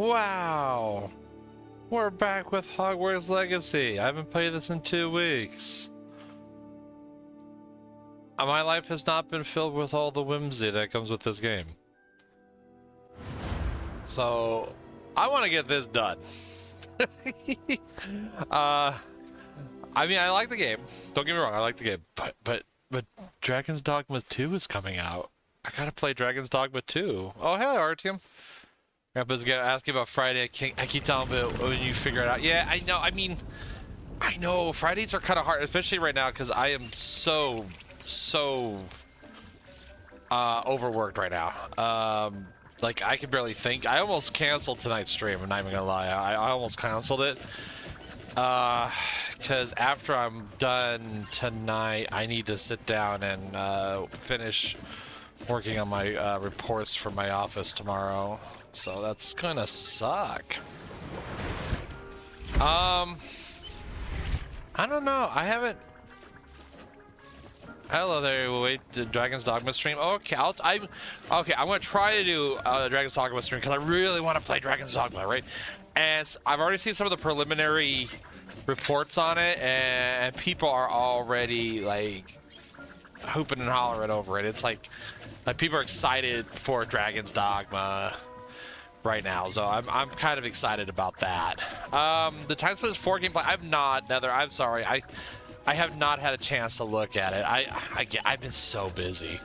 Wow! We're back with Hogwarts Legacy. I haven't played this in 2 weeks. My life has not been filled with all the whimsy that comes with this game. So, I want to get this done. I mean, I like the game. Don't get me wrong, I like the game. But Dragon's Dogma 2 is coming out. I gotta play Dragon's Dogma 2. Oh, hey, Artyom. Grandpa's gonna ask you about Friday. I keep telling him when you figure it out. Yeah, I know. I mean, I know Fridays are kind of hard, especially right now because I am so overworked right now. Like I can barely think. I almost canceled tonight's stream. I'm not even gonna lie. I almost canceled it because after I'm done tonight, I need to sit down and finish working on my reports for my office tomorrow. So that's gonna suck. I don't know. I haven't. Hello there. Wait, the Dragon's Dogma stream. Okay, I'm gonna try to do Dragon's Dogma stream because I really want to play Dragon's Dogma, right? And I've already seen some of the preliminary reports on it, and people are already like hooping and hollering over it. It's like people are excited for Dragon's Dogma right now, so I'm kind of excited about that. The Time Splitters 4 gameplay, I've not, Nether, I'm sorry, I have not had a chance to look at it. I've been so busy.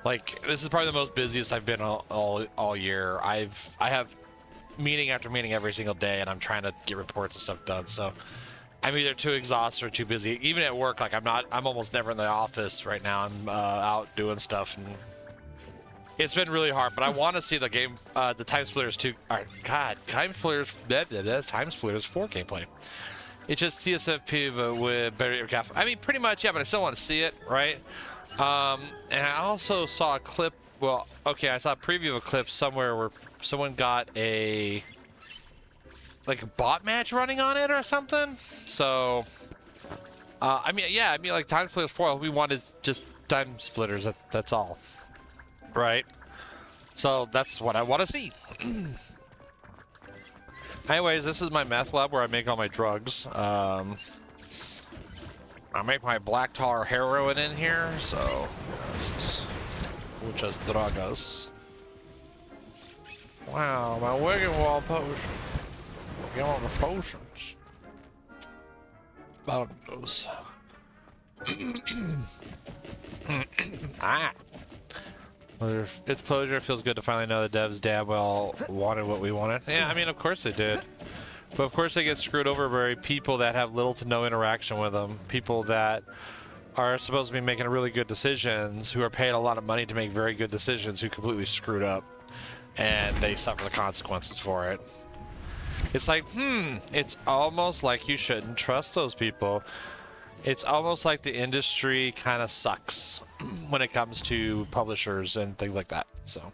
Like, this is probably the most busiest I've been all year. I have meeting after meeting every single day, and I'm trying to get reports and stuff done, so I'm either too exhausted or too busy. Even at work, like I'm almost never in the office right now. I'm out doing stuff, and it's been really hard, but I want to see the game, the Time Splitters 2. God, Time Splitters 4 gameplay. It's just TSFP, but with better graphics. I mean, pretty much, yeah, but I still want to see it, right? And I also saw a clip. Well, okay, I saw a preview of a clip somewhere where someone got a bot match running on it or something. So, I mean, yeah, I mean, like Time Splitters 4, we wanted just Time Splitters. That's all. Right, so that's what I want to see. Anyways, this is my meth lab where I make all my drugs. I make my black tar heroin in here, so this is muchas drogas. Wow, my wigging wall potion. Get on the potions. About those. Ah. Its closure. Feels good to finally know the devs damn well wanted what we wanted. Yeah, I mean, of course they did. But of course they get screwed over by people that have little to no interaction with them. People that are supposed to be making really good decisions, who are paid a lot of money to make very good decisions, who completely screwed up. And they suffer the consequences for it. It's like, it's almost like you shouldn't trust those people. It's almost like the industry kind of sucks when it comes to publishers and things like that. So,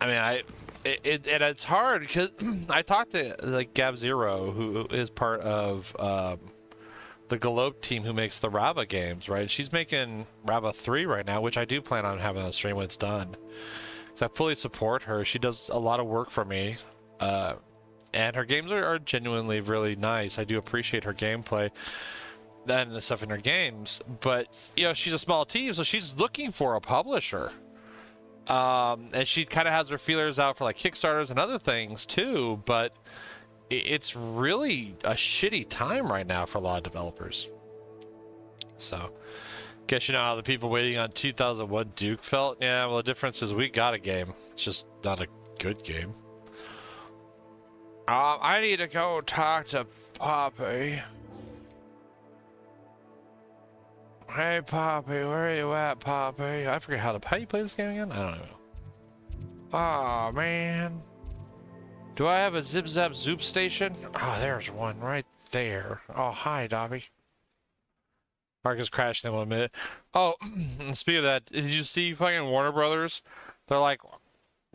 I mean, it's hard because I talked to like Gab Zero, who is part of the Galope team who makes the Rava games, right? She's making Rava 3 right now, which I do plan on having on stream when it's done. So I fully support her. She does a lot of work for me. And her games are genuinely really nice. I do appreciate her gameplay and the stuff in her games. But, you know, she's a small team, so she's looking for a publisher. And she kind of has her feelers out for, like, Kickstarters and other things, too. But it's really a shitty time right now for a lot of developers. So, guess you know how the people waiting on 2001 Duke felt? Yeah, well, the difference is we got a game. It's just not a good game. I need to go talk to Poppy. Hey, Poppy, where are you at, Poppy? I forget how you play this game again? I don't know. Oh, man. Do I have a Zip Zap Zoop station? Oh, there's one right there. Oh, hi, Dobby. Park is crashing in 1 minute. Oh, speaking of that, did you see fucking Warner Brothers? They're like,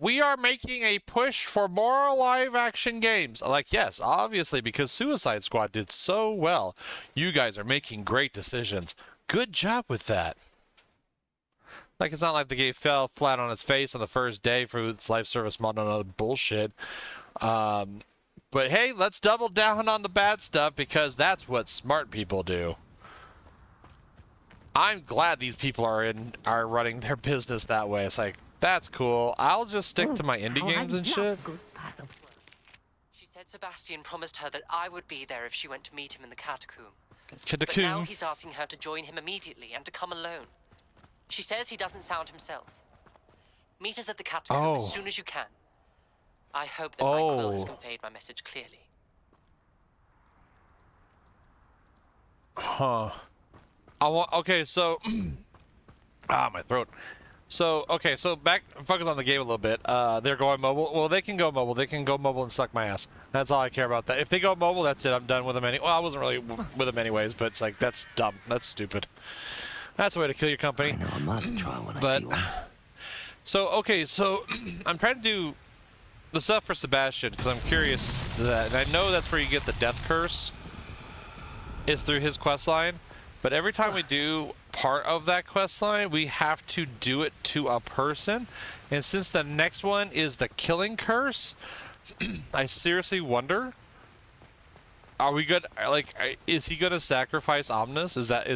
we are making a push for more live action games. Like, yes, obviously, because Suicide Squad did so well. You guys are making great decisions. Good job with that. Like, it's not like the game fell flat on its face on the first day for its live service model and other bullshit. But hey, let's double down on the bad stuff because that's what smart people do. I'm glad these people are running their business that way. It's like, that's cool. I'll just stick to my indie games and shit. She said Sebastian promised her that I would be there if she went to meet him in the catacomb. Catacomb. But now he's asking her to join him immediately and to come alone. She says he doesn't sound himself. Meet us at the catacomb as soon as you can. I hope that my quill has conveyed my message clearly. Huh. Okay, so my throat. So okay, so focus on the game a little bit. They're going mobile. Well, they can go mobile. They can go mobile and suck my ass. That's all I care about. That if they go mobile, that's it. I'm done with them. Well, I wasn't really with them anyways, but it's like that's dumb. That's stupid. That's a way to kill your company. I know I might try when I see one. So okay, so I'm trying to do the stuff for Sebastian because I'm curious that, and I know that's where you get the death curse. Is through his quest line, but every time we do part of that quest line, we have to do it to a person, and since the next one is the killing curse, I seriously wonder: are we good? Like, is he gonna sacrifice Omnis? Is that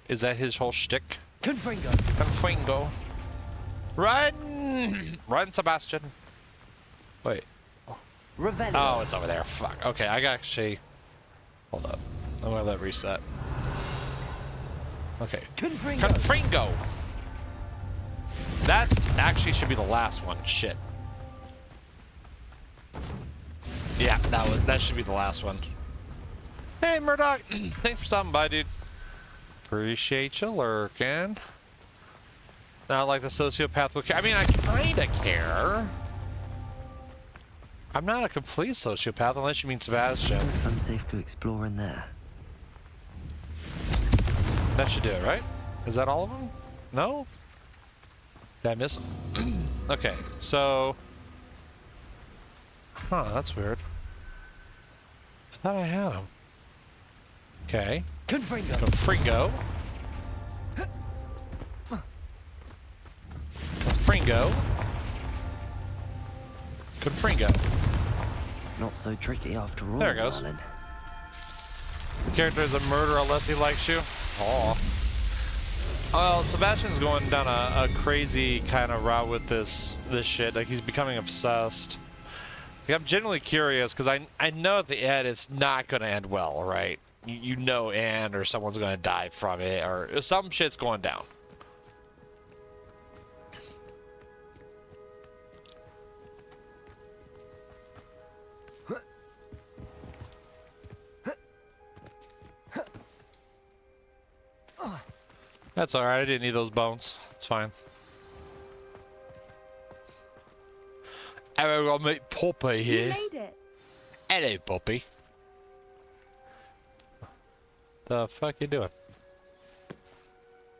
his whole shtick? Confringo. Run, Sebastian. Wait. Revelio. Oh, it's over there. Fuck. Okay, I got actually. Hold up. I'm gonna let it reset. Okay. Confringo. That's actually should be the last one. Shit. Yeah, that should be the last one. Hey, Murdoch. Thanks for stopping by, dude. Appreciate you lurking. Not like the sociopath would care. I mean, I kinda care. I'm not a complete sociopath unless you mean Sebastian. If I'm safe to explore in there. That should do it, right? Is that all of them? No? Did I miss them? Okay, so... Huh, that's weird. I thought I had them. Okay. Confringo. Confringo. Confringo. Not so tricky after all. There it goes. Darling. The character is a murderer unless he likes you. Oh. Well, Sebastian's going down a crazy kind of route with this shit. Like, he's becoming obsessed. Like, I'm genuinely curious because I know at the end it's not going to end well, right? You know, Anne or someone's going to die from it, or some shit's going down. That's alright, I didn't need those bones. It's fine. I've got to meet Poppy here. You made it. Hello, Poppy. The fuck you doing?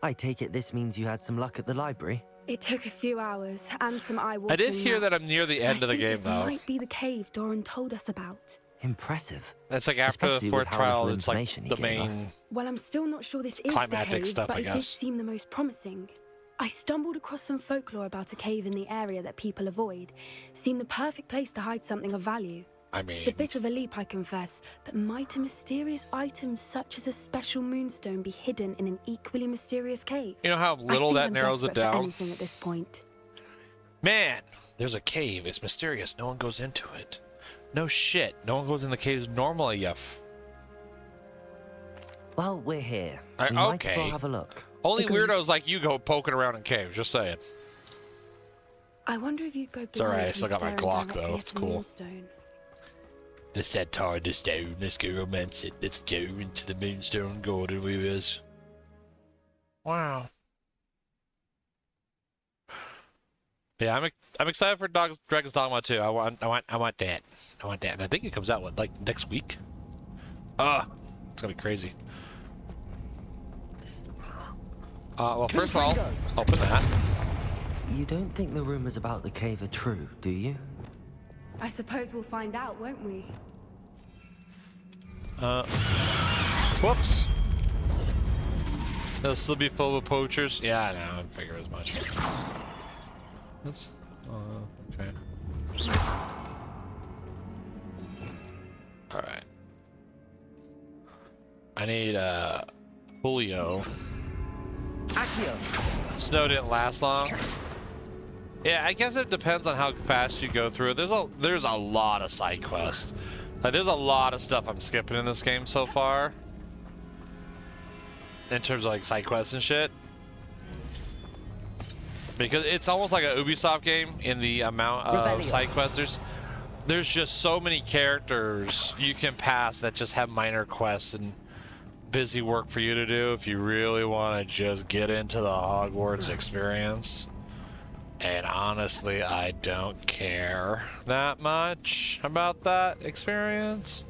I take it this means you had some luck at the library? It took a few hours and some eye-watering I did hear that maps, I'm near the end of the game, this though. might be the cave Doran told us about. Impressive. It's like after the Especially fourth with how trial, little it's like information he the gave main... us. Well, I'm still not sure this is the Climatic cave, stuff, but I it did guess. seem the most promising. I stumbled across some folklore about a cave in the area that people avoid. Seemed the perfect place to hide something of value. I mean... It's a bit of a leap, I confess, but might a mysterious item such as a special moonstone be hidden in an equally mysterious cave? You know how little I think that I'm narrows it desperate for down? anything at this point. Man, there's a cave. It's mysterious. No one goes into it. No shit. No one goes in the caves normally, Well, we're here. I- We might okay. as well have a look. Only Agreed. weirdos like you go poking around in caves, just saying. I wonder if you'd go It's alright, I blind still got my from staring Glock, directly though. at It's a cool. moonstone. The satire, the stone, let's go romance it. Let's go into the Moonstone Garden with us. Wow. Yeah, I'm excited for Dragon's Dogma 2. I want that. I want that. And I think it comes out like next week. It's gonna be crazy. Well, first of all, open that. You don't think the rumors about the cave are true, do you? I suppose we'll find out, won't we? Whoops. They'll still be full of poachers. Yeah, I know. I figure as much. That's, okay. All right. I need Julio. Snow didn't last long. Yeah, I guess it depends on how fast you go through it. There's a lot of side quests. Like, there's a lot of stuff I'm skipping in this game so far. In terms of like side quests and shit. Because it's almost like a Ubisoft game in the amount of side quests. There's just so many characters you can pass that just have minor quests and busy work for you to do if you really want to just get into the Hogwarts experience. And honestly, I don't care that much about that experience.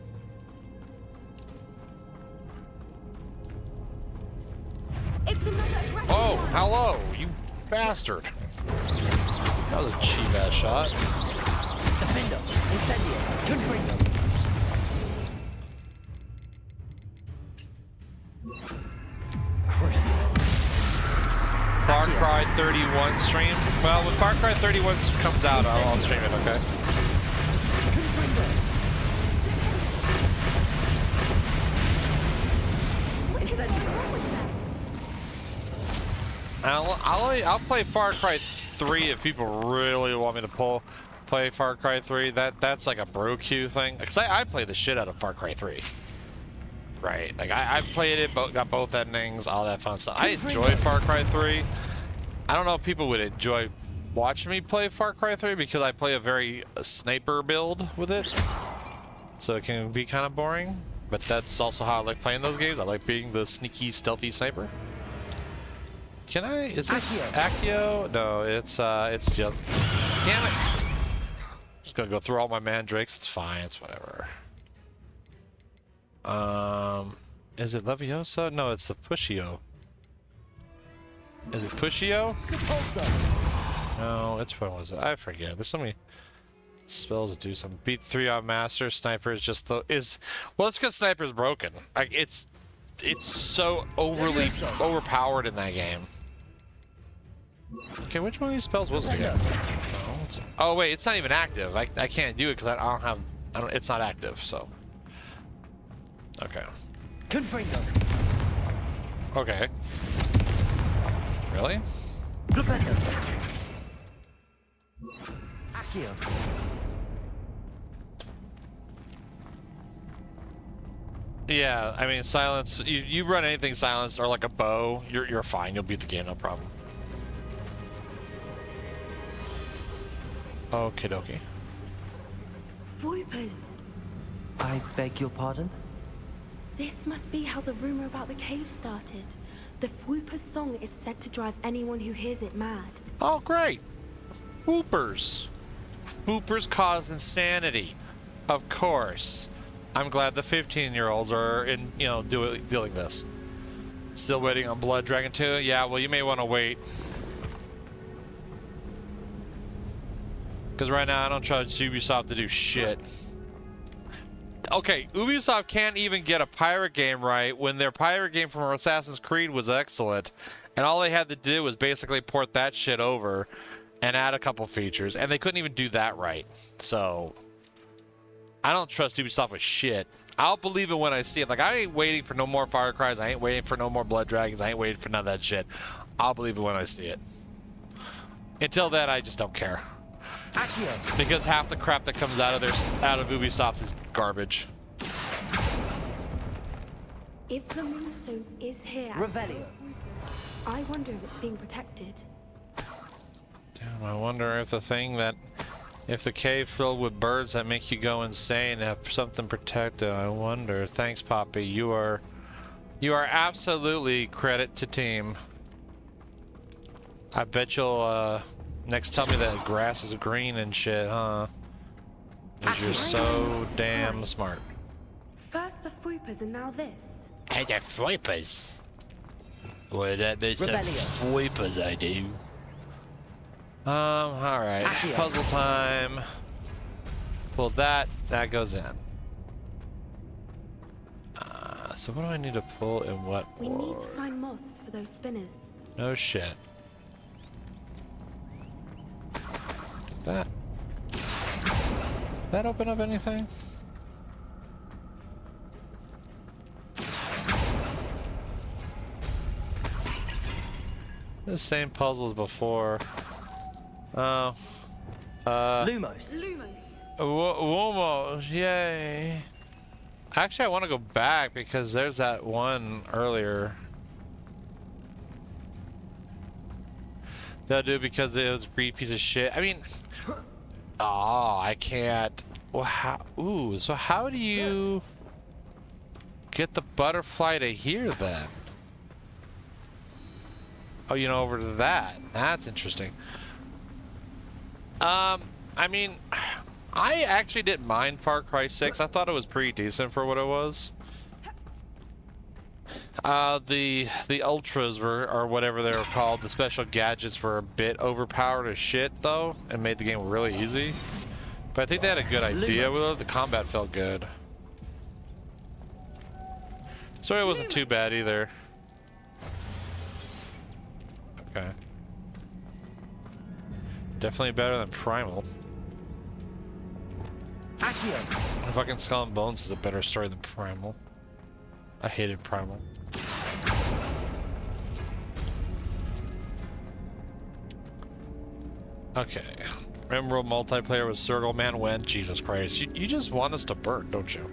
It's another aggressive Oh, one. hello, you bastard. That was a cheap ass shot. Defender, incendio, confringo. Crucial. Far Cry 31 stream. Well, when Far Cry 31 comes out, I'll stream it, okay? I'll play Far Cry 3 if people really want me to play Far Cry 3. That's like a bro queue thing. Cause I play the shit out of Far Cry 3. Right, like I've played it, got both endings, all that fun stuff. I enjoy Far Cry 3. I don't know if people would enjoy watching me play Far Cry 3 because I play a very sniper build with it. So it can be kind of boring, but that's also how I like playing those games. I like being the sneaky, stealthy sniper. Can I? Is this Accio? No, it's just. Damn it! Just gonna go through all my mandrakes. It's fine. It's whatever. Is it Leviosa? No, it's the Pushio. Is it Pushio? No, which one was it? I forget. There's so many spells that do something. Beat 3 on Master. Sniper is just well, it's because Sniper's broken. Like it's so overpowered in that game. Okay, which one of these spells was it again? Oh wait, it's not even active. I can't do it because I don't. It's not active. So. Okay. Confringo. Okay. Really? Flipendo. Accio. Yeah, I mean silence. You run anything silenced or like a bow, you're fine. You'll beat the game, no problem. Okie dokie. Voipers. I beg your pardon? This must be how the rumor about the cave started. The Whooper's song is said to drive anyone who hears it mad. Oh, great. Whoopers. Whoopers cause insanity. Of course. I'm glad the 15-year-olds are dealing this. Still waiting on Blood Dragon 2? Yeah, well, you may want to wait. Because right now I don't trust Ubisoft to do shit. Okay, Ubisoft can't even get a pirate game right when their pirate game from Assassin's Creed was excellent. And all they had to do was basically port that shit over and add a couple features. And they couldn't even do that right. So, I don't trust Ubisoft with shit. I'll believe it when I see it. Like, I ain't waiting for no more Far Cries. I ain't waiting for no more Blood Dragons. I ain't waiting for none of that shit. I'll believe it when I see it. Until then, I just don't care. Because half the crap that comes out of Ubisoft is garbage. If the Moonstone is here, Revelio. I wonder if it's being protected. Damn, I wonder if if the cave filled with birds that make you go insane have something protected. I wonder. Thanks, Poppy. You are absolutely credit to team. I bet you'll next tell me that grass is green and shit, huh? 'Cause you're so damn smart. First the Whoopers and now this. Hey, the Flippers. Well, there's some Flippers I do. Alright. Puzzle time. Well, that goes in. So what do I need to pull and what? We need to find moths for those spinners. No shit. That open up anything? The same puzzle as before. Oh. Lumos. Lumos. Womos, yay. Actually, I want to go back because there's that one earlier. That dude, because it was a breed piece of shit. I mean, oh, I can't. Well, how? Ooh, so how do you get the butterfly to here then? Oh, you know, over to that. That's interesting. I mean, I actually didn't mind Far Cry 6. I thought it was pretty decent for what it was. The ultras were, or whatever they were called, the special gadgets were a bit overpowered as shit though, and made the game really easy. But I think they had a good idea with it. The combat felt good. Story wasn't too bad either. Okay. Definitely better than Primal. Fucking Skull and Bones is a better story than Primal. I hated Primal. Okay. Rimworld multiplayer with Circle Man when? Jesus Christ. You just want us to burn, don't you?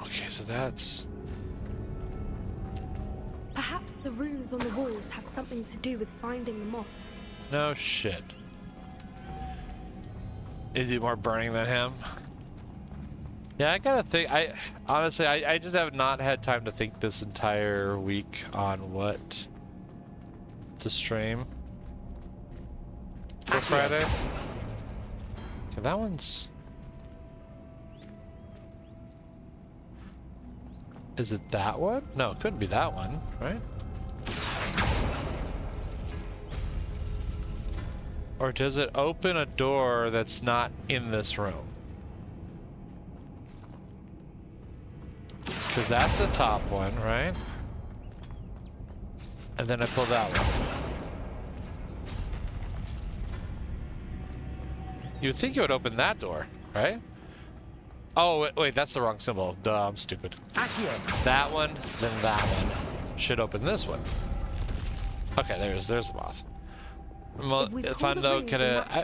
Okay, so that's... Perhaps the runes on the walls have something to do with finding the moths. No shit. Is he more burning than him? Yeah, I gotta think. Honestly, I just have not had time to think this entire week on what to stream for Friday. Okay, that one's... Is it that one? No, it couldn't be that one, right? Or does it open a door that's not in this room? Because that's the top one, right? And then I pull that one. You would think it would open that door, right? Oh, wait, that's the wrong symbol. Duh, I'm stupid. It's that one, then that one. Should open this one. Okay, there's the moth. Fun though,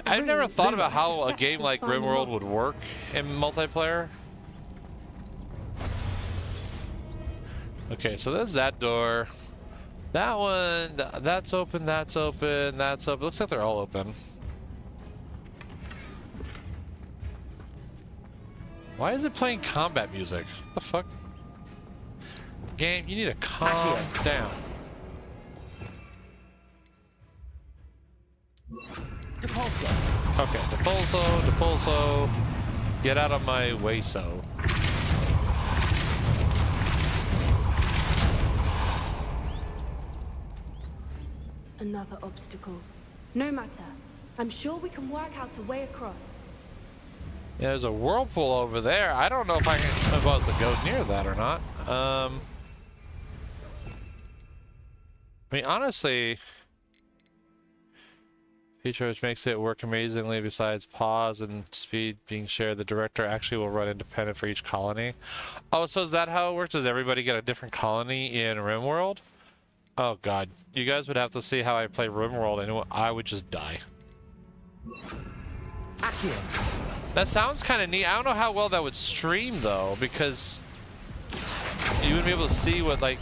I've never thought about how a game like Rimworld would work in multiplayer. Okay, so there's that door. That one, that's open, that's open, that's open. Looks like they're all open. Why is it playing combat music? What the fuck? Game, you need to calm down. Okay, Depulso. Get out of my way, so. Another obstacle. No matter. I'm sure we can work out a way across. Yeah, there's a whirlpool over there. I don't know if I'm supposed to go near that or not. I mean, honestly, feature which makes it work amazingly besides pause and speed being shared, the director actually will run independent for each colony. Oh, so is that how it works? Does everybody get a different colony in RimWorld? Oh god, you guys would have to see how I play RimWorld and I would just die. That sounds kind of neat. I don't know how well that would stream though, because you wouldn't be able to see what, like,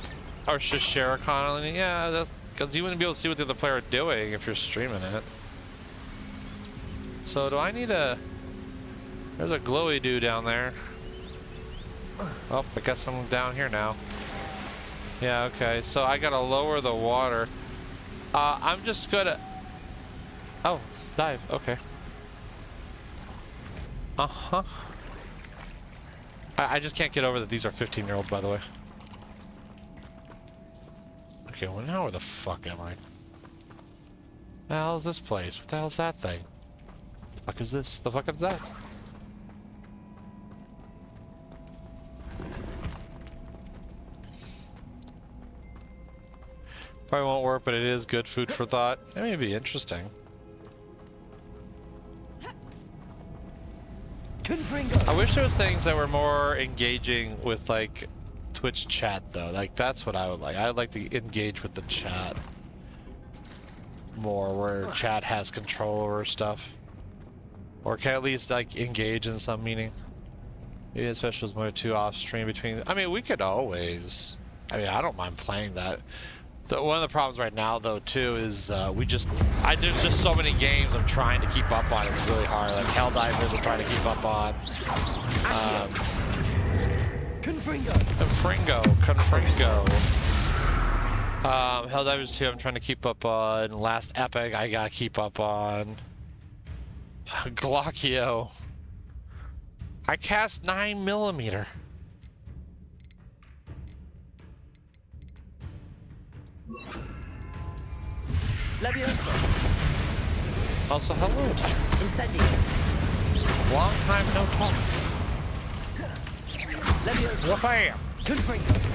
or just share a colony. Yeah, that's because you wouldn't be able to see what the other player are doing if you're streaming it. So do I need a... There's a glowy dude down there. Oh, I guess I'm down here now. Yeah, okay. So I gotta lower the water. I'm just gonna... Oh, dive. Okay. Uh-huh. I just can't get over that these are 15-year-olds, by the way. Okay, well now where the fuck am I? The hell is this place? What the hell is that thing? The fuck is this? The fuck is that? Probably won't work, but it is good food for thought. It may be interesting. I wish there was things that were more engaging with like Twitch chat though. Like that's what I would like. I would like to engage with the chat more, where chat has control over stuff, or can at least like engage in some meaning. Maybe especially with 1 or 2 off stream between. I mean, we could always. I mean, I don't mind playing that. One of the problems right now, though, too, is there's just so many games I'm trying to keep up on. It's really hard. Like Helldivers, I'm trying to keep up on. Confringo. Helldivers 2, I'm trying to keep up on. Last Epic, I gotta keep up on. Glockio. I cast 9mm. Also, hello. Long time no talk. Wham!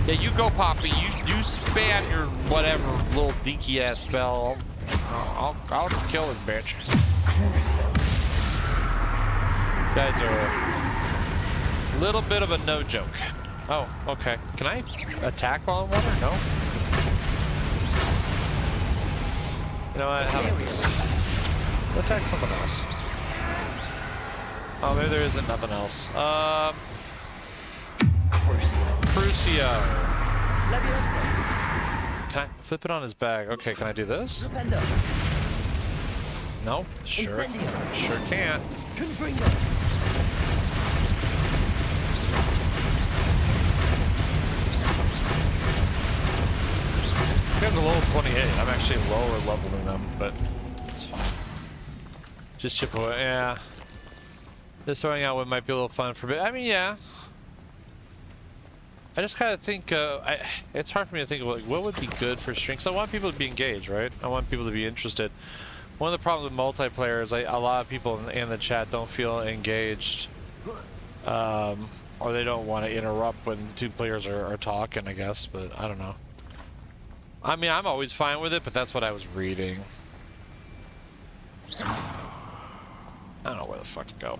Yeah, you go, Poppy. You spam your whatever little dinky ass spell. I'll just kill this bitch. You guys are a little bit of a no joke. Oh, okay. Can I attack while I'm water? No. You know what? How about this? We'll attack something else. Oh, maybe there isn't nothing else. Crucio. Can I flip it on his bag? Okay, can I do this? No? Sure. Sure can't. I'm to level 28. I'm actually lower level than them, but it's fine. Just chip away. Yeah. Just throwing out what might be a little fun for a bit. I mean, yeah. I just kind of think it's hard for me to think of like what would be good for streams. I want people to be engaged, right? I want people to be interested. One of the problems with multiplayer is a lot of people in the chat don't feel engaged, or they don't want to interrupt when 2 players are talking, I guess. But I don't know. I mean, I'm always fine with it, but that's what I was reading. I don't know where the fuck to go.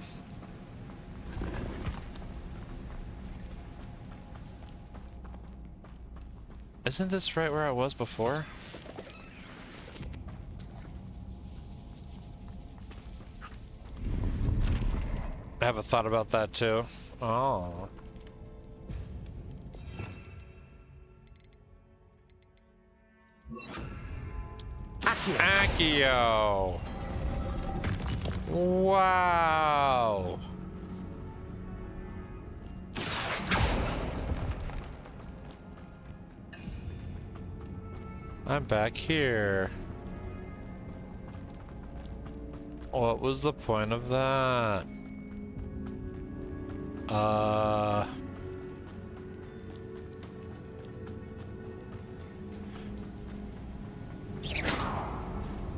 Isn't this right where I was before? I haven't thought about that too. Oh. Accio. Wow. I'm back here. What was the point of that?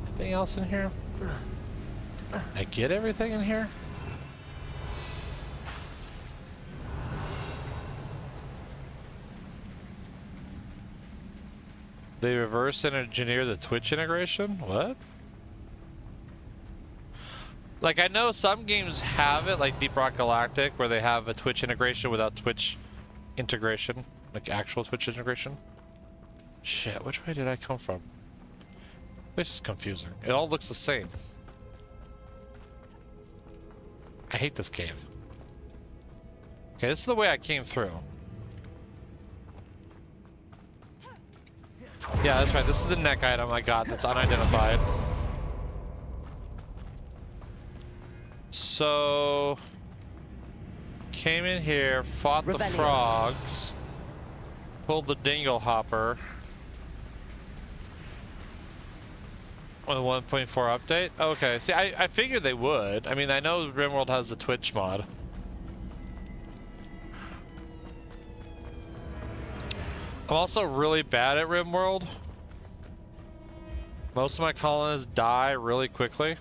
Anything else in here? I get everything in here? They reverse engineer the Twitch integration? What? Like, I know some games have it, like Deep Rock Galactic, where they have a Twitch integration without Twitch integration. Like actual Twitch integration. Shit, which way did I come from? This is confusing. It all looks the same. I hate this cave. Okay, this is the way I came through. Yeah, that's right. This is the neck item I got that's unidentified. So... came in here, fought the frogs, pulled the dingle hopper. On the 1.4 update? Okay, see, I figured they would. I mean, I know RimWorld has the Twitch mod. I'm also really bad at RimWorld. Most of my colonists die really quickly.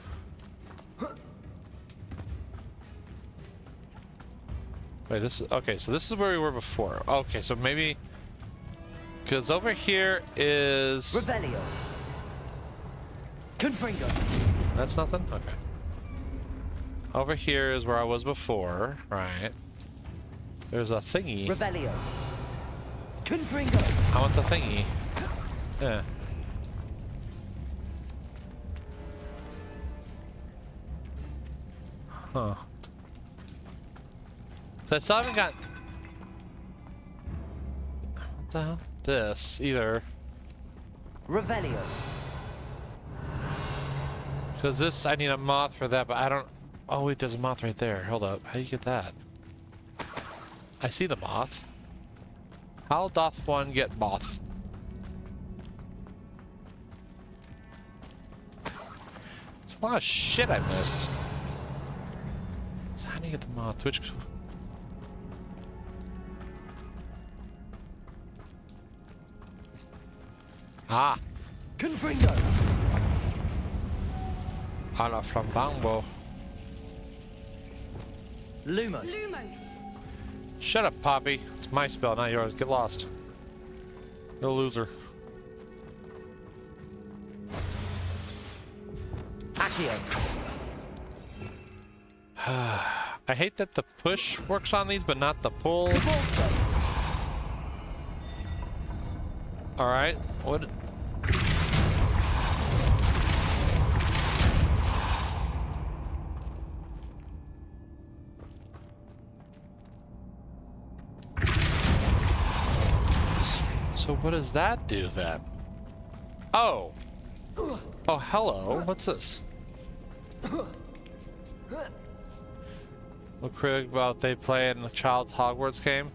Wait, this is... okay, so this is where we were before. Okay, so maybe... Because over here is... Revelio. Confringo. That's nothing? Okay. Over here is where I was before, right? There's a thingy. Revelio. Confringo. I want the thingy. Yeah. Huh. So I still haven't got... What the hell? This, either. Revelio. Because this, I need a moth for that, but I don't... Oh wait, there's a moth right there. Hold up. How do you get that? I see the moth. How doth one get moth? There's a lot of shit I missed. So how do you get the moth? Which... Ah! Confringo. A la flambango. Lumos. Lumos. Shut up, Poppy. It's my spell, not yours. Get lost. You're a loser. Accio. I hate that the push works on these, but not the pull. Volso. Alright, what? So what does that do then? Oh! Oh, hello. What's this? What critic about they playing the child's Hogwarts game?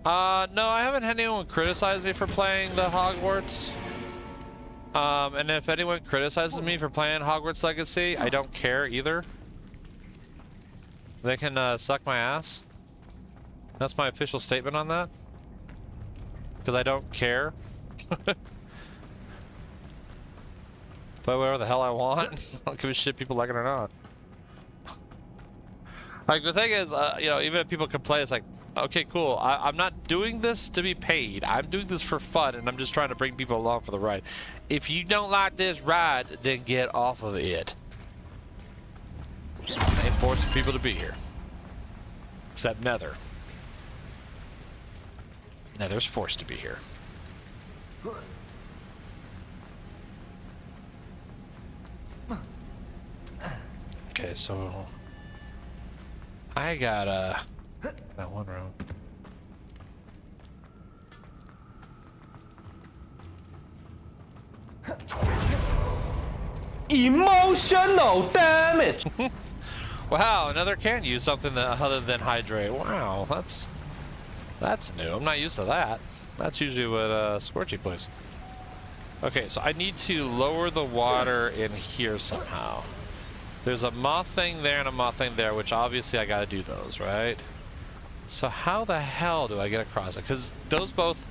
No, I haven't had anyone criticize me for playing the Hogwarts. And if anyone criticizes me for playing Hogwarts Legacy, I don't care either. They can suck my ass. That's my official statement on that. Because I don't care. Play whatever the hell I want. I don't give a shit people like it or not. Like, the thing is, you know, even if people complain, it's like, okay, cool. I'm not doing this to be paid. I'm doing this for fun, and I'm just trying to bring people along for the ride. If you don't like this ride, then get off of it. I ain't forcing people to be here. Except Nether. Nether's forced to be here. Okay, so... I got, that one round. Emotional damage. Wow, another can use something that, other than hydrate. Wow, that's new. I'm not used to that. That's usually what Scorchy plays. Okay, so I need to lower the water in here somehow. There's a moth thing there and a moth thing there, which obviously I gotta do those, right? So how the hell do I get across it? Because those both,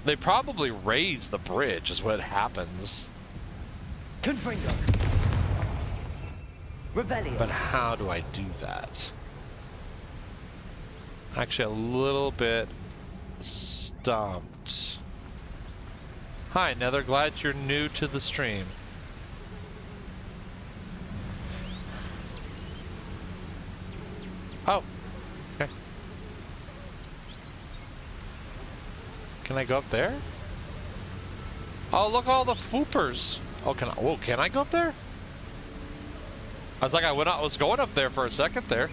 they probably raise the bridge is what happens. Confringo. Revelio. But how do I do that? Actually, a little bit stumped. Hi, Nether. Glad you're new to the stream. Oh, okay. Can I go up there? Oh, look, all the foopers. Oh, can I go up there? I was like, I was going up there for a second there.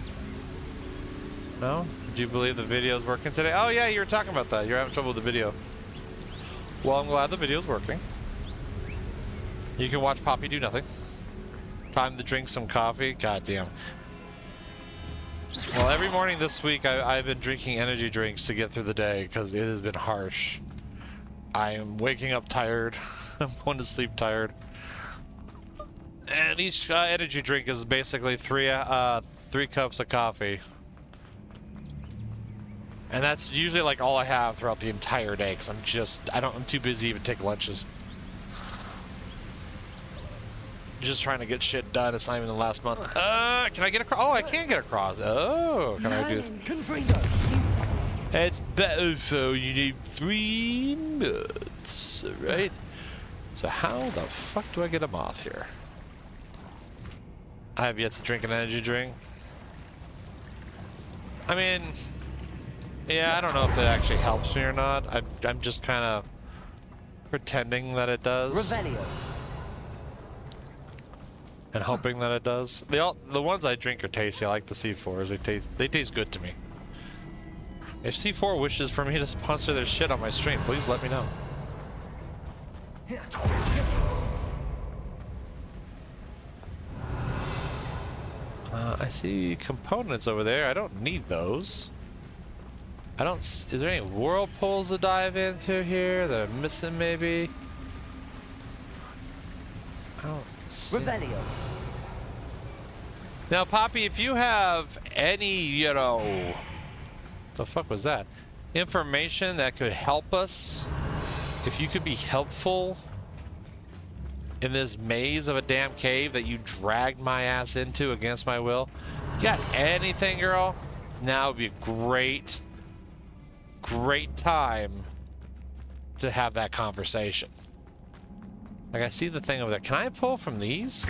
No? Do you believe the video's working today? Oh yeah, you were talking about that. You're having trouble with the video. Well, I'm glad the video's working. You can watch Poppy do nothing. Time to drink some coffee. God damn. Well, every morning this week, I've been drinking energy drinks to get through the day because it has been harsh. I am waking up tired. I'm going to sleep tired. And each energy drink is basically three cups of coffee. And that's usually like all I have throughout the entire day because I'm too busy to even take lunches. Just trying to get shit done. It's not even the last month. Can I get across? Oh, I can get across. Oh, can I do it? Confringo. Beautiful. It's better, so you need 3 minutes, right? So how the fuck do I get a moth here? I have yet to drink an energy drink. I mean, yeah, I don't know if it actually helps me or not. I'm just kind of pretending that it does. Revelio. And hoping that it does. The ones I drink are tasty. I like the C4s. They taste good to me. If C4 wishes for me to sponsor their shit on my stream, please let me know. I see components over there. I don't need those. Is there any whirlpools to dive into here that I'm missing maybe? I don't see. Revelio. Now, Poppy, if you have any, you know, the fuck was that? Information that could help us, if you could be helpful in this maze of a damn cave that you dragged my ass into against my will, you got anything, girl? Now would be a great time to have that conversation. Like, I see the thing over there. Can I pull from these?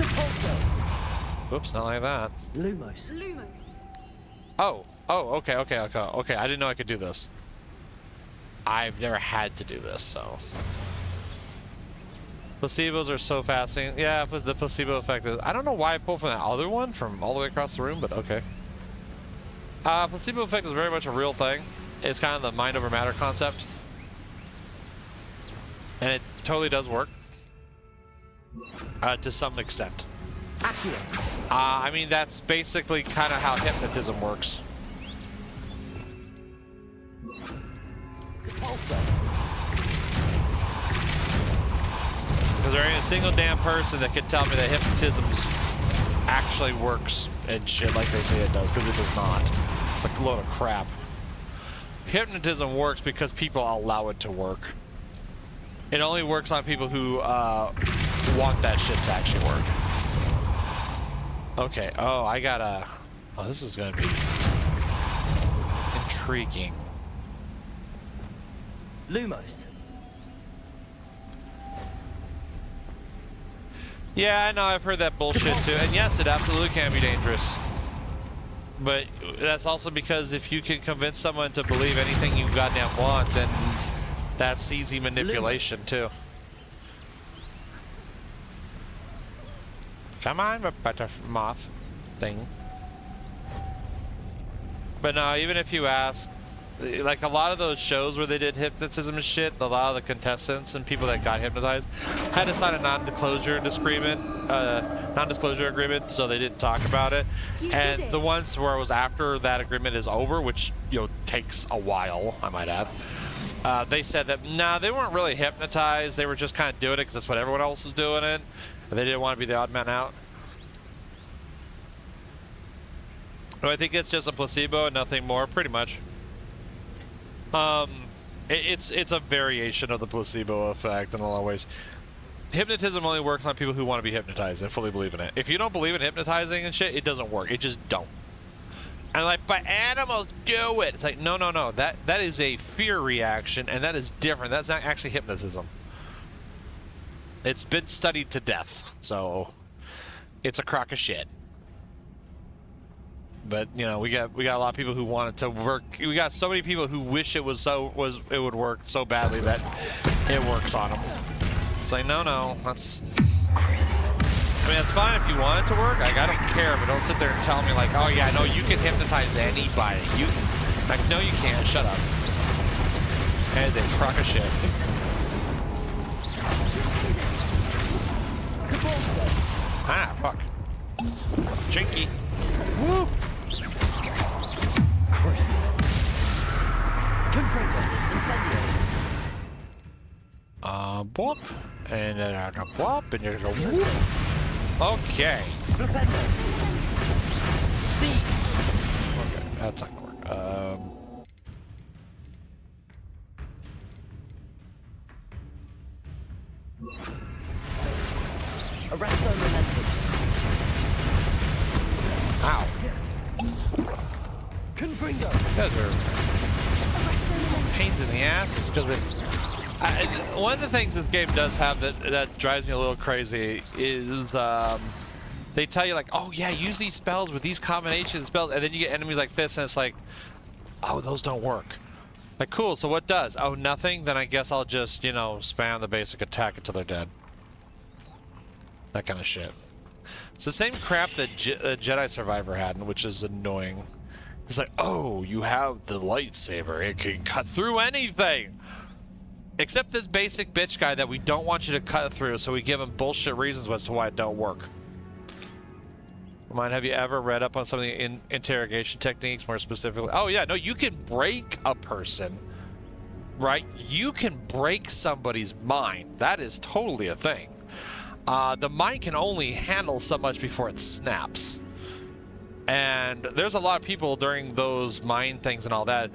Whoops, not like that. Lumos. Oh, okay. I didn't know I could do this. I've never had to do this, so. Placebos are so fascinating. Yeah, but the placebo effect is... I don't know why I pulled from that other one from all the way across the room, but okay. Placebo effect is very much a real thing. It's kind of the mind over matter concept. And it totally does work. To some extent. I mean, that's basically kind of how hypnotism works. Because there ain't a single damn person that can tell me that hypnotism actually works and shit like they say it does, because it does not. It's like a load of crap. Hypnotism works because people allow it to work. It only works on people who want that shit to actually work. Okay, oh, this is gonna be intriguing. Lumos. Yeah, I know, I've heard that bullshit too. And yes, it absolutely can be dangerous. But that's also because if you can convince someone to believe anything you goddamn want, then that's easy manipulation too. Come on, butter moth thing. But no, even if you ask, like a lot of those shows where they did hypnotism and shit, a lot of the contestants and people that got hypnotized had to sign a non-disclosure agreement, so they didn't talk about it. And the ones where it was after that agreement is over, which, you know, takes a while, I might add, they said that, nah, they weren't really hypnotized, they were just kind of doing it because that's what everyone else was doing it. They didn't want to be the odd man out. But I think it's just a placebo and nothing more, pretty much. It's a variation of the placebo effect in a lot of ways. Hypnotism only works on people who want to be hypnotized and fully believe in it. If you don't believe in hypnotizing and shit, it doesn't work. It just don't. And like, but animals do it. It's like, no. That is a fear reaction, and that is different. That's not actually hypnotism. It's been studied to death, so it's a crock of shit. But you know, we got a lot of people who want it to work. We got so many people who wish it would work so badly that it works on them. It's like, no, that's crazy. I mean, it's fine if you want it to work. Like, I don't care, but don't sit there and tell me like, oh yeah, no, you can hypnotize anybody. Like, no, you can't. Shut up. That is a crock of shit. Ah, fuck. Chinky. Woo. Crazy. Bop. And then a bop, and there's a whoop. Okay. See. Okay, that's not gonna work. Arresto momentum. Ow. Confringo. You guys are pains in the ass is because one of the things this game does have that drives me a little crazy is they tell you like, oh yeah, use these spells with these combinations of spells, and then you get enemies like this, and it's like, oh, those don't work. Like, cool, so what does? Oh, nothing? Then I guess I'll just, you know, spam the basic attack until they're dead. That kind of shit. It's the same crap that Jedi Survivor had, which is annoying. It's like, oh, you have the lightsaber. It can cut through anything. Except this basic bitch guy that we don't want you to cut through, so we give him bullshit reasons as to why it don't work. Remind, have you ever read up on some of the interrogation techniques, more specifically? Oh yeah, no, you can break a person, right? You can break somebody's mind. That is totally a thing. The mind can only handle so much before it snaps. And there's a lot of people during those mind things and all that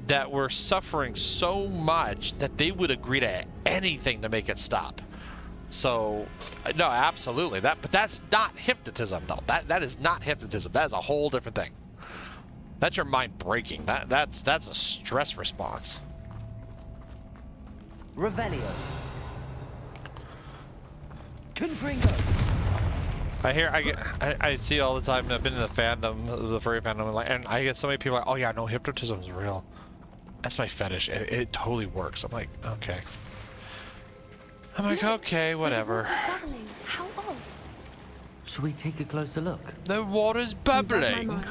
that were suffering so much that they would agree to anything to make it stop. So, no, absolutely. But that's not hypnotism, though. That is not hypnotism. That is a whole different thing. That's your mind breaking. That's a stress response. Revelio. Confringo. I see all the time. I've been in the fandom, the furry fandom, and I get so many people like, oh yeah, no, hypnotism is real. That's my fetish. It totally works. I'm like, okay. Okay, whatever. How odd. Should we take a closer look? The water's bubbling.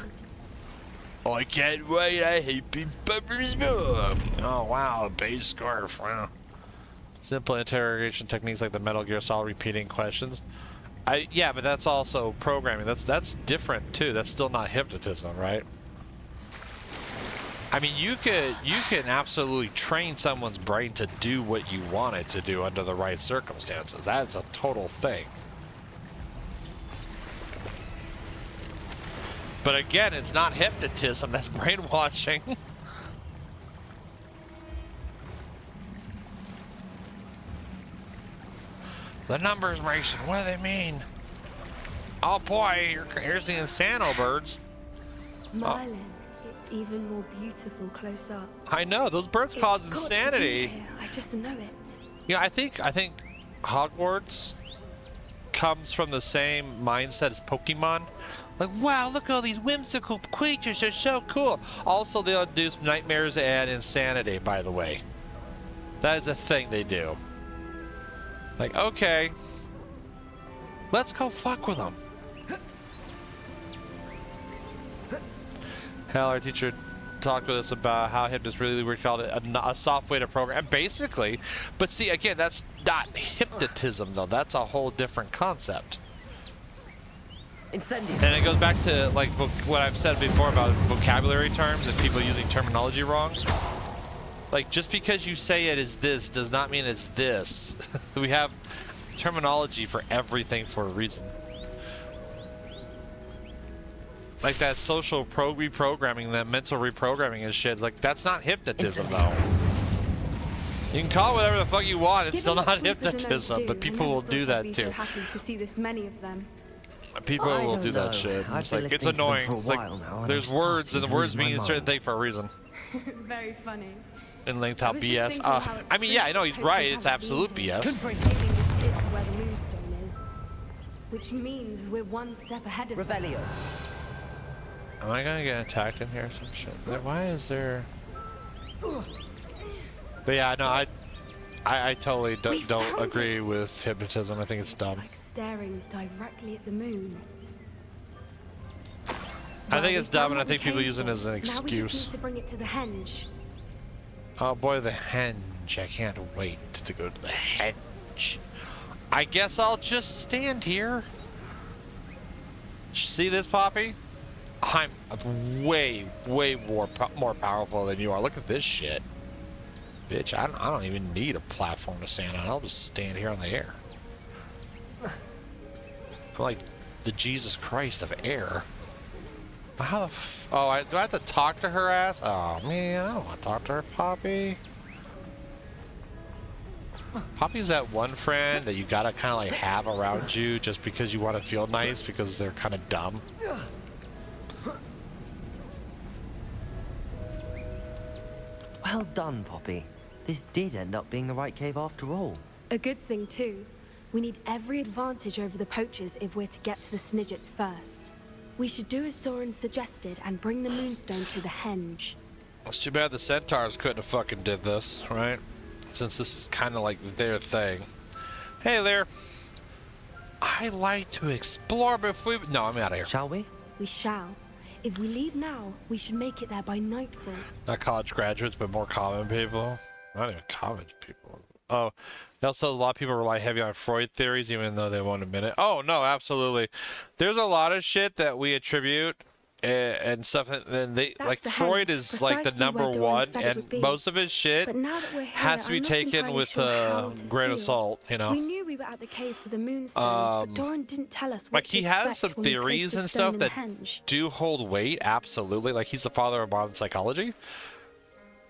I can't wait. I hate being bubbles. Oh wow, a base scarf. Wow. Simple interrogation techniques like the Metal Gear Solid repeating questions. Yeah, but that's also programming. That's different too. That's still not hypnotism, right? I mean, you can absolutely train someone's brain to do what you want it to do under the right circumstances. That's a total thing. But again, it's not hypnotism. That's brainwashing. The numbers racing. What do they mean? Oh boy, here's the Insano birds. Myelin, it's even more beautiful close up. I know, those birds cause insanity. I just know it. Yeah, I think Hogwarts comes from the same mindset as Pokemon. Like, wow, look at all these whimsical creatures, they're so cool. Also, they induce nightmares and insanity, by the way. That is a thing they do. Like, okay, let's go fuck with them. Hell, our teacher talked with us about how hypnosis really, we called it a soft way to program, basically. But see, again, that's not hypnotism, though. That's a whole different concept. Incendio. And it goes back to like what I've said before about vocabulary terms and people using terminology wrong. Like, just because you say it is this does not mean it's this. We have terminology for everything for a reason. Like that social reprogramming, that mental reprogramming and shit, like that's not hypnotism though. You can call it whatever the fuck you want, it's still not hypnotism, but people will do that too. So happy to see this many of them. People will do that shit. It's like, it's annoying. It's like, there's words and the words mean a certain thing for a reason. Very funny. And linked how BS. I mean, yeah, I know he's right. It's absolute BS. Maybe this is where the moonstone is, which means we're one step ahead of Revelio. Am I gonna get attacked in here or some shit? Why is there? But yeah, no, I totally don't agree with hypnotism. I think it's dumb. Like staring directly at the moon. I think it's dumb, and I think people use it as an excuse. Now we just need to bring it to the henge. Oh boy, the henge. I can't wait to go to the henge. I guess I'll just stand here. See this, Poppy? I'm way more powerful than you are. Look at this shit. Bitch, I don't even need a platform to stand on. I'll just stand here on the air. I'm like the Jesus Christ of air. How the oh, do I have to talk to her ass? Oh man, I don't want to talk to her, Poppy. Poppy's that one friend that you gotta kind of like have around you just because you want to feel nice because they're kind of dumb. Well done, Poppy. This did end up being the right cave after all. A good thing, too. We need every advantage over the poachers if we're to get to the Snidgets first. We should do as Doran suggested and bring the Moonstone to the henge. It's too bad the centaurs couldn't have fucking did this, right? Since this is kind of like their thing. Hey there. I like to explore before we... No, I'm out of here. Shall we? We shall. If we leave now, we should make it there by nightfall. Not college graduates, but more common people. Not even college people. Oh, also a lot of people rely heavy on Freud theories, even though they won't admit it. Oh, no, absolutely. There's a lot of shit that we attribute and stuff, and they like Freud is like the number one, and most of his shit has to be taken with a grain of salt, you know. We knew we were at the cave for the Moonstone, but Doran didn't tell us what like he has some theories and stuff that do hold weight, absolutely. Like he's the father of modern psychology.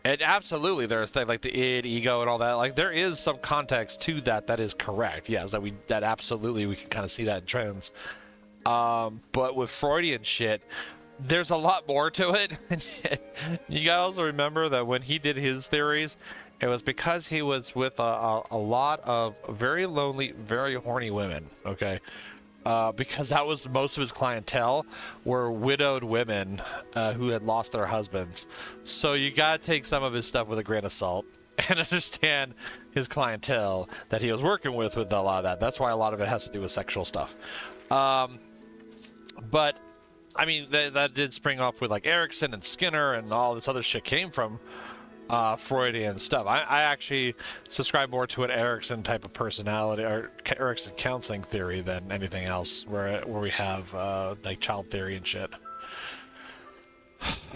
And absolutely, there's things like the id, ego, and all that. Like there is some context to that that is correct. Yes, that absolutely we can kind of see that in trends. But with Freudian shit, there's a lot more to it. You gotta also remember that when he did his theories, it was because he was with a lot of very lonely, very horny women. Okay. Because that was most of his clientele were widowed women who had lost their husbands. So you gotta take some of his stuff with a grain of salt and understand his clientele that he was working with a lot of that. That's why a lot of it has to do with sexual stuff. But I mean that did spring off with like Erickson and Skinner and all this other shit came from Freudian stuff. I actually subscribe more to an Erickson type of personality or Erickson counseling theory than anything else, where we have like child theory and shit.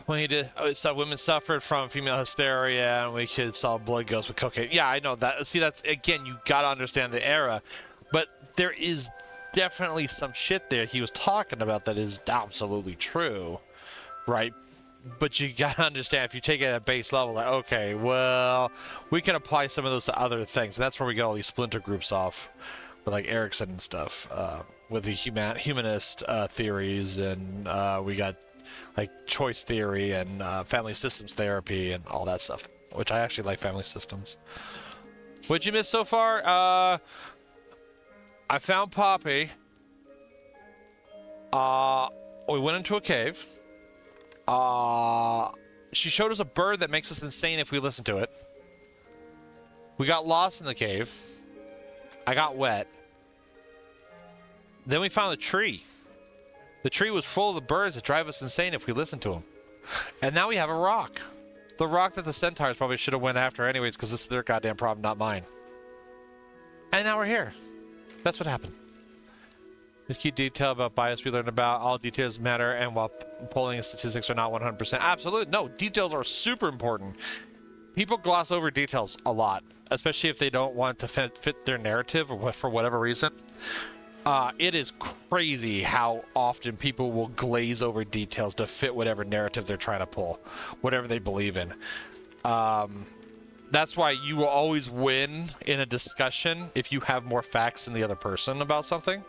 When he did, women suffered from female hysteria, and we could solve blood ghosts with cocaine. Yeah, I know that. See, that's again, you gotta understand the era, but there is definitely some shit there he was talking about that is absolutely true, right? But you gotta understand, if you take it at base level, like, okay, well, we can apply some of those to other things, and that's where we get all these splinter groups off, with like Erickson and stuff, with the humanist theories, and we got like choice theory and family systems therapy and all that stuff, which I actually like family systems. What'd you miss so far? I found Poppy. We went into a cave. She showed us a bird that makes us insane if we listen to it. We got lost in the cave. I got wet. Then we found a tree. The tree was full of the birds that drive us insane if we listen to them. And now we have a rock. The rock that the centaurs probably should have went after anyways, because this is their goddamn problem, not mine. And now we're here. That's what happened. The key detail about bias we learned about, all details matter, and while polling statistics are not 100%. Absolutely. No, details are super important. People gloss over details a lot, especially if they don't want to fit their narrative or for whatever reason. It is crazy how often people will glaze over details to fit whatever narrative they're trying to pull, whatever they believe in. That's why you will always win in a discussion if you have more facts than the other person about something.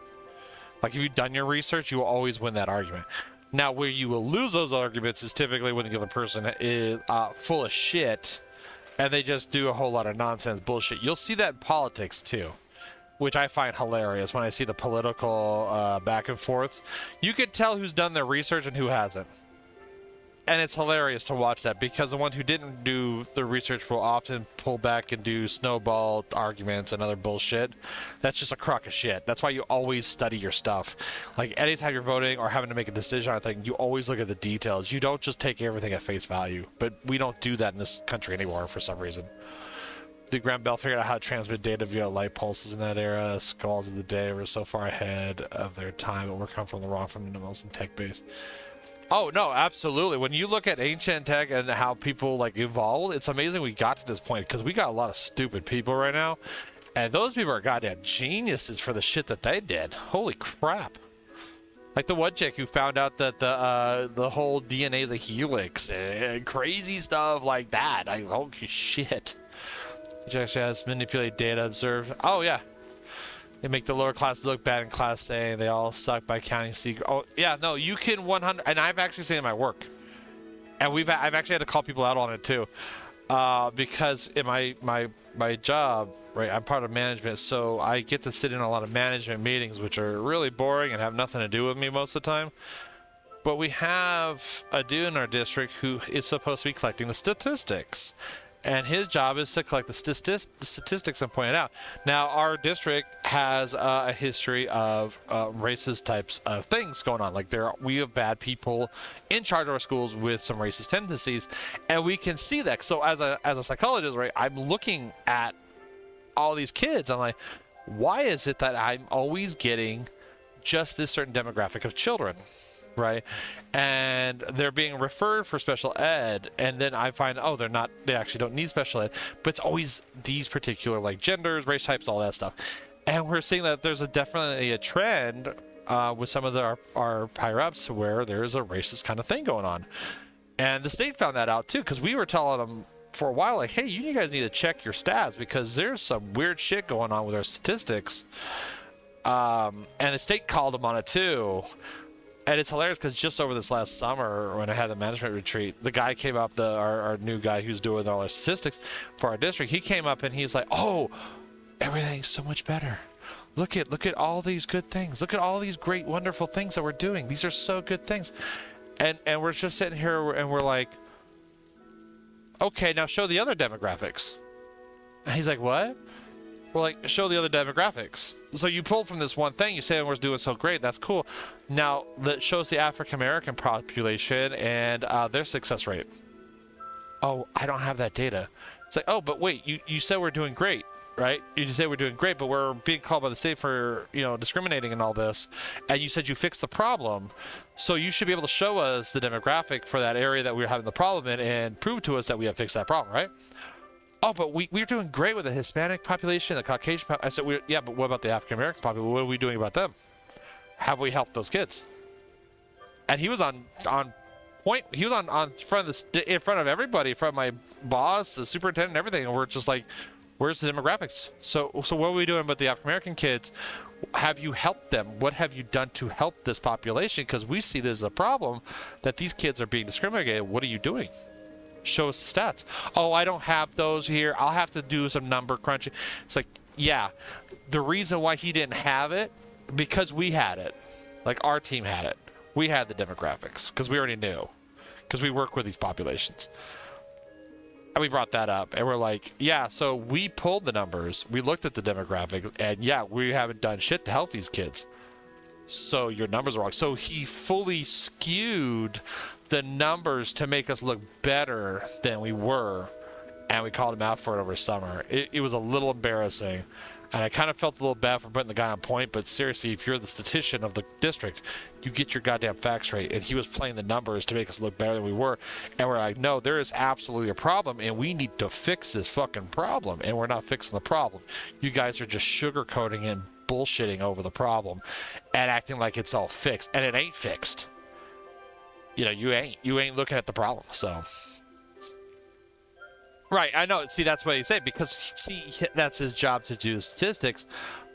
Like if you've done your research, you will always win that argument. Now, where you will lose those arguments is typically when the other person is full of shit and they just do a whole lot of nonsense bullshit. You'll see that in politics too, which I find hilarious when I see the political back and forth. You can tell who's done their research and who hasn't. And it's hilarious to watch that, because the one who didn't do the research will often pull back and do snowball arguments and other bullshit. That's just a crock of shit. That's why you always study your stuff. Like anytime you're voting or having to make a decision on a thing, you always look at the details. You don't just take everything at face value. But we don't do that in this country anymore for some reason. Did Graham Bell figure out how to transmit data via light pulses in that era? Skulls of the day were so far ahead of their time, but we're coming from the wrong fundamentals and tech-based. Oh, no, absolutely. When you look at ancient tech and how people, like, evolved, it's amazing we got to this point, because we got a lot of stupid people right now, and those people are goddamn geniuses for the shit that they did. Holy crap. Like the one chick who found out that the whole DNA is a helix and crazy stuff like that. Holy shit. Which actually has manipulated data observed. Oh, yeah. They make the lower class look bad in class A, and they all suck by counting secret. Oh, yeah, no, you can 100, and I've actually seen it in my work. And I've actually had to call people out on it too. because in my job, right, I'm part of management, so I get to sit in a lot of management meetings, which are really boring and have nothing to do with me most of the time. But we have a dude in our district who is supposed to be collecting the statistics. And his job is to collect the statistics and point it out. Now, our district has a history of racist types of things going on. Like we have bad people in charge of our schools with some racist tendencies, and we can see that. So as a psychologist, right, I'm looking at all these kids. I'm like, why is it that I'm always getting just this certain demographic of children? Right, and they're being referred for special ed, and then I find, oh, they actually don't need special ed, but it's always these particular like genders, race types, all that stuff. And we're seeing that there's definitely a trend with some of our higher ups where there's a racist kind of thing going on, and the state found that out too, because we were telling them for a while, like, hey, you guys need to check your stats because there's some weird shit going on with our statistics, and the state called them on it too. And it's hilarious because just over this last summer when I had the management retreat, the guy came up, our new guy who's doing all our statistics for our district, he came up and he's like, oh, everything's so much better. Look at all these good things. Look at all these great, wonderful things that we're doing. These are so good things. And we're just sitting here and we're like, okay, now show the other demographics. And he's like, what? We're like, show the other demographics. So you pulled from this one thing, you say we're doing so great, that's cool. Now that shows the African American population and their success rate. Oh, I don't have that data. It's like, oh, but wait, you said we're doing great, right? You said we're doing great, but we're being called by the state for, discriminating and all this. And you said you fixed the problem. So you should be able to show us the demographic for that area that we're having the problem in and prove to us that we have fixed that problem, right? Oh, but we're doing great with the Hispanic population, the Caucasian population. I said, yeah, but what about the African American population? What are we doing about them? Have we helped those kids? And he was on point. He was in front of everybody, from my boss, the superintendent, and everything. And we're just like, where's the demographics? So what are we doing with the African American kids? Have you helped them? What have you done to help this population? Because we see this as a problem that these kids are being discriminated. What are you doing? Show us the stats. Oh, I don't have those here. I'll have to do some number crunching. It's like, yeah, the reason why he didn't have it, because we had it. Like, our team had it. We had the demographics because we already knew, because we work with these populations. And we brought that up and we're like, yeah, so we pulled the numbers, we looked at the demographics, and yeah, we haven't done shit to help these kids. So your numbers are wrong. So he fully skewed the numbers to make us look better than we were, and we called him out for it over summer. It was a little embarrassing, and I kind of felt a little bad for putting the guy on point, but seriously, if you're the statistician of the district, you get your goddamn facts right, and he was playing the numbers to make us look better than we were, and we're like, no, there is absolutely a problem, and we need to fix this fucking problem, and we're not fixing the problem. You guys are just sugarcoating and bullshitting over the problem and acting like it's all fixed, and it ain't fixed. You ain't looking at the problem. So right, I know. See, that's what you say, because that's his job to do statistics.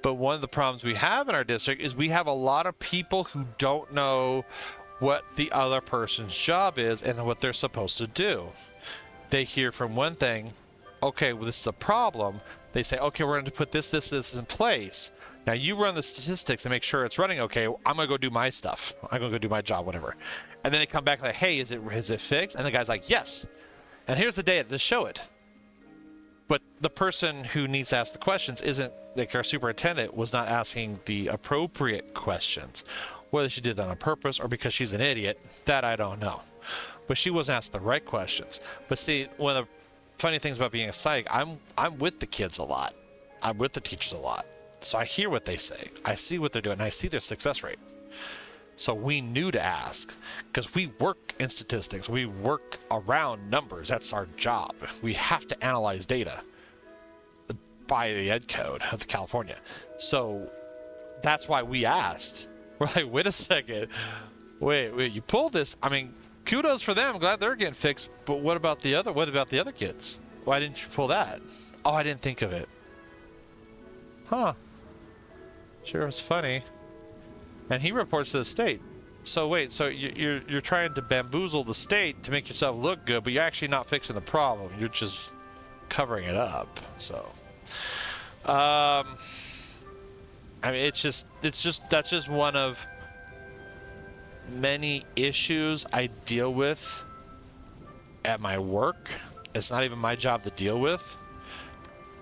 But one of the problems we have in our district is we have a lot of people who don't know what the other person's job is and what they're supposed to do. They hear from one thing, okay, well, this is a problem. They say, okay, we're going to put this in place. Now you run the statistics and make sure it's running okay. I'm going to go do my stuff. I'm going to go do my job, whatever. And then they come back like, hey, is it fixed? And the guy's like, yes. And here's the data to show it. But the person who needs to ask the questions isn't, like, our superintendent was not asking the appropriate questions. Whether she did that on purpose or because she's an idiot, that I don't know. But she wasn't asked the right questions. But see, one of the funny things about being a psych, I'm with the kids a lot. I'm with the teachers a lot. So I hear what they say. I see what they're doing. And I see their success rate. So we knew to ask, because we work in statistics. We work around numbers. That's our job. We have to analyze data by the Ed Code of California. So that's why we asked. We're like, wait a second. Wait, you pulled this. I mean, kudos for them. I'm glad they're getting fixed. But what about the other kids? Why didn't you pull that? Oh, I didn't think of it. Huh. Sure, it's funny. And he reports to the state. So wait, so you're trying to bamboozle the state to make yourself look good, but you're actually not fixing the problem. You're just covering it up. So, I mean, that's just one of many issues I deal with at my work. It's not even my job to deal with,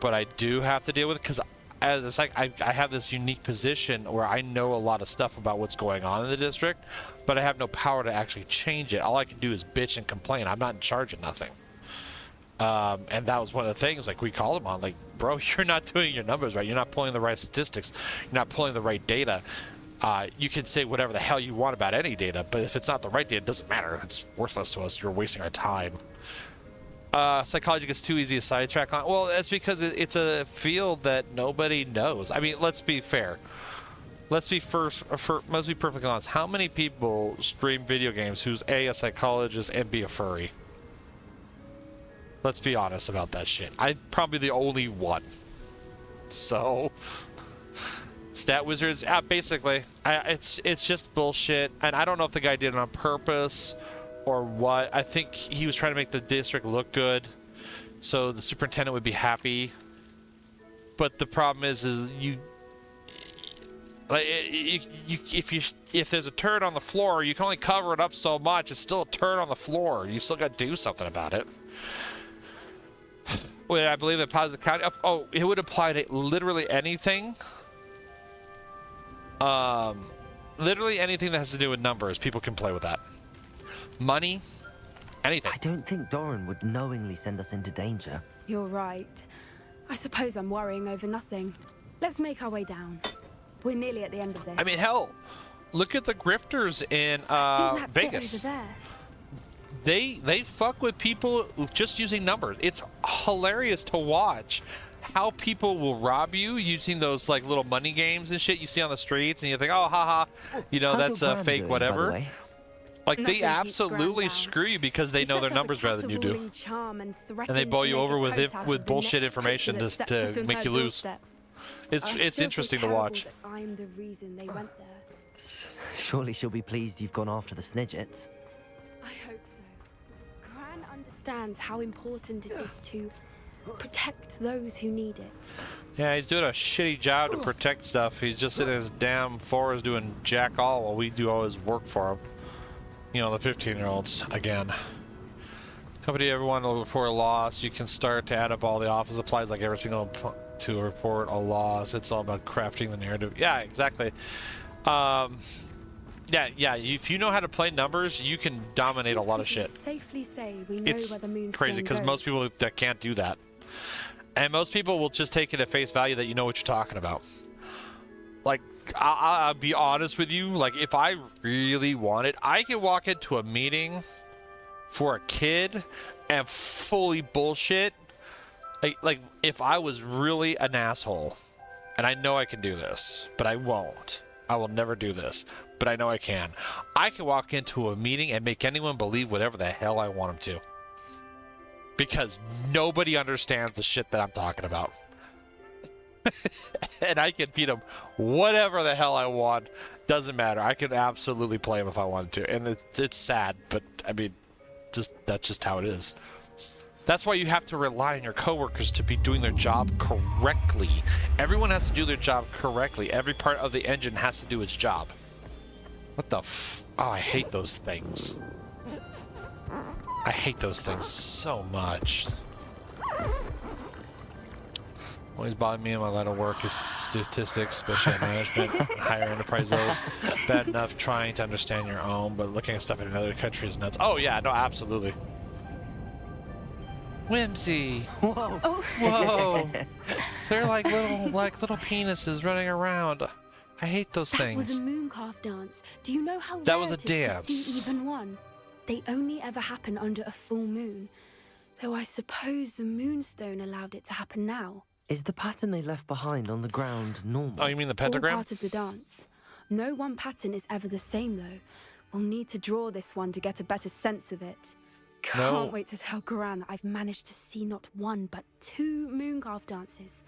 but I do have to deal with it because it's like I have this unique position where I know a lot of stuff about what's going on in the district, but I have no power to actually change it. All I can do is bitch and complain. I'm not in charge of nothing. And that was one of the things, like, we called him on, like, bro, you're not doing your numbers right. You're not pulling the right statistics. You're not pulling the right data. You can say whatever the hell you want about any data, but if it's not the right data, it doesn't matter. It's worthless to us. You're wasting our time. Psychology gets too easy to sidetrack on. Well, that's because it's a field that nobody knows. I mean, let's be fair. Let's be perfectly honest. How many people stream video games who's a psychologist and b a furry? Let's be honest about that shit. I'm probably the only one. So, Stat Wizards, basically, it's just bullshit. And I don't know if the guy did it on purpose or what. I think he was trying to make the district look good, so the superintendent would be happy. But the problem is if there's a turd on the floor, you can only cover it up so much. It's still a turd on the floor. You still got to do something about it. Wait, I believe that positive count. Oh, it would apply to literally anything. Literally anything that has to do with numbers. People can play with that. Money, anything. I don't think Doran would knowingly send us into danger. You're right. I suppose I'm worrying over nothing. Let's make our way down. We're nearly at the end of this. I mean, hell, look at the grifters in I think that's Vegas. it over there. They fuck with people just using numbers. It's hilarious to watch how people will rob you using those like little money games and shit you see on the streets, and you think, oh, haha, you know, How's that's your a brand fake doing, whatever. by the way? Like, Nothing they keeps absolutely Grand screw you because they He know set their up a numbers better than you do. cattle-ruling charm and And they threatened bowl to you make over a with coat out of the bullshit next information poacher that just stepped to foot on make her you lose. doorstep. It's I still feel interesting to terrible watch. that I'm the reason they went there. Surely she'll be pleased you've gone after the Snidgets. I hope so. Gran understands how important it is to protect those who need it. Yeah, he's doing a shitty job to protect stuff. He's just sitting in his damn forest doing jack all while we do all his work for him. You know, the 15-year-olds, again. Company, everyone will report a loss. You can start to add up all the office supplies, like every single to report a loss. It's all about crafting the narrative. Yeah, exactly. Yeah. If you know how to play numbers, you can dominate a lot of shit. Safely say we know It's where the moonstone crazy because goes. most people that can't do that, and most people will just take it at face value that you know what you're talking about. Like, I'll be honest with you. Like, if I really wanted, I could walk into a meeting for a kid and fully bullshit. Like if I was really an asshole, and I know I can do this, but I won't. I will never do this, but I know I can. I can walk into a meeting and make anyone believe whatever the hell I want them to. Because nobody understands the shit that I'm talking about. And I can feed them whatever the hell I want. Doesn't matter. I can absolutely play them if I wanted to. And it's sad, but I mean, that's just how it is. That's why you have to rely on your coworkers to be doing their job correctly. Everyone has to do their job correctly. Every part of the engine has to do its job. What the Oh, I hate those things. I hate those things so much. Always bothered me in my line of work is statistics, especially in management, higher enterprise levels. Bad enough trying to understand your own, but looking at stuff in another country is nuts. Oh yeah, no, absolutely. Whimsy. Whoa. Oh. Whoa. They're like little penises running around. I hate those That things. was a mooncalf dance. Do you know how That rare was a it is dance. to see even one? They only ever happen under a full moon. Though I suppose the moonstone allowed it to happen now. Is the pattern they left behind on the ground normal? Oh, you mean the All pentagram? part of the dance. No one pattern is ever the same, though. We'll need to draw this one to get a better sense of it. Can't wait to tell Gran that I've managed to see not one, but 2 mooncalf dances.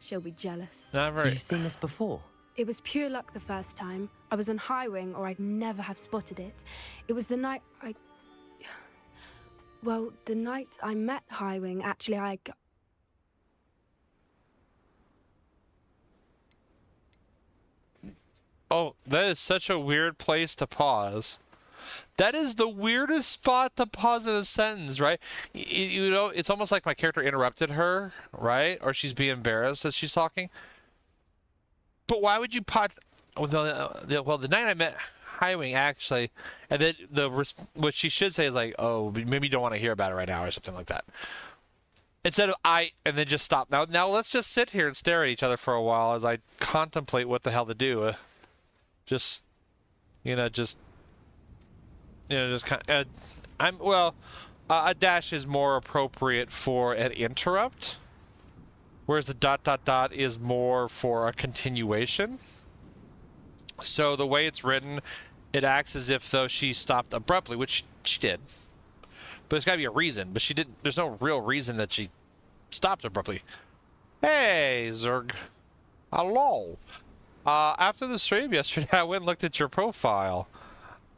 She'll be jealous. Not very. You've seen this before? It was pure luck the first time. I was on Highwing, or I'd never have spotted it. It was the night Well, the night I met Highwing, actually, Oh, that is such a weird place to pause. That is the weirdest spot to pause in a sentence, right? You know, it's almost like my character interrupted her, right? Or she's being embarrassed as she's talking. But why would you well, the night I met Highwing, actually, and then what she should say is like, oh, maybe you don't want to hear about it right now or something like that. Instead of and then just stop. Now let's just sit here and stare at each other for a while as I contemplate what the hell to do. Just kind of, a dash is more appropriate for an interrupt, whereas the ... is more for a continuation. So the way it's written, it acts as if though she stopped abruptly, which she did. But there's got to be a reason, but she didn't. There's no real reason that she stopped abruptly. Hey, Zerg. Hello. After the stream yesterday, I went and looked at your profile.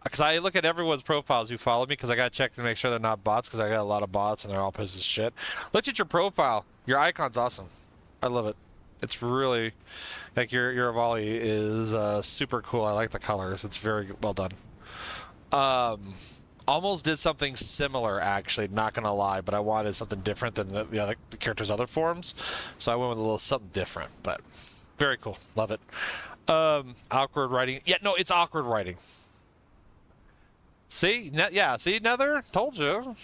Because I look at everyone's profiles who follow me, because I got to check to make sure they're not bots, because I got a lot of bots and they're all pieces of shit. Look at your profile. Your icon's awesome. I love it. It's really, like, your Avali is super cool. I like the colors. It's very well done. Almost did something similar, actually, not gonna lie, but I wanted something different than the character's other forms. So I went with a little something different, but very cool. Love it. Awkward writing. Yeah, no, it's awkward writing. See? Yeah, see, Nether? Told you.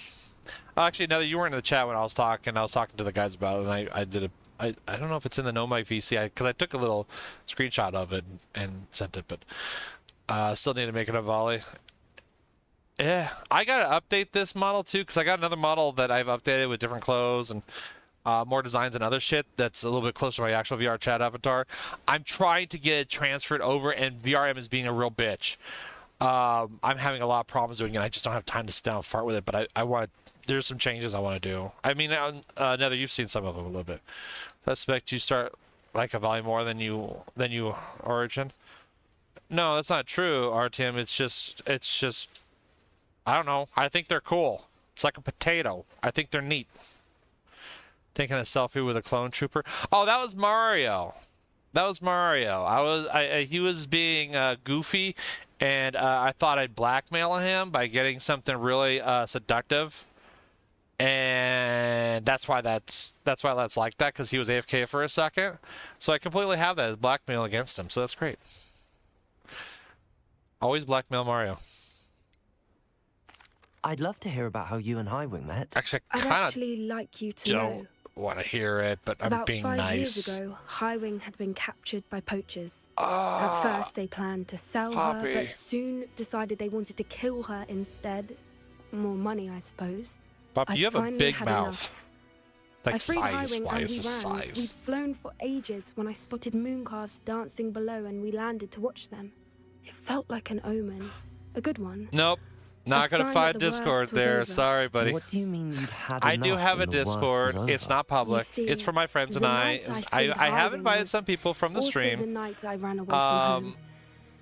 Actually, Nether, you weren't in the chat when I was talking. I was talking to the guys about it, and I did a... I don't know if it's in the Nomai VC, because I took a little screenshot of it and sent it, but still need to make it a volley. Yeah, I gotta update this model too, because I got another model that I've updated with different clothes and more designs and other shit that's a little bit closer to my actual VR chat avatar. I'm trying to get it transferred over, and VRM is being a real bitch. I'm having a lot of problems doing it. I just don't have time to sit down and fart with it, but I want to... There's some changes I want to do. I mean, Nether, you've seen some of them a little bit. I suspect you start like a volume more than you Origin. No, that's not true, RTM. It's just I don't know. I think they're cool. It's like a potato. I think they're neat. Taking a selfie with a clone trooper. Oh, that was Mario. That was Mario. He was being goofy, and I thought I'd blackmail him by getting something really seductive. And that's why that's like that, because he was AFK for a second. So I completely have that as blackmail against him. So that's great. Always blackmail Mario. I'd love to hear about how you and Highwing met. Actually, I'd actually like you to know. Don't want to hear it, but I'm being nice. About 5 years ago, Highwing had been captured by poachers. At first, they planned to sell her, but soon decided they wanted to kill her instead. More money, I suppose. Poppy, you have a big mouth. Enough. Like I freed Highwing and size, we ran. size. We'd flown for ages when I spotted mooncalves dancing below, and we landed to watch them. It felt like an omen. A good one. Nope. Not gonna find Discord there. Sorry, buddy. What do you mean you'd had I do enough have a and the worst Discord. was It's over? not public. See, It's for my friends and the I. night I have Highwing invited was some people from the also stream. the night I ran away from home.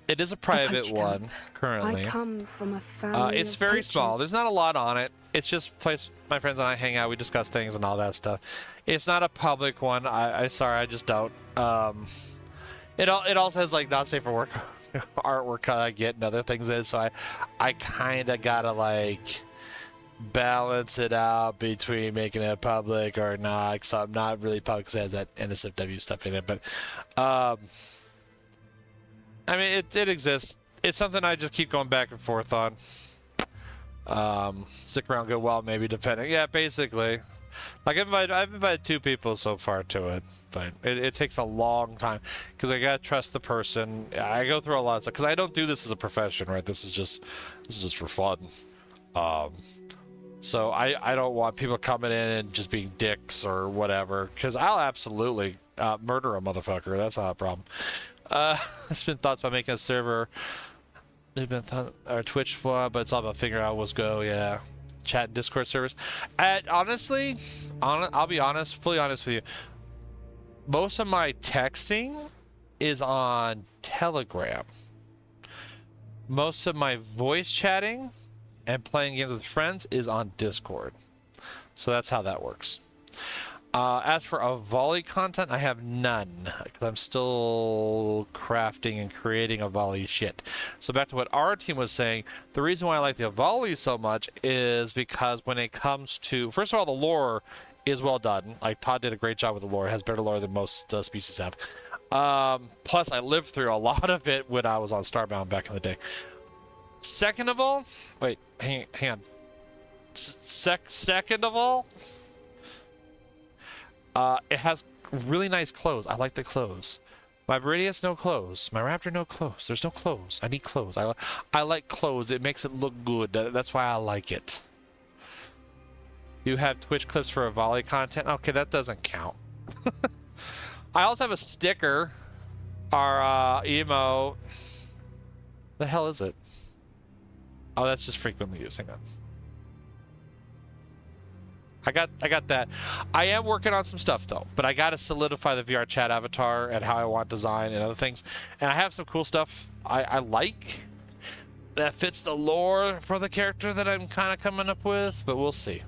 It is a private poach one camp. currently. I come from a family It's of very poachers. small. There's not a lot on it. It's just a place my friends and I hang out. We discuss things and all that stuff. It's not a public one. I sorry, I just don't. It also has like not safe for work artwork I get and other things in it, so I kind of gotta like balance it out between making it public or not. So I'm not really public because it has that NSFW stuff in it, but I mean, it exists. It's something I just keep going back and forth on. Stick around, go well, maybe, depending. Yeah, basically. Like, I've invited 2 people so far to it, but it takes a long time because I gotta trust the person. I go through a lot of stuff because I don't do this as a profession, right? This is just for fun. So I don't want people coming in and just being dicks or whatever, because I'll absolutely murder a motherfucker. That's not a problem. There's been thoughts about making a server. They've been our Twitch for, but it's all about figuring out what's go. Yeah, chat and Discord servers. And honestly, I'll be honest, fully honest with you. Most of my texting is on Telegram. Most of my voice chatting and playing games with friends is on Discord. So that's how that works. As for a volley content, I have none because I'm still crafting and creating a volley shit. So back to what our team was saying, the reason why I like the volley so much is because when it comes to, first of all, the lore is well done. Like Todd did a great job with the lore. It has better lore than most species have. Plus, I lived through a lot of it when I was on Starbound back in the day. Second of all, wait, hang on. Second of all, it has really nice clothes. I like the clothes. My Viridius, no clothes. My Raptor, no clothes. There's no clothes. I need clothes. I like clothes. It makes it look good. That's why I like it. You have Twitch clips for a volley content. Okay, that doesn't count. I also have a sticker. Our emo. The hell is it? Oh, that's just frequently used. Hang on. I got that. I am working on some stuff though, but I got to solidify the VR chat avatar and how I want design and other things. And I have some cool stuff I like that fits the lore for the character that I'm kind of coming up with, but we'll see. You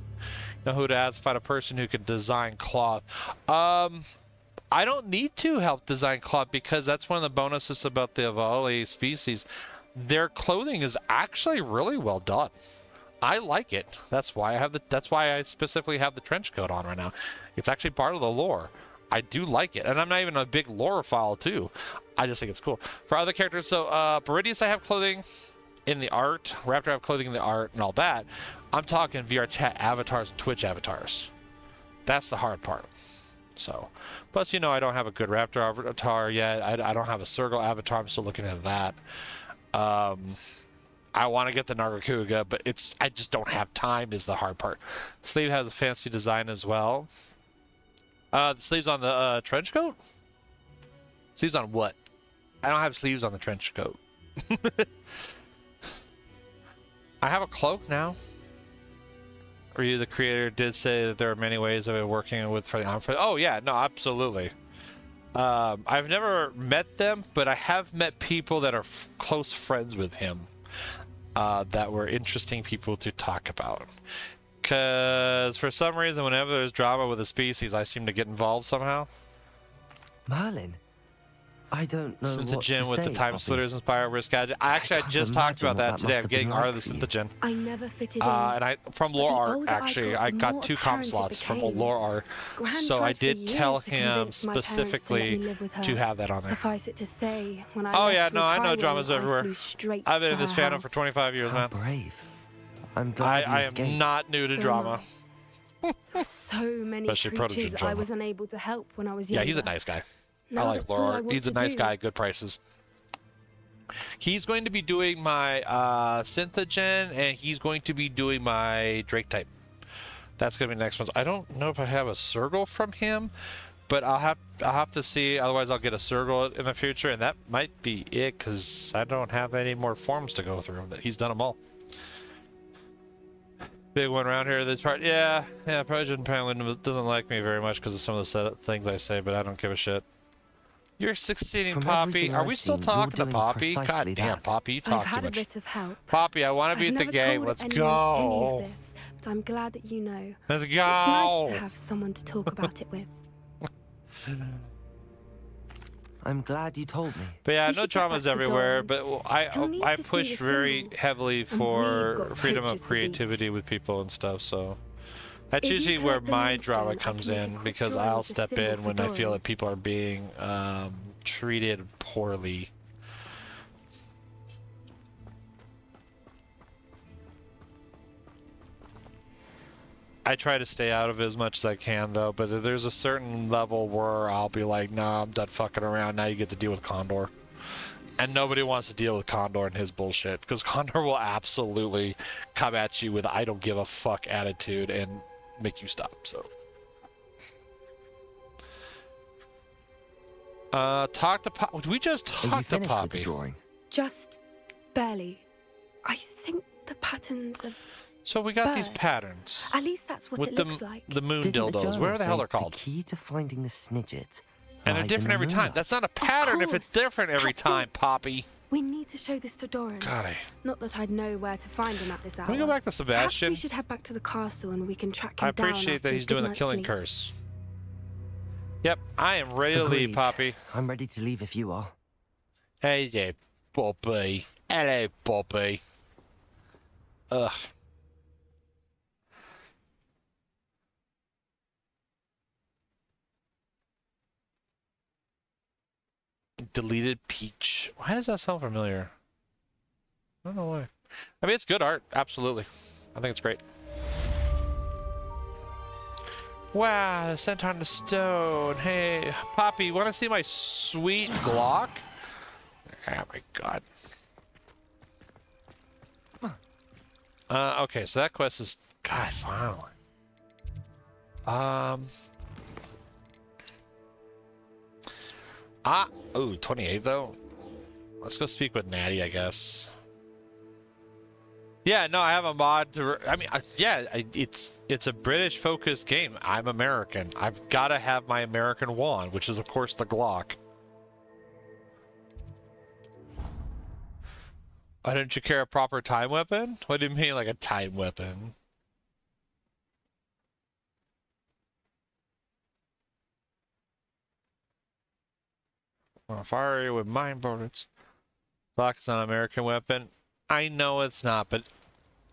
know who to ask? Find a person who can design cloth. I don't need to help design cloth because that's one of the bonuses about the Avali species. Their clothing is actually really well done. I like it. That's why I specifically have the trench coat on right now. It's actually part of the lore. I do like it. And I'm not even a big lore-ophile too. I just think it's cool. For other characters, so Viridius I have clothing in the art. Raptor I have clothing in the art and all that. I'm talking VR chat avatars and Twitch avatars. That's the hard part. So, plus, you know, I don't have a good Raptor avatar yet. I don't have a Sergal avatar. I'm still looking at that. I want to get the Nargacuga, but I just don't have time is the hard part. Sleeve has a fancy design as well. The sleeves on the trench coat? Sleeves on what? I don't have sleeves on the trench coat. I have a cloak now. Ryu, the creator, did say that there are many ways of it working with for the arm. Oh yeah, no, absolutely. I've never met them, but I have met people that are close friends with him. That were interesting people to talk about. Because for some reason, whenever there's drama with a species, I seem to get involved somehow. Merlin, I don't know Synthogen what with to the say, time Bobby. splitters inspired risk gadget. I just talked about that today. I'm getting out of the Synthogen. I never fitted in. And I from but lore the art older actually. I the got more 2 comm apparent it slots from became. lore art. Gran So I tried for did years tell to him convince my parents to let me specifically live with her. to have that on there. Suffice it to say, when I Oh left yeah, with no, I know Highwing, drama's I everywhere. flew straight I've been in for this her fandom house. for 25 years, How man. brave. I'm glad you I am escaped. not new to So drama. So many Especially Prodigy creatures I drama. was unable to help when I was Yeah, younger. he's a nice guy. Now I like that's all lore I art. want He's a to nice do. guy, good prices. He's going to be doing my Synthogen, and he's going to be doing my Drake type. That's going to be the next one. I don't know if I have a Sergal from him, but I'll have to see. Otherwise, I'll get a Sergal in the future, and that might be it because I don't have any more forms to go through. He's done them all. Big one around here. This part, yeah. Prodigy apparently doesn't like me very much because of some of the things I say, but I don't give a shit. You're succeeding, From Poppy. everything Are I've we still seen, talking to you're doing Poppy? God precisely damn, that. Poppy, you I've talk too had a much. bit of help. Poppy, I want to I've beat the never game. told Let's anyone go. Any of this, but I'm glad that you know. Let's It's nice to go. have someone to talk about it with. I'm glad you told me. But yeah, We no should get dramas back to everywhere. Dawn. But He'll need I to see push the very symbol. heavily And for we've got freedom coaches of to beat. creativity with people and stuff. So that's If you usually where collect the my moonstone, drama I comes can make a in quick because drawing I'll of the step symbol in for when I feel Dawn. that people are being treated poorly. I try to stay out of it as much as I can, though, but there's a certain level where I'll be like, nah, I'm done fucking around. Now you get to deal with Condor. And nobody wants to deal with Condor and his bullshit, because Condor will absolutely come at you with I don't give a fuck attitude and make you stop, so. Talk to Poppy. We just Are you talked to finished with the Poppy. drawing? Just barely. I think the patterns are... So we got these Bird. patterns. At least that's what With it the, looks like. the moon Didn't the dildos. journal Where the hell say they're called? The key to finding the Snidget And they're Lies in different the every time. moonlight. That's not a pattern if it's course. different every That's time, it. Poppy. We need to show this to Doran. God, Not that I'd know where to find him at this hour. Can we go back to Perhaps Sebastian? we should head back to the castle and we can track him I down appreciate that after a he's good doing the night's killing sleep. curse. Yep, I am ready to leave, Agreed. Poppy. I'm ready to leave if you are. Hey there, Poppy. Hello, Poppy. Ugh. Deleted Peach. Why does that sound familiar? I don't know why. I mean, it's good art. Absolutely. I think it's great. Wow, the scent on the stone. Hey, Poppy, you want to see my sweet Glock? Oh my god. Okay, so that quest is... God, finally. Ooh, 28 though. Let's go speak with Natty, I guess. Yeah, no, I have a mod to... I mean, it's a British-focused game. I'm American. I've got to have my American wand, which is, of course, the Glock. Why don't you carry a proper time weapon? What do you mean, like a time weapon? I'll fire you with mine bullets. Glock is not an American weapon. I know it's not, but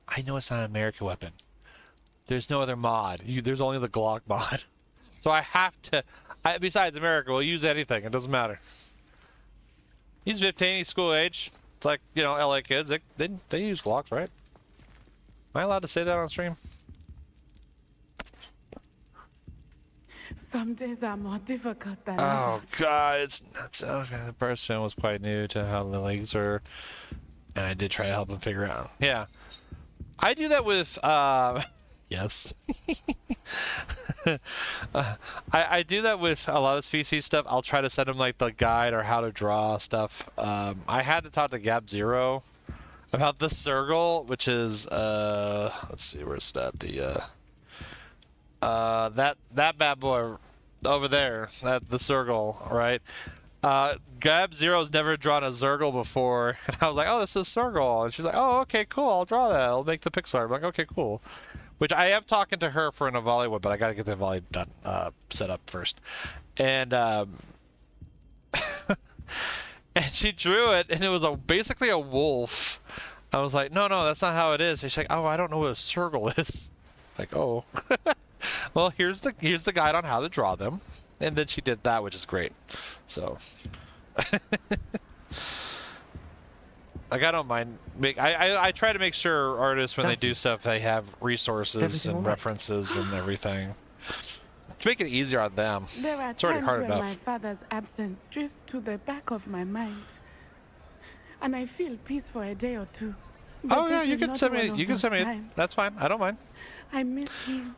I know it's not an American weapon. There's no other mod. There's only the Glock mod. So I have to... besides, America will use anything. It doesn't matter. He's 15. He's school age. It's like, you know, LA kids. They use Glocks, right? Am I allowed to say that on stream? Some days are more difficult than Oh, others. God. It's nuts. Okay, the person was quite new to how the legs are. And I did try to help him figure out. Yeah. I do that with... yes. I do that with a lot of species stuff. I'll try to send them like the guide or how to draw stuff. I had to talk to Gab Zero about the Circle, which is let's see, where's that? The that bad boy over there, the Circle, right? Gab Zero's never drawn a Zergle before, and I was like, "Oh, this is Zergle," and she's like, "Oh, okay, cool. I'll draw that. I'll make the pixel art." I'm like, "Okay, cool." Which I am talking to her for an Avali one, but I gotta get the Avali done, set up first. And and she drew it, and it was basically a wolf. I was like, no, that's not how it is. And she's like, oh, I don't know what a circle is. Like, oh, well, here's the guide on how to draw them, and then she did that, which is great. So. Like, I don't mind. I try to make sure artists, when they do stuff, they have resources and references and everything. To make it easier on them. There are It's already times hard when enough. my father's absence drifts to the back of my mind, and I feel peace for a day or two. But Oh yeah, this you is can not send one me. of You can those send me. times. That's fine. I don't mind. I miss him.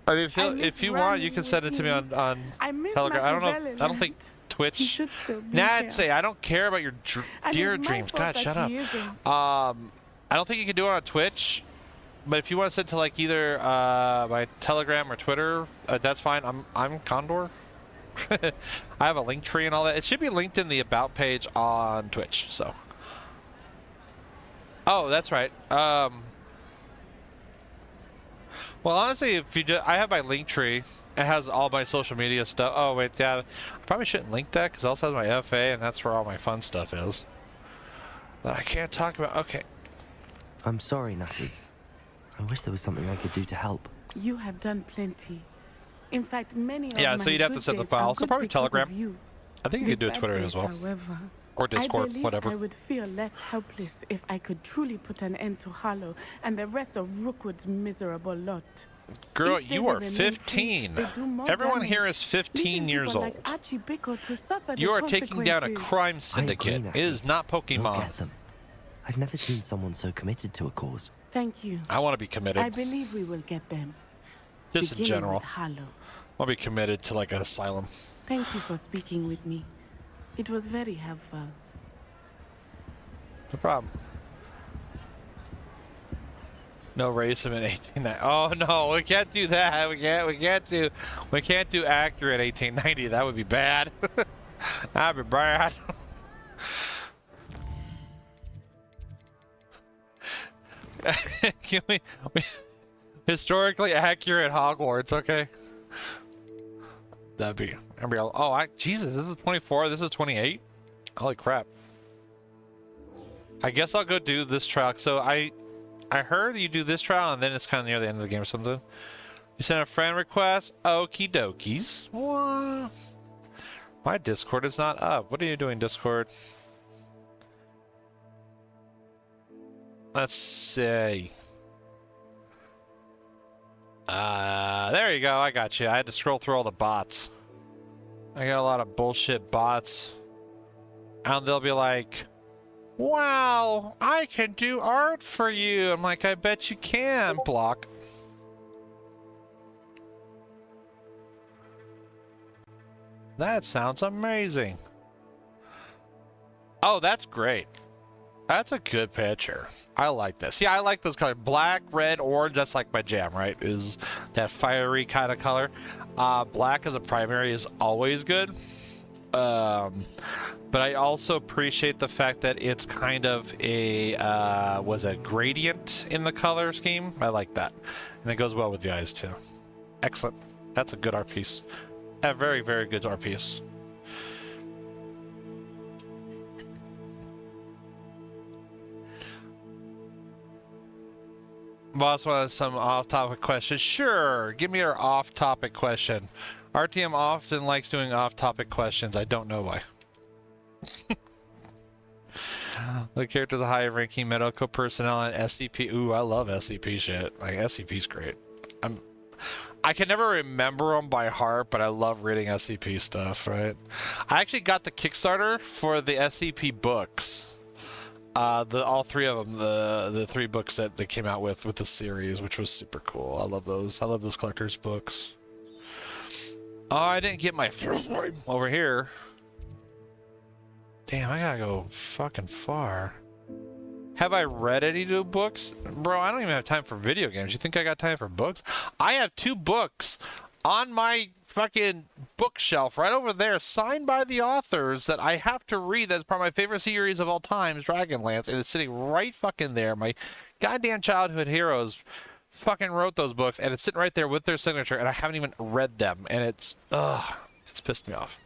I mean, I miss if you want, you running can send it with to me him. on I miss Telegram. I don't know. Machiavelli I don't think land. He Twitch. should still be Nah, here. I'd say I don't care about your And dear it's my dreams. fault God, that shut up. he isn't. I don't think you can do it on Twitch, but if you want to send to like either my Telegram or Twitter, that's fine. I'm Condor. I have a link tree and all that. It should be linked in the about page on Twitch. So. Oh, that's right. Well, honestly, if you I have my link tree. It has all my social media stuff. Oh wait, yeah. I probably shouldn't link that because it also has my FA, and that's where all my fun stuff is. But I can't talk about. Okay. I'm sorry, Natty. I wish there was something I could do to help. You have done plenty. In fact, many of Yeah, my so you'd have to good send the days file. are So good probably because of Telegram. you. I think you The could do it bad Twitter days, as well, However, or Discord, I believe whatever. I would feel less helpless if I could truly put an end to Harlow and the rest of Rookwood's miserable lot. Girl, Each day you they are remain 15. free, they do more Everyone here damage, is 15 leaving years people old. like Archie Bickle to suffer You the are taking down a consequences. crime syndicate. Natty. It is not We'll Pokemon. get them. I've never seen someone so committed to a cause. Thank you. I want to be I committed. believe we will get them. Just in beginning general. with Harlow. I want to be committed to like an asylum. Thank you for speaking with me. It was very helpful. No problem. No race him in 1890. Oh no, we can't do that. We can't do accurate 1890. That would be bad. That'd be bad. Can we historically accurate Hogwarts? Okay. That'd be. Oh, Jesus! This is 24. This is 28. Holy crap! I guess I'll go do this trial. So I heard you do this trial and then it's kind of near the end of the game or something. You sent a friend request. Okie dokies. What? My Discord is not up. What are you doing, Discord? Let's see. There you go. I got you. I had to scroll through all the bots. I got a lot of bullshit bots. And they'll be like, wow, I can do art for you. I'm like, I bet you can. Block. That sounds amazing. Oh, that's great. That's a good picture. I like this. Yeah, I like those colors. Black, red, orange. That's like my jam, right? Is that fiery kind of color. Black as a primary is always good. But I also appreciate the fact that it's kind of a, was a gradient in the color scheme. I like that. And it goes well with the eyes too. Excellent. That's a good art piece. A very, very good art piece. Boss wants some off-topic questions. Sure, give me your off-topic question. RTM often likes doing off-topic questions. I don't know why. The character's a high-ranking medical personnel and SCP. Ooh, I love SCP shit. Like, SCP's great. I can never remember them by heart, but I love reading SCP stuff, right? I actually got the Kickstarter for the SCP books. All three of them, the 3 books that they came out with the series, which was super cool. I love those. I love those collector's books. Oh, I didn't get my first one over here. Damn, I gotta go fucking far. Have I read any new books? Bro, I don't even have time for video games. You think I got time for books? I have 2 books on my fucking bookshelf right over there, signed by the authors that I have to read. That's probably my favorite series of all time, Dragonlance, and it's sitting right fucking there. My goddamn childhood heroes fucking wrote those books, and it's sitting right there with their signature, and I haven't even read them, and it's pissed me off.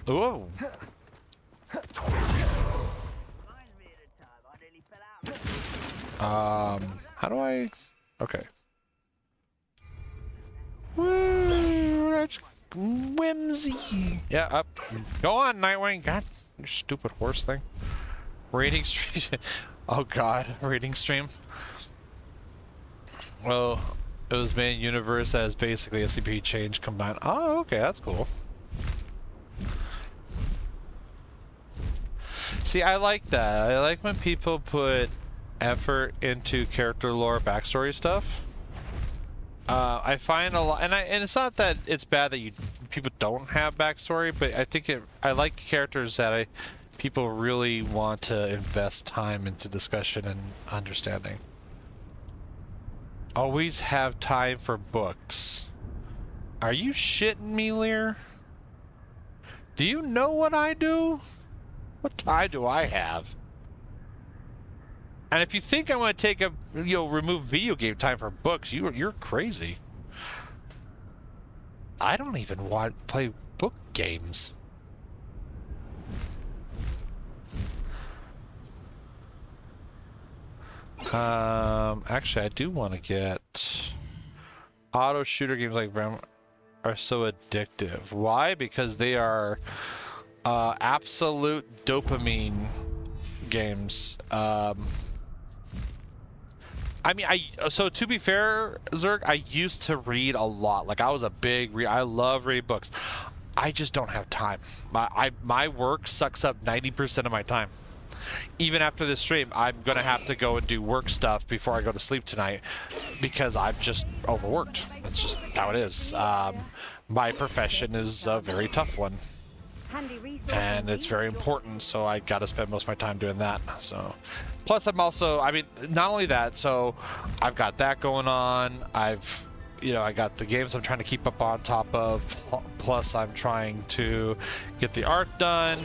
Ooh. How do I? Okay. Woo, that's whimsy. Yeah, up. Go on, Nightwing. God, you stupid horse thing. Rating stream. Oh God, rating stream. Well, it was made in universe that is basically SCP change combined. Oh, okay, that's cool. See, I like that. I like when people put effort into character lore, backstory stuff. I find a lot, and it's not that it's bad that people don't have backstory, but I think I like characters that people really want to invest time into discussion and understanding. Always have time for books. Are you shitting me, Lear? Do you know what I do? What time do I have? And if you think I'm going to take remove video game time for books, you're crazy. I don't even want to play book games. Actually, I do want to get auto shooter games like Ram are so addictive. Why? Because they are absolute dopamine games. I mean, so to be fair, Zerg, I used to read a lot. Like, I was a big I love reading books. I just don't have time. My work sucks up 90% of my time. Even after this stream, I'm gonna have to go and do work stuff before I go to sleep tonight because I'm just overworked. That's just how it is. My profession is a very tough one. and it's very important, so I got to spend most of my time doing that. So, plus I'm also, I mean, not only that, so I've got that going on. I got the games I'm trying to keep up on top of, plus I'm trying to get the art done.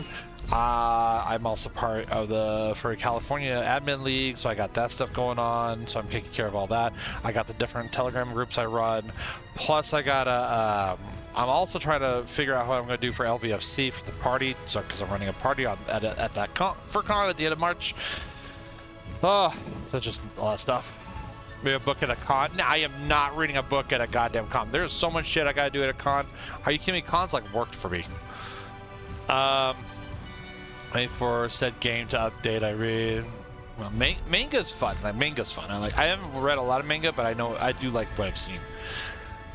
I'm also part of the for California admin league, so I got that stuff going on, so I'm taking care of all that. I got the different Telegram groups I run, plus I got I'm also trying to figure out what I'm going to do for LVFC for the party, so because I'm running a party at that con at the end of March. Oh, that's just a lot of stuff. Read a book at a con? Nah, I am not reading a book at a goddamn con. There's so much shit I gotta do at a con. Are you kidding me? Cons like worked for me. Wait for said game to update. I read. Well, manga's fun. Like manga's fun. I haven't read a lot of manga, but I do like what I've seen.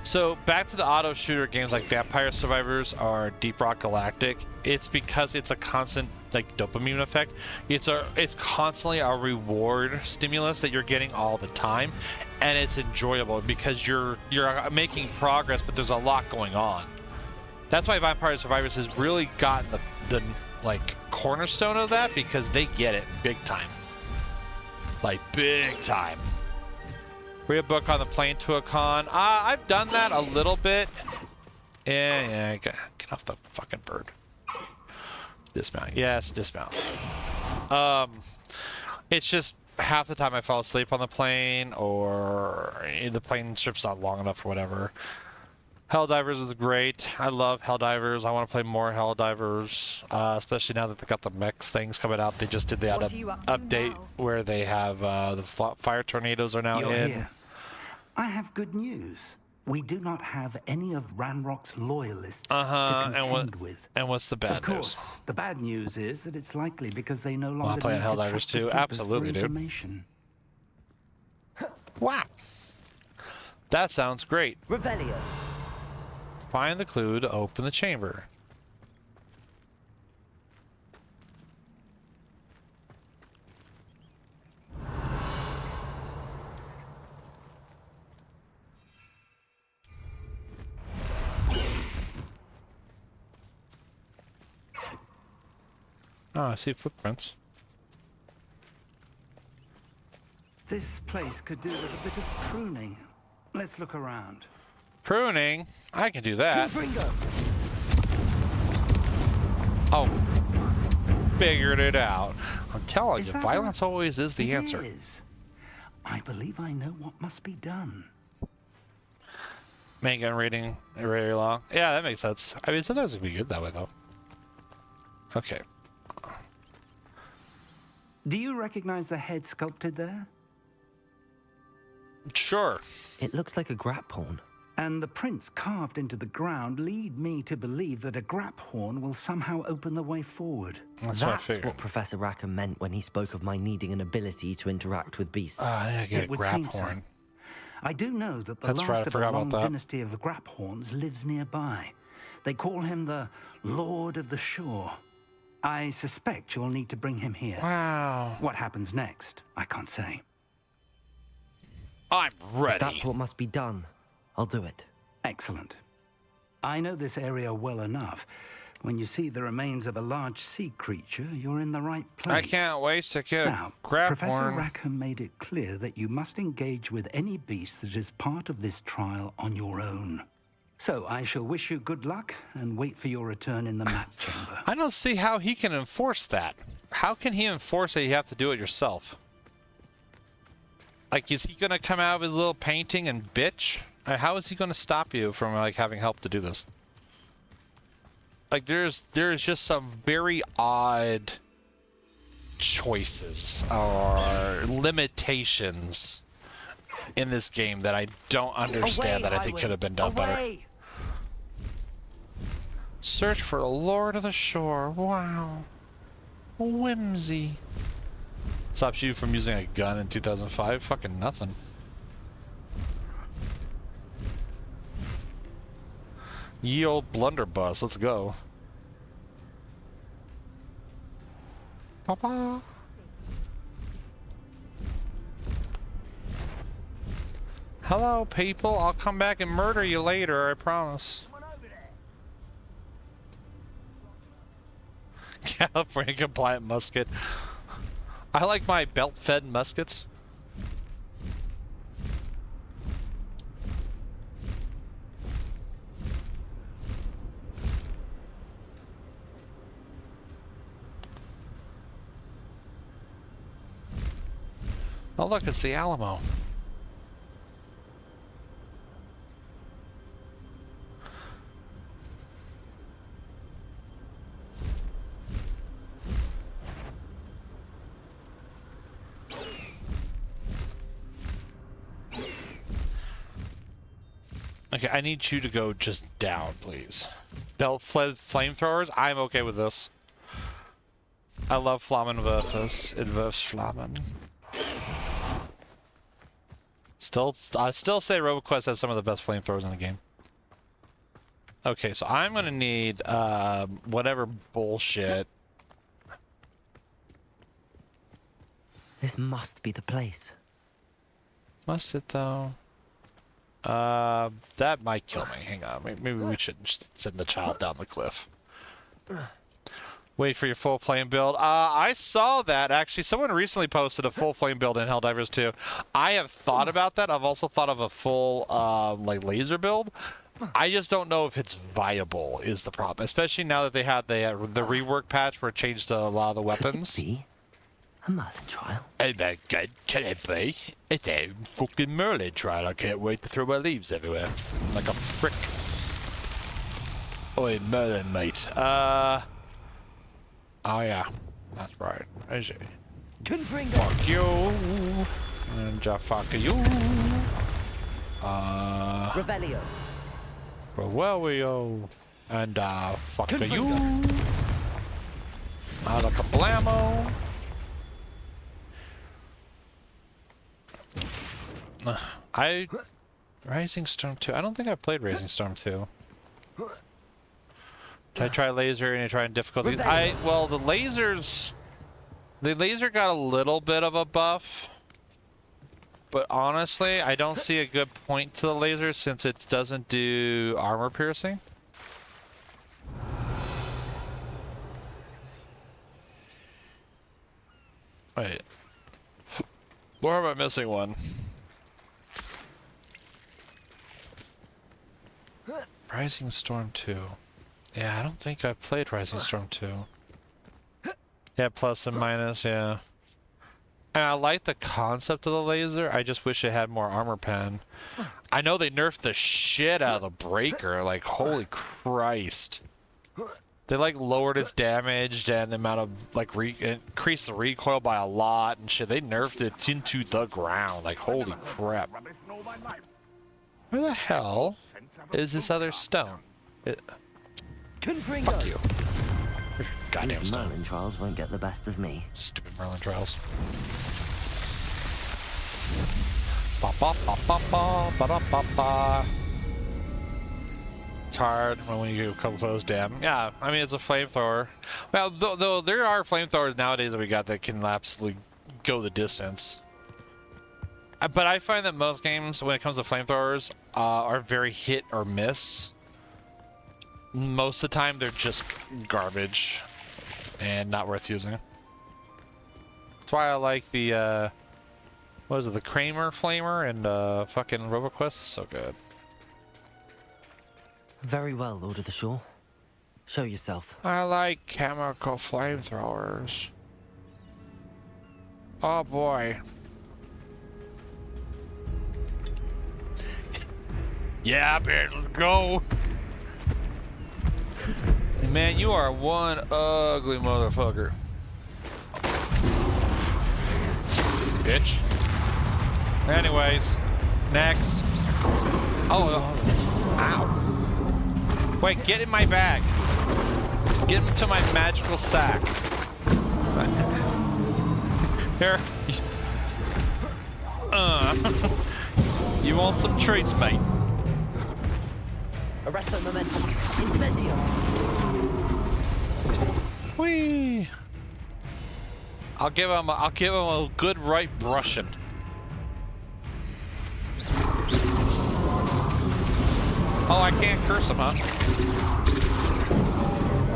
So back to the auto shooter games like Vampire Survivors or Deep Rock Galactic. It's because it's a constant like dopamine effect. It's constantly a reward stimulus that you're getting all the time, and it's enjoyable because you're making progress, but there's a lot going on. That's why Vampire Survivors has really gotten the like cornerstone of that, because they get it big time. Like big time. Read a book on the plane to a con. I've done that a little bit. Yeah, get off the fucking bird. Dismount. Yes, dismount. It's just half the time I fall asleep on the plane, or the plane trip's not long enough or whatever. Helldivers is great. I love Helldivers. I want to play more Helldivers, especially now that they got the mech things coming out. They just did the update where they have the fire tornadoes are now in. Here. I have good news. We do not have any of Ranrock's loyalists to contend with. And what's the bad news? Of course, the bad news is that it's likely because they no longer I'm playing need to Helldivers track too. the Absolutely, for dude. information. Wow. That sounds great. Revelio. Find the clue to open the chamber. Oh, I see footprints. This place could do with a bit of pruning. Let's look around. Pruning? I can do that. Oh. Figured it out. I'm telling you, violence always is the answer. I believe I know what must be done. Main gun rating very long. Yeah, that makes sense. I mean, sometimes it can be good that way, though. Okay. Do you recognize the head sculpted there? Sure. It looks like a grap horn. And the prints carved into the ground lead me to believe that a grap horn will somehow open the way forward. That's what Professor Rackham meant when he spoke of my needing an ability to interact with beasts. I get a grap horn. I do know that the last of a long dynasty of grap horns lives nearby. They call him the Lord of the Shore. I suspect you'll need to bring him here. Wow. What happens next, I can't say. I'm ready. If that's what must be done, I'll do it. Excellent. I know this area well enough. When you see the remains of a large sea creature, you're in the right place. I can't wait to get now, a grap Professor horn. Rackham made it clear that you must engage with any beast that is part of this trial on your own. So I shall wish you good luck and wait for your return in the map chamber. I don't see how he can enforce that. How can he enforce that you have to do it yourself? Like, is he gonna come out of his little painting and bitch? How is he gonna stop you from like having help to do this? Like, there's just some very odd choices or limitations in this game that I don't understand, that I think could have been done better. Search for the Lord of the Shore. Wow. Whimsy. Stops you from using a gun in 2005? Fucking nothing. Ye old blunderbuss. Let's go. Papa. Hello, people. I'll come back and murder you later, I promise. California compliant musket. I like my belt-fed muskets. Oh look, it's the Alamo. Okay, I need you to go just down, please. Belt-fed flamethrowers? I'm okay with this. I love Flammenwerfers. Inverse Flammen. I still say RoboQuest has some of the best flamethrowers in the game. Okay, so I'm gonna need whatever bullshit. This must be the place. Must it though? That might kill me. Hang on, maybe we should just send the child down the cliff. Wait for your full flame build. I saw that actually. Someone recently posted a full flame build in Helldivers 2. I have thought about that. I've also thought of a full like laser build. I just don't know if it's viable. Is the problem, especially now that they had the rework patch where it changed a lot of the weapons. Could it be a Merlin trial? Oh my god, can it be? It's a fucking Merlin trial. I can't wait to throw my leaves everywhere like a frick. Oi, Merlin, mate. Oh yeah, that's right. Is it? Fuck you. And fuck you. Revelio. Revelio. And fuck you. Like a blammo. Rising Storm 2. I don't think I played Rising Storm 2. Did I try laser and I tried difficulty? Well, the laser got a little bit of a buff, but honestly, I don't see a good point to the laser since it doesn't do armor piercing. Wait, where am I missing one? Rising Storm 2. Yeah, I don't think I've played Rising Storm 2. Yeah, plus and minus, yeah. And I like the concept of the laser, I just wish it had more armor pen. I know they nerfed the shit out of the breaker, like, holy Christ. They, like, lowered its damage and the amount of, like, increased the recoil by a lot and shit. They nerfed it into the ground, like, holy crap. Where the hell is this other stone? Fuck you. Goddamn These stone. Merlin trials won't get the best of me. Stupid Merlin trials. Ba ba ba ba ba ba ba ba. It's hard when you come close, damn. Yeah, I mean, it's a flamethrower. Well, though there are flamethrowers nowadays that we got that can absolutely go the distance. But I find that most games, when it comes to flamethrowers, are very hit or miss. Most of the time, they're just garbage and not worth using. That's why I like the, what is it, the Kramer Flamer and fucking RoboQuest. So good. Very well, Lord of the Shore. Show yourself. I like chemical flamethrowers. Oh boy. Yeah, man, let's go. Man, you are one ugly motherfucker. Bitch. Anyways, next. Oh, ow. Wait, get in my bag. Get into my magical sack. Here. You want some treats, mate? Arresto momentum. Incendio. Whee! I'll give him a good right brushing. Oh, I can't curse him, huh?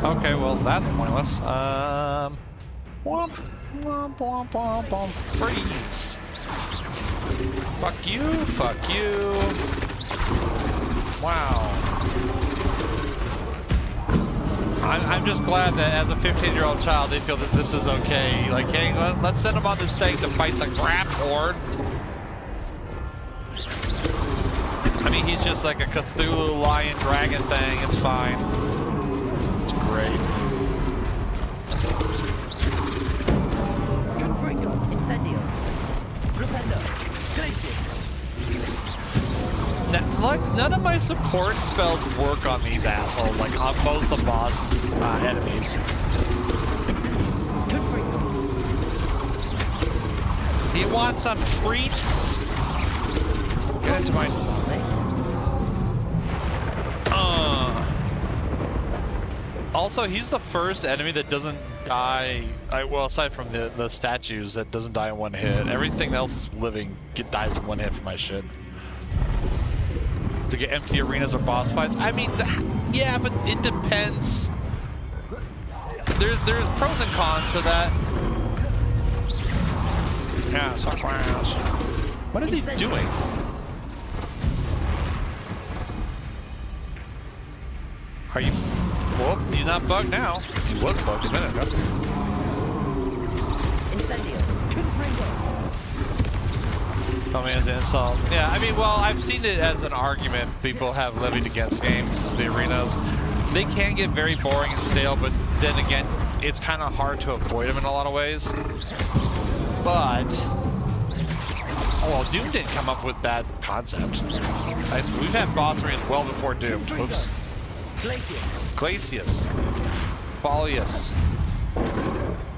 Okay, well that's pointless. Womp, womp, womp, womp, womp. Freeze. Fuck you, fuck you. Wow. I'm just glad that as a 15-year-old child they feel that this is okay. Like, hey, let's send them on this thing to fight the crap horde. I mean, he's just like a Cthulhu lion dragon thing. It's fine. It's great. Confringo, Incendio, Flipendo, Glacius. Like, none of my support spells work on these assholes, like on most of the boss enemies. Do you want some treats? Get into my... Also, he's the first enemy that doesn't die, well, aside from the statues, that doesn't die in one hit. Everything else is living dies in one hit from my shit. To get empty arenas or boss fights? I mean, yeah, but it depends. There's pros and cons to that. Yeah, suck my ass. What is he doing? Are you... Well, he's not bugged now. He was bugged a minute ago. Incendio, Confringo. I mean, as an insult. Yeah, I mean, well, I've seen it as an argument people have levied against games, is the arenas. They can get very boring and stale, but then again, it's kind of hard to avoid them in a lot of ways. But, well, Doom didn't come up with that concept. We've had boss arenas well before Doom. Oops. Glacius. Folius.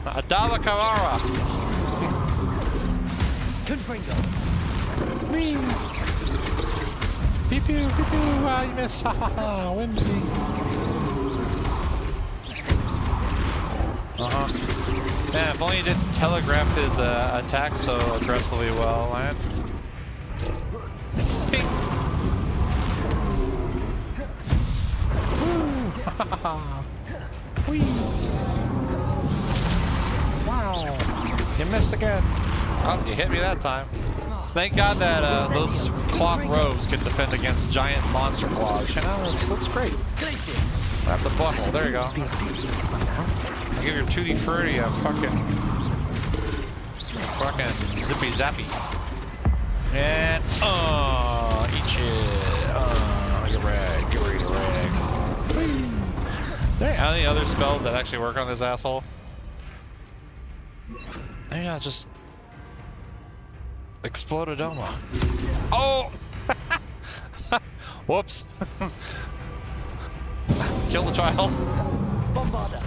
Adava Kavara. Confringo. Whee! Pew pew pew pew! Wow, you missed! Ha ha ha! Whimsy! Man, if only he didn't telegraph his attack so aggressively well, man. Ping! Woo! Ha ha ha! Whee! Wow! You missed again! Oh, you hit me that time. Thank God that those cloth robes can defend against giant monster claws. You know, that's great. Wrap the butthole. There you go. I'll give your Tutti Frutti a fucking zippy zappy. And eat shit. Get ready to rag. There are any other spells that actually work on this asshole? Maybe I'll just Explododoma. Oh! Whoops. Kill the child. Bombarda.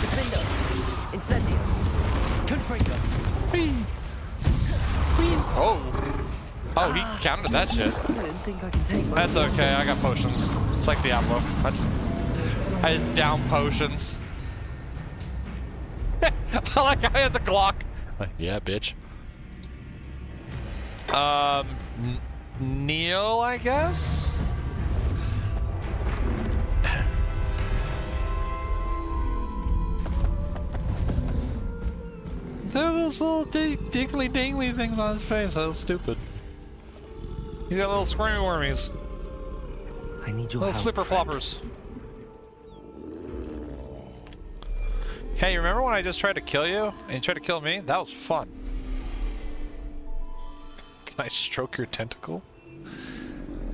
Defendo. Incendio. Confringo. Oh. Oh, he countered that shit. I didn't think I can take my... That's okay, I got potions. It's like Diablo. I just down potions. I like I had the Glock. Yeah, bitch. Neil, I guess? There are those little diggly dingly things on his face. That was stupid. You got little squirmy wormies. I need your little help, flipper friend. floppers. Hey, you remember when I just tried to kill you and you tried to kill me? That was fun. Can I stroke your tentacle?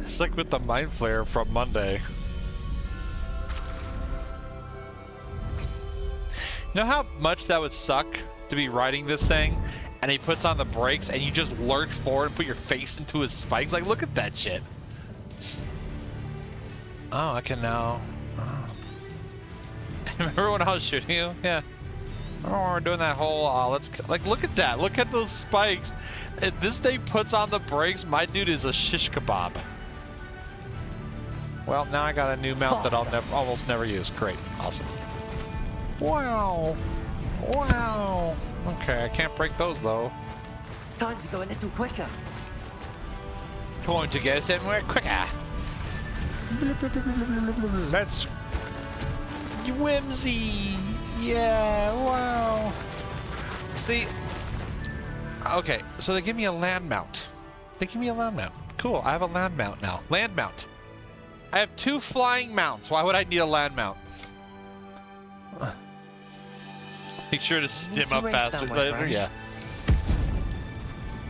It's like with the mind flare from Monday. You know how much that would suck to be riding this thing and he puts on the brakes and you just lurch forward and put your face into his spikes? Like, look at that shit. Oh, I can now... Remember when I was shooting you? Yeah. Oh, we're doing that whole, like, look at that. Look at those spikes. If this thing puts on the brakes, my dude is a shish kebab. Well, now I got a new mount that I'll almost never use. Great. Awesome. Wow. Wow. Okay, I can't break those, though. Time to go a little quicker. Going to go somewhere quicker. That's whimsy. Yeah, wow. See, okay, so they give me a land mount. They give me a land mount. Cool, I have a land mount now. Land mount. I have 2 flying mounts. Why would I need a land mount? Make sure to stim up faster. Yeah.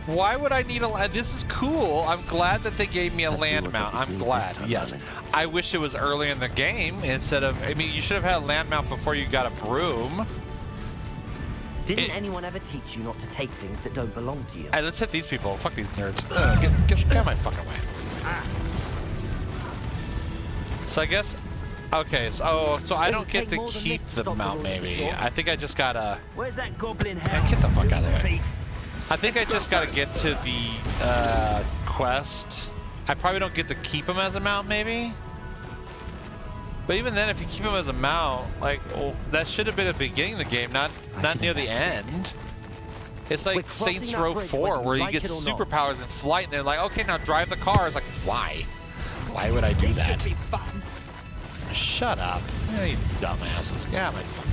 Why would I need a... This is cool. I'm glad that they gave me a land mount. I'm glad. Yes. I wish it was early in the game instead of... I mean, you should have had a land mount before you got a broom. Didn't anyone ever teach you not to take things that don't belong to you? Hey, let's hit these people. Fuck these nerds. Get out of my fucking way. So I guess... Okay, so I don't get to keep the mount, maybe. I think I just gotta... Where's that goblin head? Get the fuck out of the way. I think I just gotta get to the quest. I probably don't get to keep him as a mount, maybe? But even then, if you keep him as a mount, like, well, that should have been at the beginning of the game, not near the end. It's like Saints Row 4, where you get superpowers in flight, and they're like, okay, now drive the car. It's like, why? Why would I do that? Shut up. Yeah, you dumbasses. Yeah, my fucking...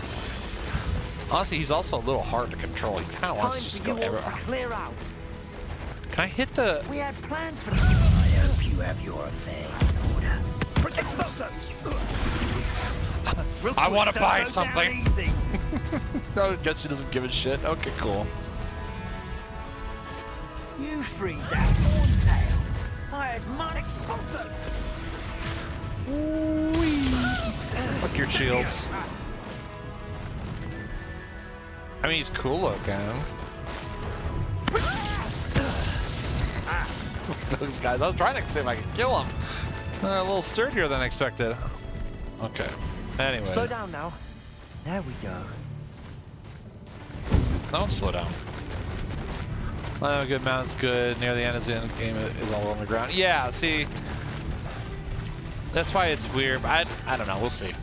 Honestly, he's also a little hard to control. He kind of wants to just go everywhere. Clear out. Can I hit the... We had plans for... I hope you have your affairs in order. I want to buy something. No, I guess she doesn't give a shit. Okay, cool. You freed that horntail. I had money. Fuck your shields. I mean, he's cool looking. Those guys, I was trying to see if I could kill him. A little sturdier than expected. Okay. Anyway. Slow down now. There we go. Don't slow down. Oh, good mount's good. Near the end is the end game is all on the ground. Yeah, see. That's why it's weird. I don't know. We'll see.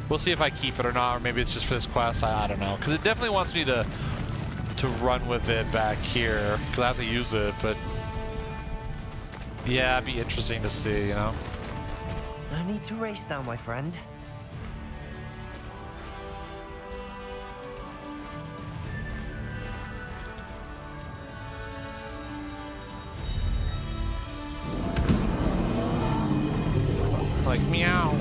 We'll see if I keep it or not, or maybe it's just for this quest. I don't know. Because it definitely wants me to run with it back here. Because I have to use it, but... Yeah, it'd be interesting to see, you know? No need to race now, my friend. Like, meow.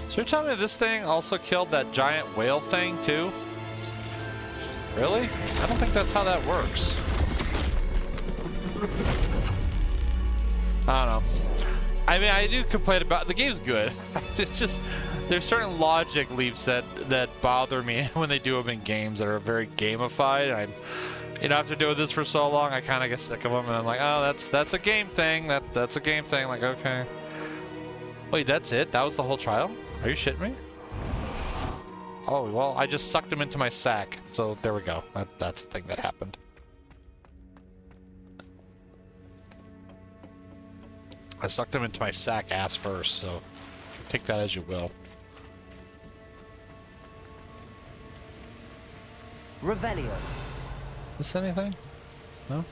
So you're telling me this thing also killed that giant whale thing, too? Really? I don't think that's how that works. I don't know. I mean, I do complain about... The game's good. It's just... There's certain logic leaps that bother me when they do them in games that are very gamified. I'm... You know, after doing this for so long, I kind of get sick of them, and I'm like, oh, that's a game thing. That's a game thing. Like, okay. Wait, that's it? That was the whole trial? Are you shitting me? Oh, well, I just sucked him into my sack. So there we go. That's the thing that happened. I sucked him into my sack ass first, so take that as you will. Revelio. Is anything? No?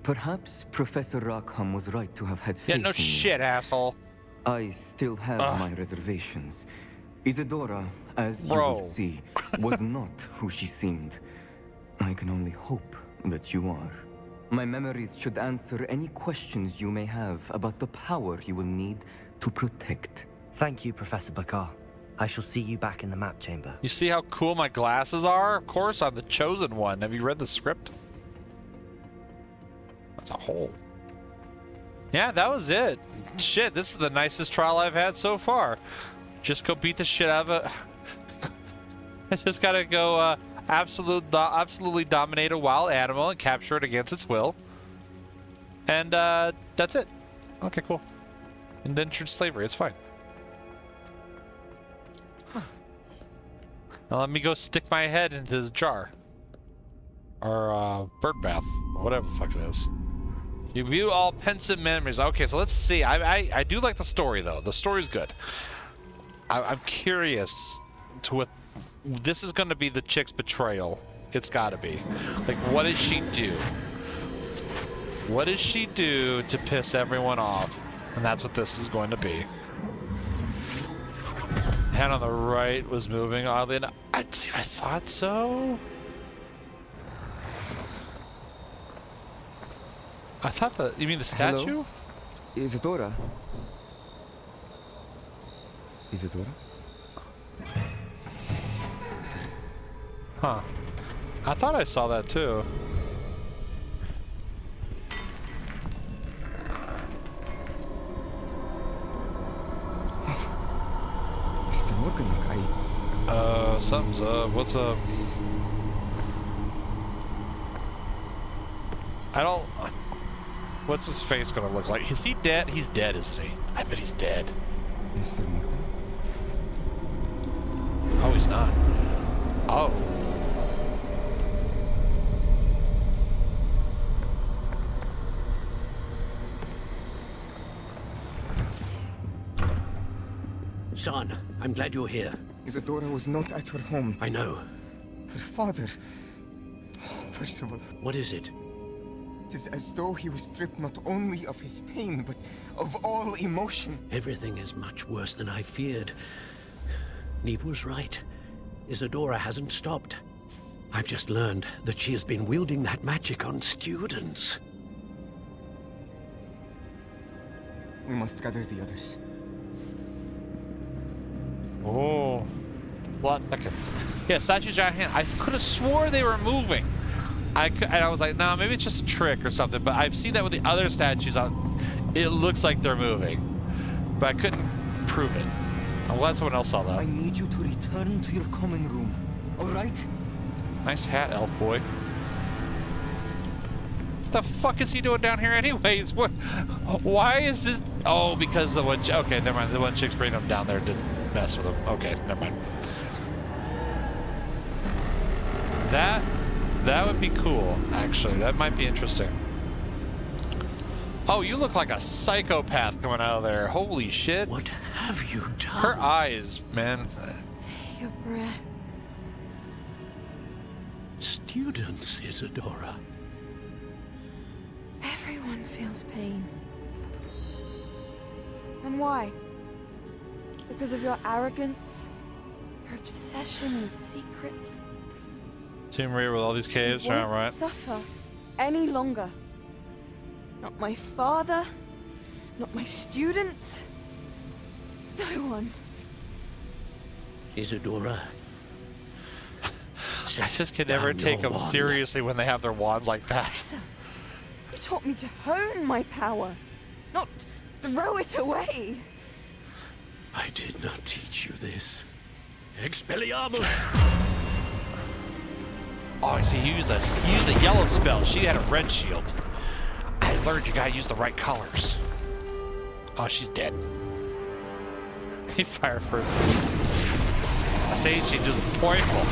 Perhaps Professor Rackham was right to have had faith Yeah, no in me. shit, asshole. I still have my reservations. Isadora, as you Bro. will see, was not who she seemed. I can only hope that you are. My memories should answer any questions you may have about the power you will need to protect. Thank you, Professor Bakar. I shall see you back in the map chamber. You see how cool my glasses are? Of course, I'm the chosen one. Have you read the script? That's a hole. Yeah, that was it. Shit, this is the nicest trial I've had so far. Just go beat the shit out of it. I just gotta go absolutely dominate a wild animal and capture it against its will. And that's it. Okay, cool. Indentured slavery, it's fine. Now let me go stick my head into this jar. Or bird bath. Whatever the fuck it is. You view all pensive memories. Okay, so let's see. I do like the story, though. The story's good. I'm curious to what... This is going to be the chick's betrayal. It's got to be. Like, what does she do? What does she do to piss everyone off? And that's what this is going to be. Hand on the right was moving oddly enough. I thought so. I thought the... You mean the statue? Hello? Isadora? Isadora? Huh. I thought I saw that too. Mr. Morgan, Something's up. What's up? I don't... What's his face gonna look like? Is he dead? He's dead, isn't he? I bet he's dead. Mr. Morgan? Oh, he's not. Oh. Son, I'm glad you're here. Isadora was not at her home. I know. Her father... Percival. What is it? It is as though he was stripped not only of his pain, but of all emotion. Everything is much worse than I feared. Neve was right. Isadora hasn't stopped. I've just learned that she has been wielding that magic on students. We must gather the others. Oh. Plot second. Yeah, statue's giant hand. I could have swore they were moving. And I was like, nah, maybe it's just a trick or something. But I've seen that with the other statues. It looks like they're moving. But I couldn't prove it. I'm glad someone else saw that. I need you to return to your common room. All right? Nice hat, elf boy. What the fuck is he doing down here anyways? What? Why is this? Oh, because the one... Okay, never mind. The one chick's bringing him down there to mess with him. Okay, never mind. That would be cool, actually. That might be interesting. Oh, you look like a psychopath coming out of there. Holy shit. What have you done? Her eyes, man. Take a breath. Students, Isadora. Everyone feels pain. And why? Because of your arrogance? Your obsession with secrets? Team Maria with all these caves, won't right? Suffer any longer. Not my father, not my students, no one. Isadora. I just can never take them seriously when they have their wands like that. Professor, you taught me to hone my power, not throw it away. I did not teach you this. Expelliarmus! Oh, so he used a yellow spell. She had a red shield. I learned you gotta use the right colors. Oh, she's dead. He fired for a sage. She just powerful.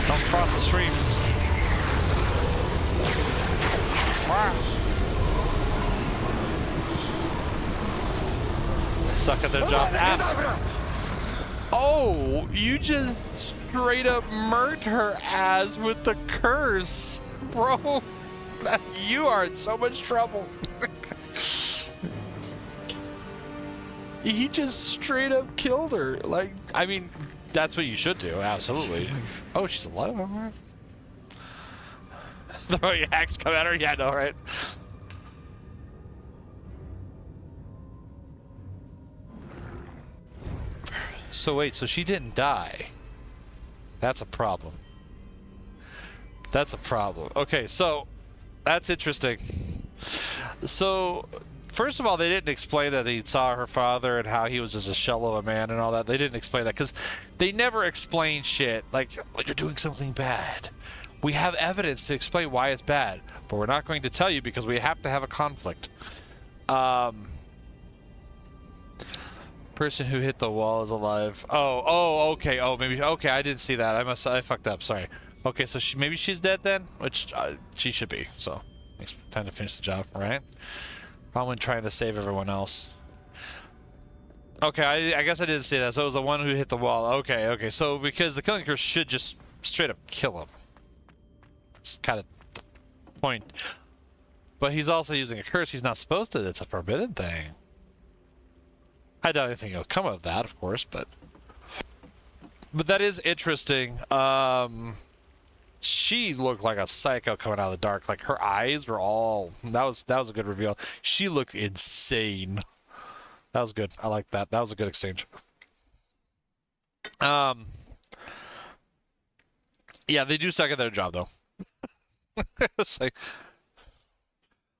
Don't cross the stream. Wow. Suck at their job. Oh, you just straight up murked her ass with the curse, bro. You are in so much trouble. He just straight up killed her. Like, I mean, that's what you should do, absolutely. Oh, she's alive. All right. Throwing axe come at her? Yeah, no, right? So wait, so she didn't die. That's a problem. That's a problem. Okay, so that's interesting. So first of all, they didn't explain that he saw her father and how he was just a shell of a man and all that. They didn't explain that because they never explain shit like you're doing something bad. We have evidence to explain why it's bad, but we're not going to tell you because we have to have a conflict. Person who hit the wall is alive. Oh, okay. Oh, maybe. Okay, I didn't see that. I fucked up. Sorry. Okay, so maybe she's dead then, which she should be. So, time to finish the job, right? Probably trying to save everyone else. Okay, I guess I didn't see that. So it was the one who hit the wall. Okay. So because the killing curse should just straight up kill him. It's kind of the point. But he's also using a curse he's not supposed to. It's a forbidden thing. I doubt anything will come of that, of course, but that is interesting. She looked like a psycho coming out of the dark. Like her eyes were all. That was a good reveal. She looked insane. That was good. I like that. That was a good exchange. Yeah, they do suck at their job though. It's like,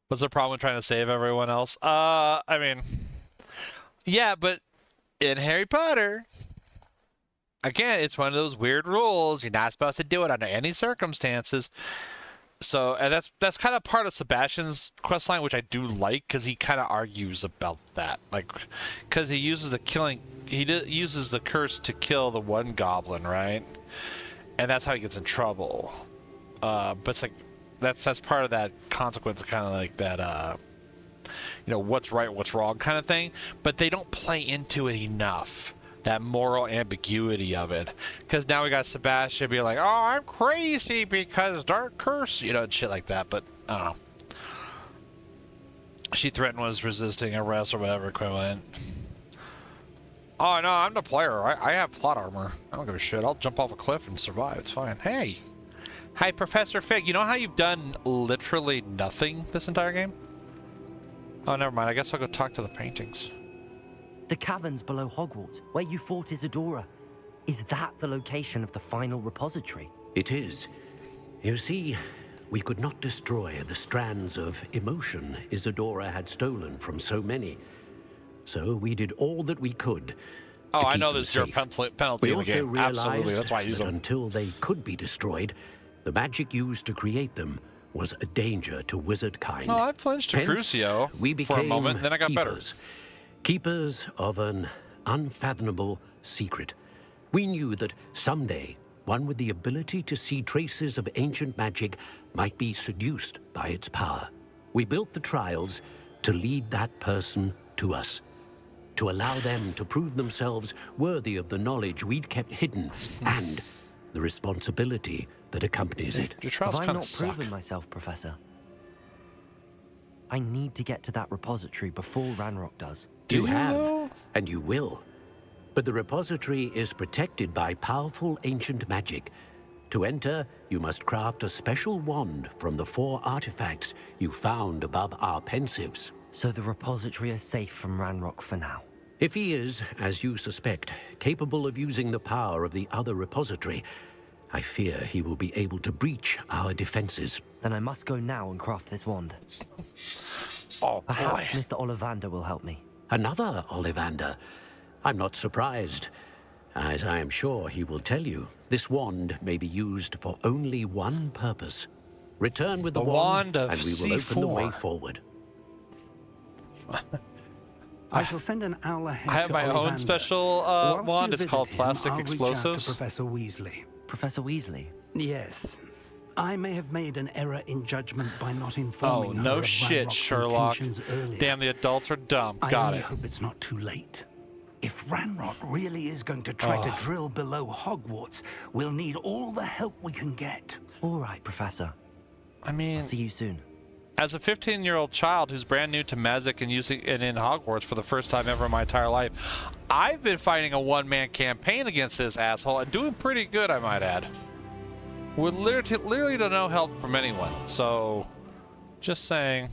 what's the problem with trying to save everyone else? I mean, yeah, but in Harry Potter, again, it's one of those weird rules. You're not supposed to do it under any circumstances. So, and that's kind of part of Sebastian's questline, which I do like, because he kind of argues about that. Like, because he uses uses the curse to kill the one goblin, right? And that's how he gets in trouble. But it's like, that's part of that consequence, kind of like that, what's right, what's wrong kind of thing. But they don't play into it enough. That moral ambiguity of it, because now we got Sebastian being like, "Oh, I'm crazy because dark curse," and shit like that. But I don't know. She threatened was resisting arrest or whatever equivalent. Oh no, I'm the player. I have plot armor. I don't give a shit. I'll jump off a cliff and survive. It's fine. Hey, hi, Professor Fig. You know how you've done literally nothing this entire game? Oh, never mind. I guess I'll go talk to the paintings. The caverns below Hogwarts, where you fought Isadora. Is that the location of the final repository? It is. You see, we could not destroy the strands of emotion Isadora had stolen from so many. So we did all that we could. Oh, I know there's zero penalty in the game. Absolutely, that's why I use them. Until they could be destroyed, the magic used to create them was a danger to wizard kind. Oh, I flinched to Crucio for a moment, and then I got better. Keepers of an unfathomable secret. We knew that someday, one with the ability to see traces of ancient magic might be seduced by its power. We built the trials to lead that person to us, to allow them to prove themselves worthy of the knowledge we'd kept hidden and the responsibility that accompanies it. Your trials Have I kind of not suck. proven myself, Professor? I need to get to that repository before Ranrock does. You have, and you will. But the repository is protected by powerful ancient magic. To enter, you must craft a special wand from the 4 artifacts you found above our pensives. So the repository is safe from Ranrock for now. If he is, as you suspect, capable of using the power of the other repository, I fear he will be able to breach our defenses. Then I must go now and craft this wand. Oh, boy. Perhaps Mr. Ollivander will help me. Another Ollivander? I'm not surprised. As I am sure he will tell you, this wand may be used for only one purpose. Return with the wand of and we will open the way forward. I shall send an owl ahead. I have to my own Ollivander. special Whilst wand. you It's visit called him, Plastic I'll reach out to Explosives. Professor Weasley. Professor Weasley? Yes. I may have made an error in judgment by not informing her no of shit, Ranrock's Sherlock. intentions earlier. Damn, the adults are dumb. I Got only it. hope it's not too late. If Ranrock really is going to try to drill below Hogwarts, we'll need all the help we can get. All right, Professor. I mean, I'll see you soon. as a 15-year-old child who's brand new to magic and using it in Hogwarts for the first time ever in my entire life, I've been fighting a one-man campaign against this asshole and doing pretty good, I might add. With literally to no help from anyone. So, just saying.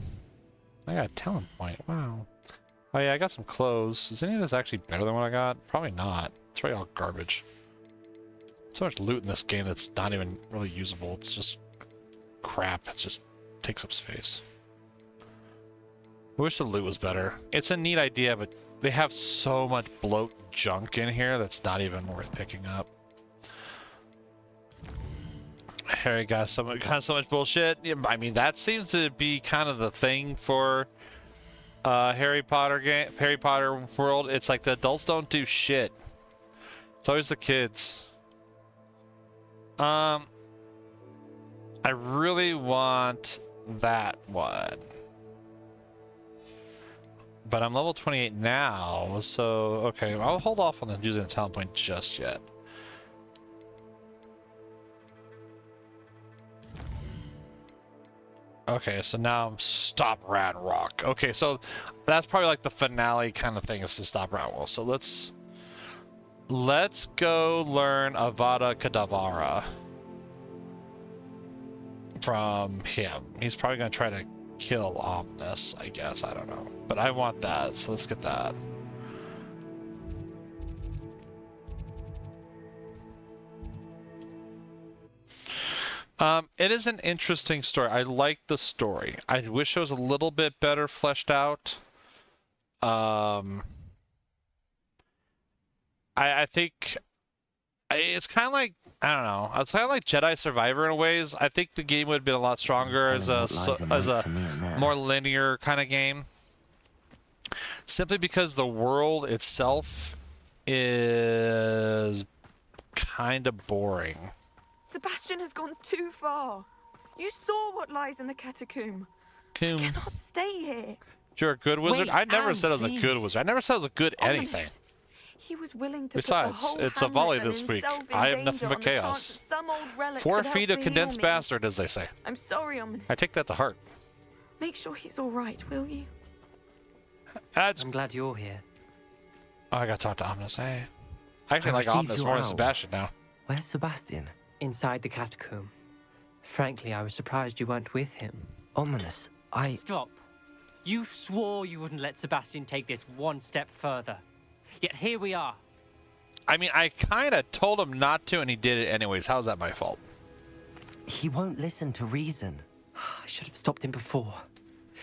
I got a talent point. Wow. Oh yeah, I got some clothes. Is any of this actually better than what I got? Probably not. It's probably all garbage. So much loot in this game that's not even really usable. It's just crap. It just takes up space. I wish the loot was better. It's a neat idea, but they have so much bloat junk in here that's not even worth picking up. Harry got so much bullshit. Yeah, I mean, that seems to be kind of the thing for Harry Potter game, Harry Potter world. It's like the adults don't do shit. It's always the kids. I really want that one. But I'm level 28 now, so okay, I'll hold off on the using the talent point just yet. Okay, so now I'm Stop Rat Rock. Okay, so that's probably like the finale kind of thing is to stop Ratwell. So let's go learn Avada Kedavra from him. He's probably gonna try to kill Omnis, I guess. I don't know, but I want that, so let's get that. It is an interesting story. I like the story. I wish it was a little bit better fleshed out. I think it's kind of like, I don't know. It's kind of like Jedi Survivor in ways. I think the game would have been a lot stronger as a more linear kind of game. Simply because the world itself is kind of boring. Sebastian has gone too far. You saw what lies in the catacomb. I cannot stay here. You're a good wizard? Wait, I never Anne, said I was a good wizard. I never said I was a good anything. He was willing to Besides, put the whole it's a volley hamlet this and week. himself in I have danger nothing but on the chance chaos. that some old relic 4 could help feet to of heal condensed me. bastard, as they say. I'm sorry, Omnis. I take that to heart. Make sure he's all right, will you? I'm glad you're here. Oh, I gotta talk to Omnis. Hey. I actually I like received Omnis your more than owl. Sebastian now. Where's Sebastian? Inside the catacomb. Frankly, I was surprised you weren't with him. Ominous. Stop. You swore you wouldn't let Sebastian take this one step further. Yet here we are. I mean, I kind of told him not to, and he did it anyways. How's that my fault? He won't listen to reason. I should have stopped him before.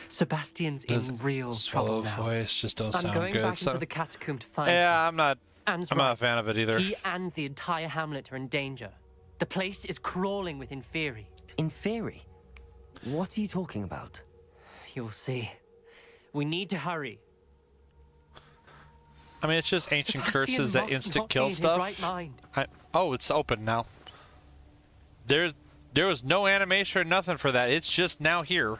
Sebastian's in real trouble now. Voice just don't I'm sound going good. back into the catacomb to find yeah, him. I'm not a fan of it either. He and the entire hamlet are in danger. The place is crawling with Inferi. Inferi? What are you talking about? You'll see. We need to hurry. I mean, it's just ancient Sebastian curses that must instant not kill be in his stuff. right mind. Oh, it's open now. There was no animation or nothing for that. It's just now here.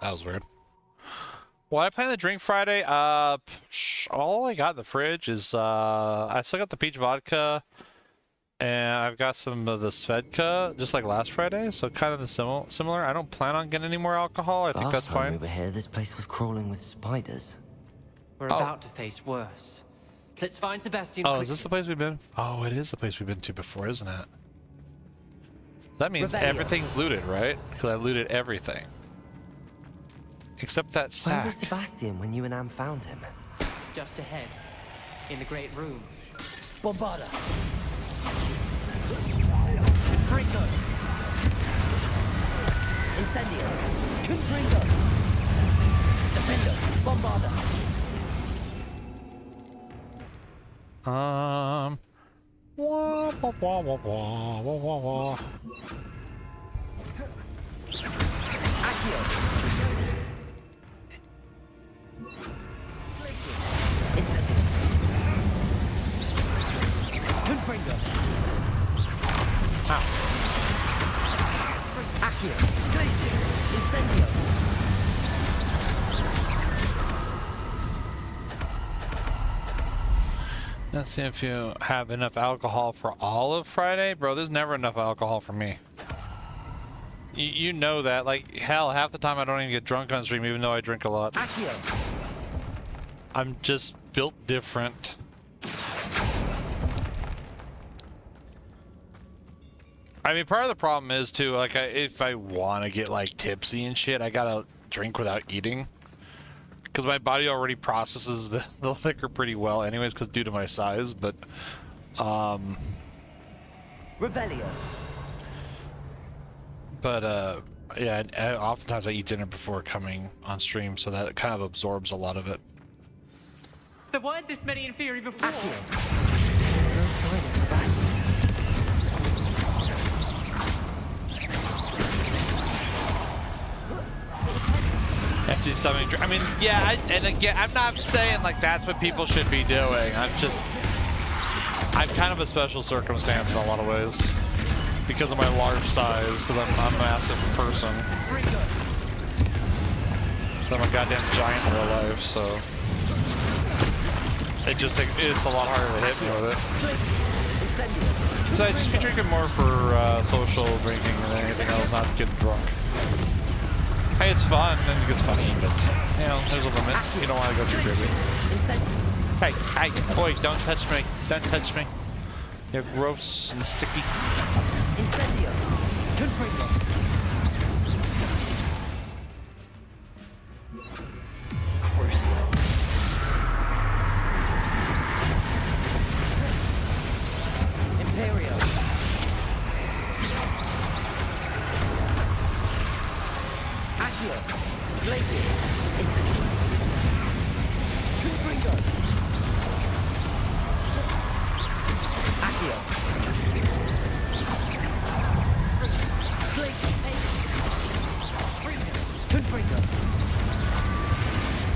That was weird. What I plan to drink Friday? All I got in the fridge is I still got the peach vodka, and I've got some of the Svedka, just like last Friday. So kind of the similar. I don't plan on getting any more alcohol. I think that's Last time fine. we were here, this place was crawling with spiders. We're about to face worse. Let's find Sebastian Oh, quickly. is this the place we've been? Oh, it is the place we've been to before, isn't it? That means Rebellion. everything's looted, right? Because I looted everything. Except that Where sack. was Sebastian when you and Anne found him? Just ahead, in the great room. Bombarda! Confringo! Incendio! Confringo! Defendo! Bombarda! Wah, wah, wah, wah, wah, wah, wah, wah. Accio! Incendio! Confringo! Ow. Accio! Glacius! Incendio! Let's see if you have enough alcohol for all of Friday. Bro, there's never enough alcohol for me. You know that. Like, hell, half the time I don't even get drunk on stream, even though I drink a lot. Accio! I'm just built different. I mean, part of the problem is, too, like, if I want to get, like, tipsy and shit, I gotta drink without eating. Because my body already processes the liquor pretty well anyways, because due to my size, but... Revelio! But, yeah, oftentimes I eat dinner before coming on stream, so that kind of absorbs a lot of it. There weren't this many in theory before. There's no sign of Sebastian. Empty summoning. I mean, yeah, and again, I'm not saying like that's what people should be doing. I'm kind of a special circumstance in a lot of ways because of my large size, because I'm a massive person. I'm a goddamn giant in real life, so it's a lot harder to hit me with it. So I just be drinking more for social drinking than anything else, not getting drunk. Hey, it's fun, and it gets funny, but, you know, there's a limit. You don't want to go too crazy. Hey, boy, don't touch me. Don't touch me. You're gross and sticky. Incendio. Confringo. Crucio. Imperio. Accio. Glacius. Incendio. Confringo. Accio. Glacius. Confringo.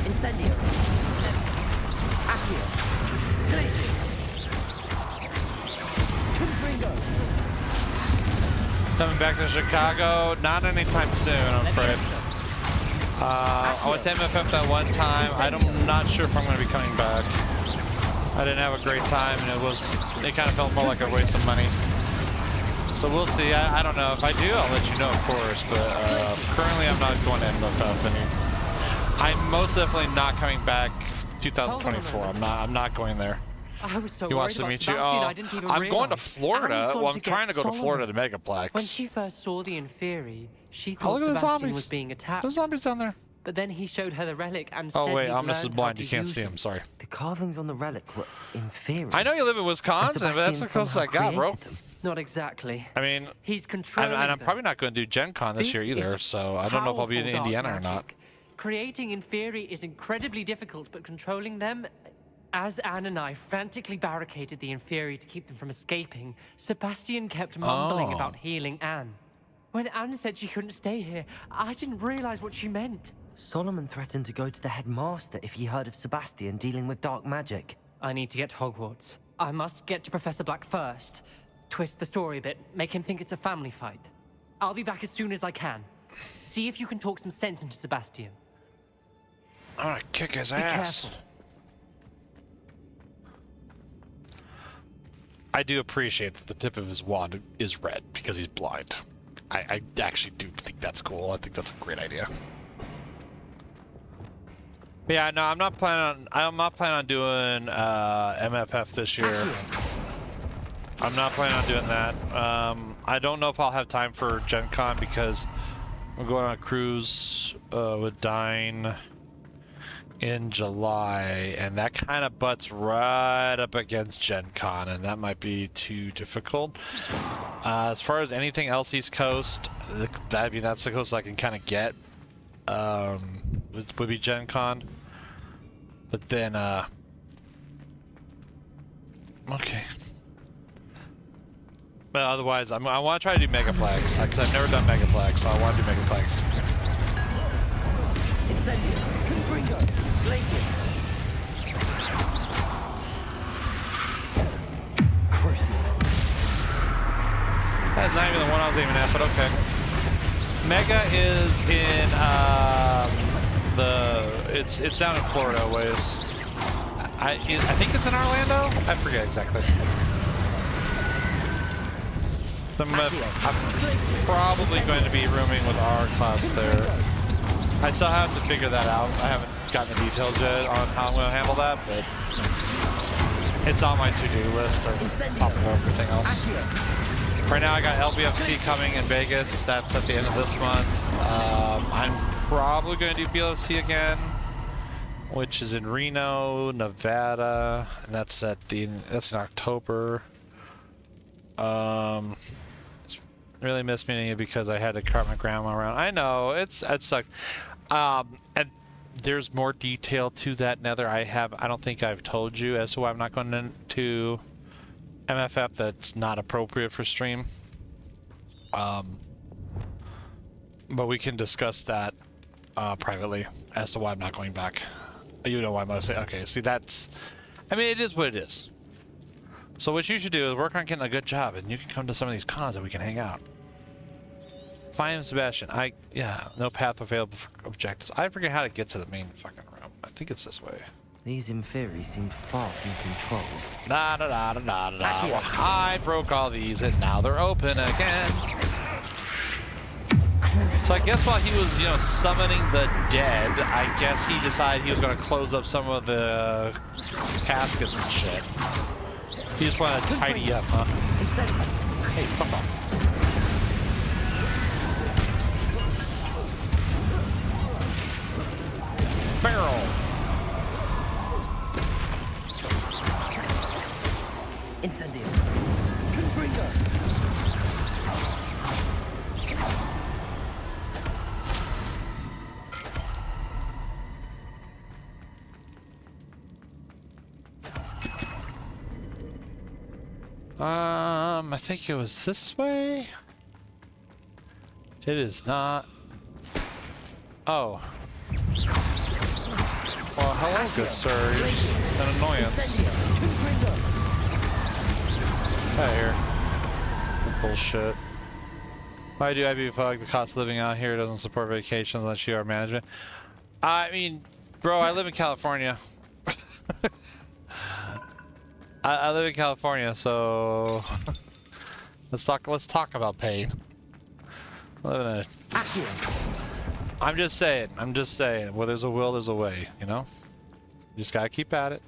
Incendio. Accio. Glacius. Confringo. Coming back to Chicago, not anytime soon, I'm afraid. I went to MFF that one time. I'm not sure if I'm going to be coming back. I didn't have a great time, and it kind of felt more like a waste of money. So we'll see. I don't know. If I do, I'll let you know, of course. But currently, I'm not going to MFF I'm most definitely not coming back 2024. I'm not going there. I was so He wants to meet you. Oh, I'm going to Florida. Well, I'm trying to go to Florida to Megaplex. When she first saw the Inferi, she Oh, thought look at the Sebastian zombies. was being attacked. There's zombies down there. But then he showed her the relic and said Oh wait, he'd Omnis is learned blind. how You to can't use see it. him. Sorry. The carvings on the relic were inferior. I know you live in Wisconsin, but that's the closest I got, bro. Not exactly. I mean, He's controlling and I'm them. probably not going to do Gen Con this year either, is so I don't know if I'll be in powerful dark Indiana or not. magic. Creating Inferi is incredibly difficult, but controlling them... As Anne and I frantically barricaded the Inferi to keep them from escaping, Sebastian kept mumbling about healing Anne. When Anne said she couldn't stay here, I didn't realize what she meant. Solomon threatened to go to the headmaster if he heard of Sebastian dealing with dark magic. I need to get to Hogwarts. I must get to Professor Black first. Twist the story a bit, make him think it's a family fight. I'll be back as soon as I can. See if you can talk some sense into Sebastian. I'm gonna kick his Be ass. careful. I do appreciate that the tip of his wand is red because he's blind. I actually do think that's cool. I think that's a great idea. But yeah, no, I'm not planning on doing MFF this year. I'm not planning on doing that. I don't know if I'll have time for Gen Con because we're going on a cruise with Dine in July, and that kind of butts right up against Gen Con, and that might be too difficult. As far as anything else East Coast, that's the coast I can kind of get. Would be Gen Con. But then, okay. But otherwise, I want to try to do Megaplex, because I've never done Megaplex, so I want to do Megaplex. Incendio. Confringo. Glacius. Crucio. That's not even the one I was aiming at, but okay. Mega is in it's down in Florida ways. I think it's in Orlando. I forget exactly. I'm probably going to be rooming with our class there. I still have to figure that out. I haven't gotten the details yet on how I'm going to handle that, but it's on my to-do list of top of everything else. Right now I got LBFC coming in Vegas. That's at the end of this month. I'm probably going to do BLFC again, which is in Reno, Nevada, and that's in October. Really miss meeting you because I had to cart my grandma around. I know, it sucked. And There's more detail to that Nether. I don't think I've told you as to why I'm not going into MFF. That's not appropriate for stream. But we can discuss that privately as to why I'm not going back. You know why I'm gonna say, okay, see that's, I mean, it is what it is. So what you should do is work on getting a good job, and you can come to some of these cons and we can hang out. Find Sebastian. Yeah, no path available for objectives. I forget how to get to the main fucking room. I think it's this way. These Inferi seem far from controlled. Da da da da da da. Well, I broke all these and now they're open again. So I guess while he was, you know, summoning the dead, I guess he decided he was going to close up some of the caskets and shit. He just wanted to tidy up, huh? Hey, fuck off. Barrel. Incendio. I think it was this way. It is not. Oh. Well, hello, good sir. You're just an annoyance. Hey, here. Bullshit. Why do I be fucked? The cost of living out here doesn't support vacations unless you are management. I mean, bro, I live in California. I live in California, so let's talk about pain. I'm just saying. Where there's a will, there's a way. You know, you just gotta keep at it.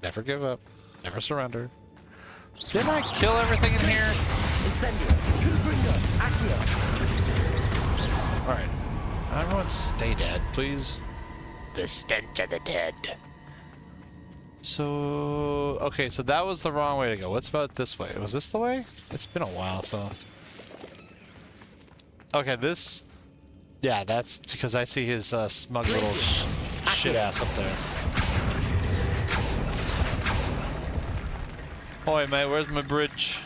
Never give up. Never surrender. Didn't I kill everything in here? All right, everyone, stay dead, please. The stench of the dead. So, okay, so that was the wrong way to go. What's about this way? Was this the way? It's been a while, so. Okay, this. Yeah, that's because I see his smug little shit ass up there. Oi, mate, where's my bridge?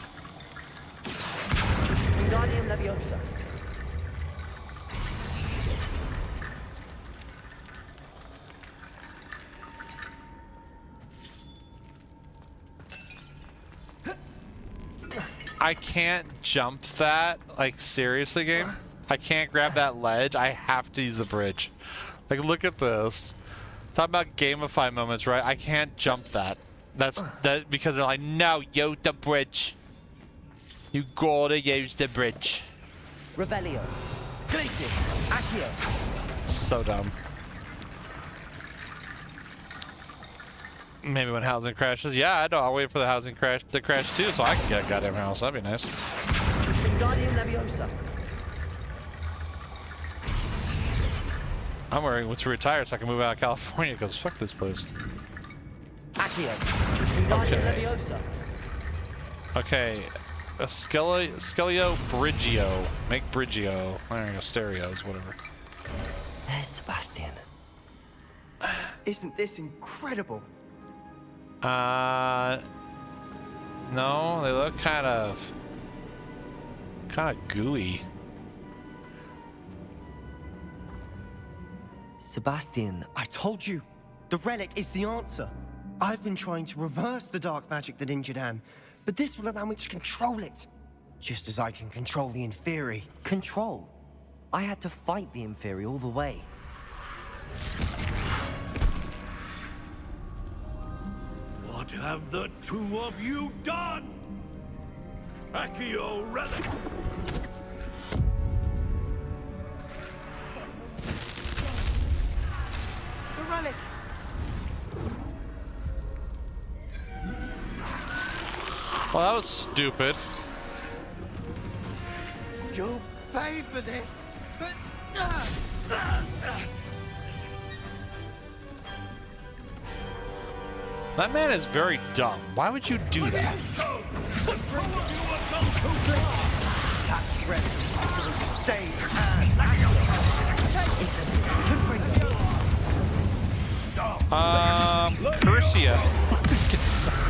I can't jump that. Like, seriously, game? I can't grab that ledge. I have to use the bridge. Like, look at this. Talk about gamify moments, right? I can't jump that. That's because they're like, no, use the bridge. You gotta use the bridge. Revelio. Glacis. Accio. So dumb. Maybe when housing crashes. Yeah, I know. I'll wait for the housing crash to crash too, so I can get a goddamn house. That'd be nice. I'm worrying to retire so I can move out of California because fuck this place. Okay. Okay. A Skelio Brigio. Make Brigio. There you go. Stereos, whatever. There's Sebastian. Isn't this incredible? No, they look kind of gooey. Sebastian, I told you, the relic is the answer. I've been trying to reverse the dark magic that injured Anne, but this will allow me to control it. Just as I can control the Inferi. Control? I had to fight the Inferi all the way. What have the two of you done? Accio relic! The relic! Well, that was stupid. You'll pay for this! That man is very dumb. Why would you do that? That's ready to save Anne! Cursia.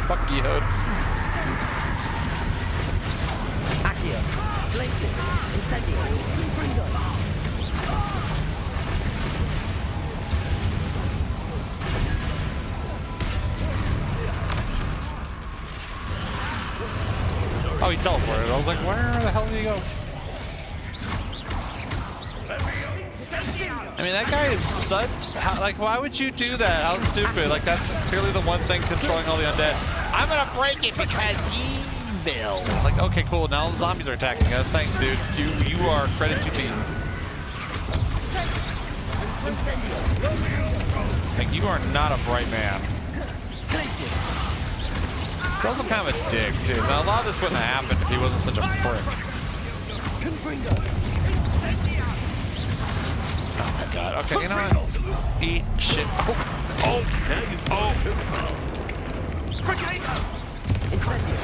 Fuck you. Accio. Glacius. Incendio. Confringo. Oh, he teleported. I was like, where the hell did he go? I mean, that guy is such... like, why would you do that? How stupid. Like, that's clearly the one thing controlling all the undead. I'm gonna break it because evil. Like, okay, cool. Now the zombies are attacking us. Thanks, dude. You are credit to team. Like, you are not a bright man. He's also kind of a dick, too. Now, a lot of this wouldn't have happened if he wasn't such a prick. Oh my god. Okay, you know what? Eat shit. Oh! Now you... Oh! Incendio.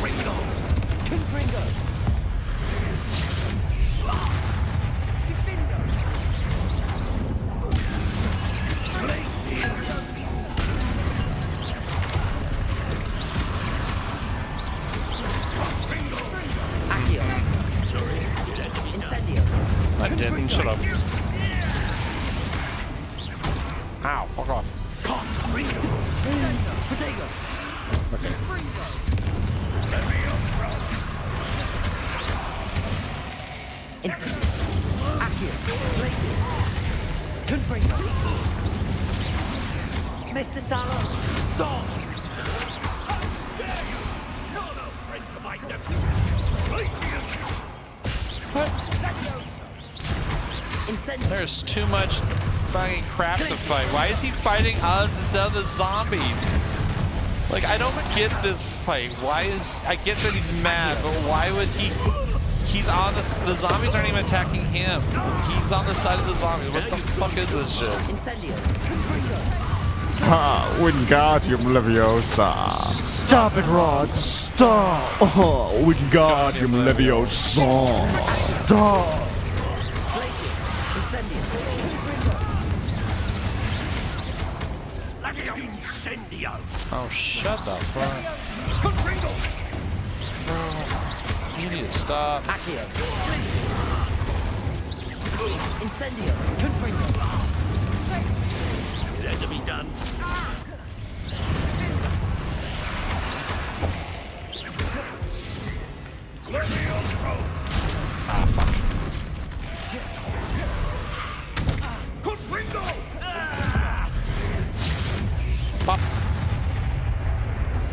Confringo. Accio. Incendio. I didn't. Shut up. Ow, fuck off. Potato. Okay. Incendio. Accio. Glacius. Confringo. Mr. Salo. Stop. Incendio. There's too much fucking crap to fight. Why is he fighting us instead of the zombies? Like, I don't get this fight. Why is... I get that he's mad, but why would he... He's on the zombies aren't even attacking him. He's on the side of the zombies. What the fuck is this shit? Incendio. Ha! Wingardium Leviosa. Stop it, Rod. Stop. Oh, Wingardium Leviosa. Stop. Oh, shut the fuck. Bro, you need to stop. Accio. Incendio. Confringo. Let it be done. Ah, fuck. Pop.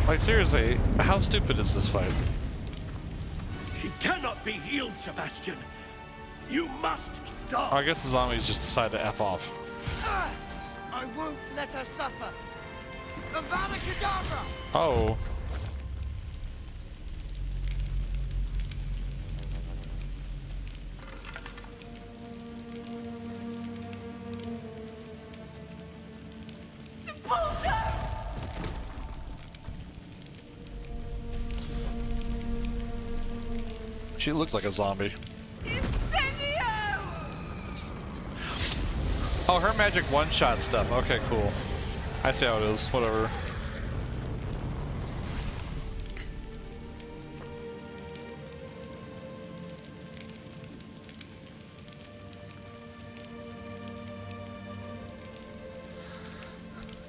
Like, seriously, how stupid is this fight? She cannot be healed, Sebastian. You must stop. Oh, I guess the zombies just decide to F off. I won't let her suffer. Avada Kedavra! Oh. She looks like a zombie. Oh, her magic one-shot stuff. Okay, cool. I see how it is. Whatever.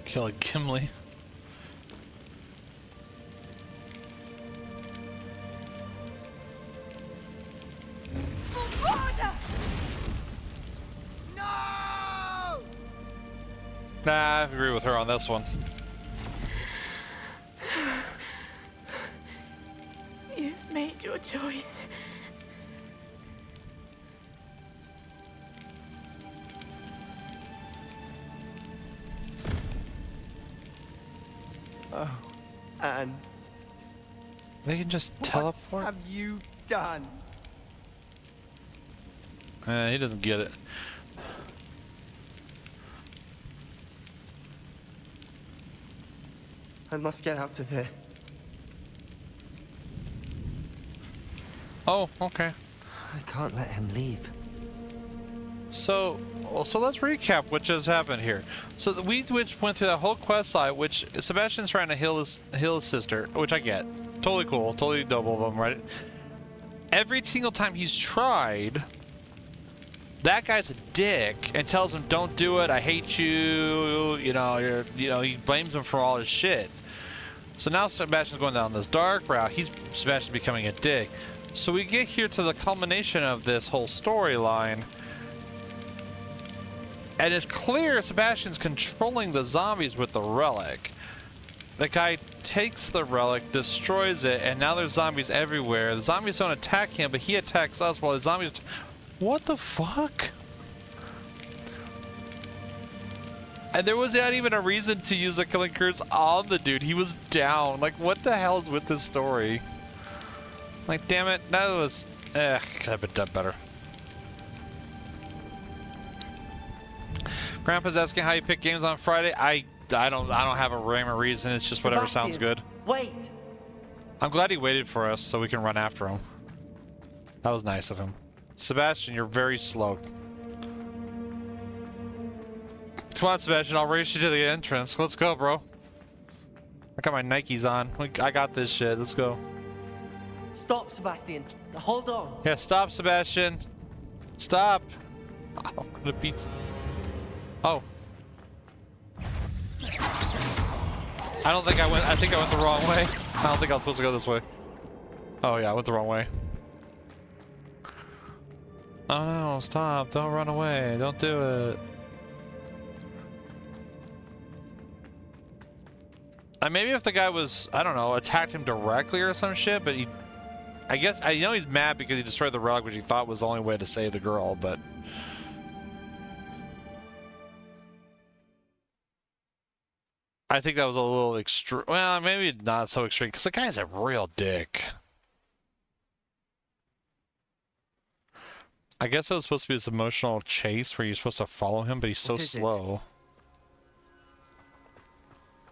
Kill a Gimli. Nah, I agree with her on this one. You've made your choice. Oh, Anne. They can just teleport? What have you done? He doesn't get it. I must get out of here. Oh, okay. I can't let him leave. So let's recap what just happened here. So we went through that whole quest line, which Sebastian's trying to heal his sister, which I get. Totally cool, totally double of them, right? Every single time he's tried, that guy's a dick and tells him, "Don't do it. I hate you." You know, he blames him for all his shit. So now Sebastian's going down this dark route. Sebastian's becoming a dick. So we get here to the culmination of this whole storyline. And it's clear Sebastian's controlling the zombies with the relic. The guy takes the relic, destroys it, and now there's zombies everywhere. The zombies don't attack him, but he attacks us while the zombies... What the fuck? And there was not even a reason to use the killing curse on the dude. He was down. Like, what the hell is with this story? Like, damn it. That was... could have been done better. Grandpa's asking how you pick games on Friday. I don't have a rhyme or reason. It's just whatever sounds good. Wait. I'm glad he waited for us so we can run after him. That was nice of him. Sebastian, you're very slow. Come on, Sebastian. I'll race you to the entrance. Let's go, bro. I got my Nikes on. I got this shit. Let's go. Stop, Sebastian. Hold on. Yeah, stop, Sebastian. Stop. I'm gonna beat... Oh. I think I went the wrong way. I don't think I was supposed to go this way. Oh yeah, I went the wrong way. Oh no, stop. Don't run away. Don't do it. Maybe if the guy was, I don't know, attacked him directly or some shit, but I guess, I know he's mad because he destroyed the relic, which he thought was the only way to save the girl, but... I think that was a little extreme. Well, maybe not so extreme, because the guy's a real dick. I guess it was supposed to be this emotional chase where you're supposed to follow him, but he's so slow.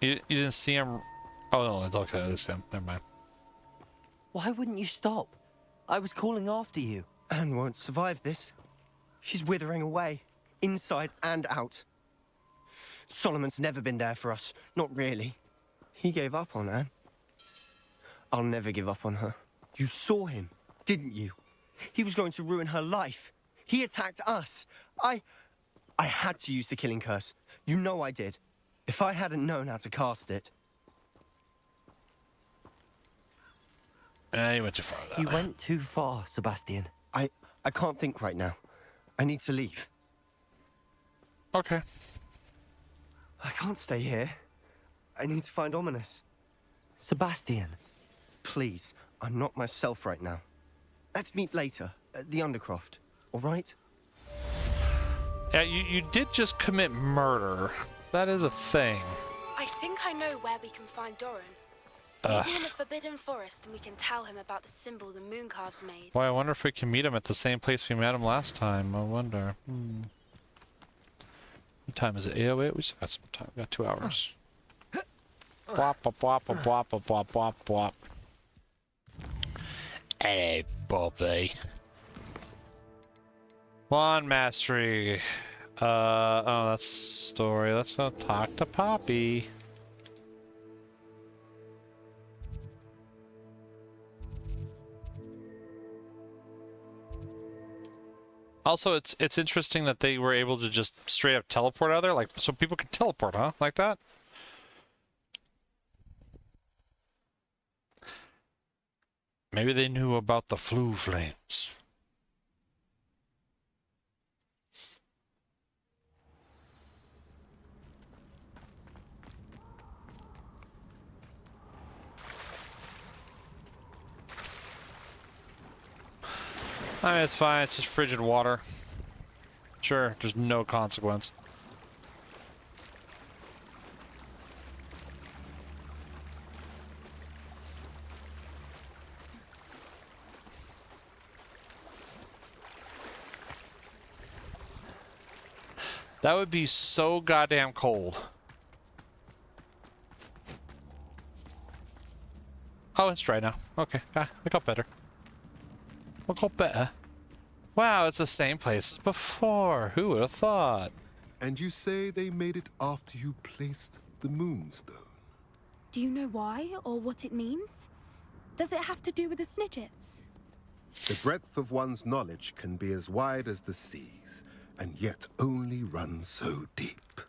You didn't see him? Oh, no, it's okay. It's him. Never mind. Why wouldn't you stop? I was calling after you. Anne won't survive this. She's withering away, inside and out. Solomon's never been there for us. Not really. He gave up on Anne. I'll never give up on her. You saw him, didn't you? He was going to ruin her life. He attacked us. I had to use the killing curse. You know I did. If I hadn't known how to cast it... He went too far. He went too far, Sebastian. I can't think right now. I need to leave. Okay. I can't stay here. I need to find Ominous. Sebastian. Please, I'm not myself right now. Let's meet later at the Undercroft, all right? Yeah, you did just commit murder. That is a thing. I think I know where we can find Doran. Maybe in the Forbidden Forest, and we can tell him about the symbol the Mooncalves made. Boy, I wonder if we can meet him at the same place we met him last time. I wonder. What time is it? 8:08? We still got some time. We got 2 hours. Bwop, bwop, bwop, bwop, bwop, bwop, bwop, bwop. Hey, Bobby. Wand mastery. Oh, that's a story. Let's go talk to Poppy. Also, it's interesting that they were able to just straight up teleport out of there. Like, so people can teleport, huh? Like that? Maybe they knew about the flu flames. I mean, it's fine. It's just frigid water. Sure, there's no consequence. That would be so goddamn cold. Oh, it's dry now. Okay, I got better. I got better. Wow, it's the same place as before. Who would have thought? And you say they made it after you placed the moonstone? Do you know why or what it means? Does it have to do with the Snidgets? The breadth of one's knowledge can be as wide as the seas, and yet only run so deep.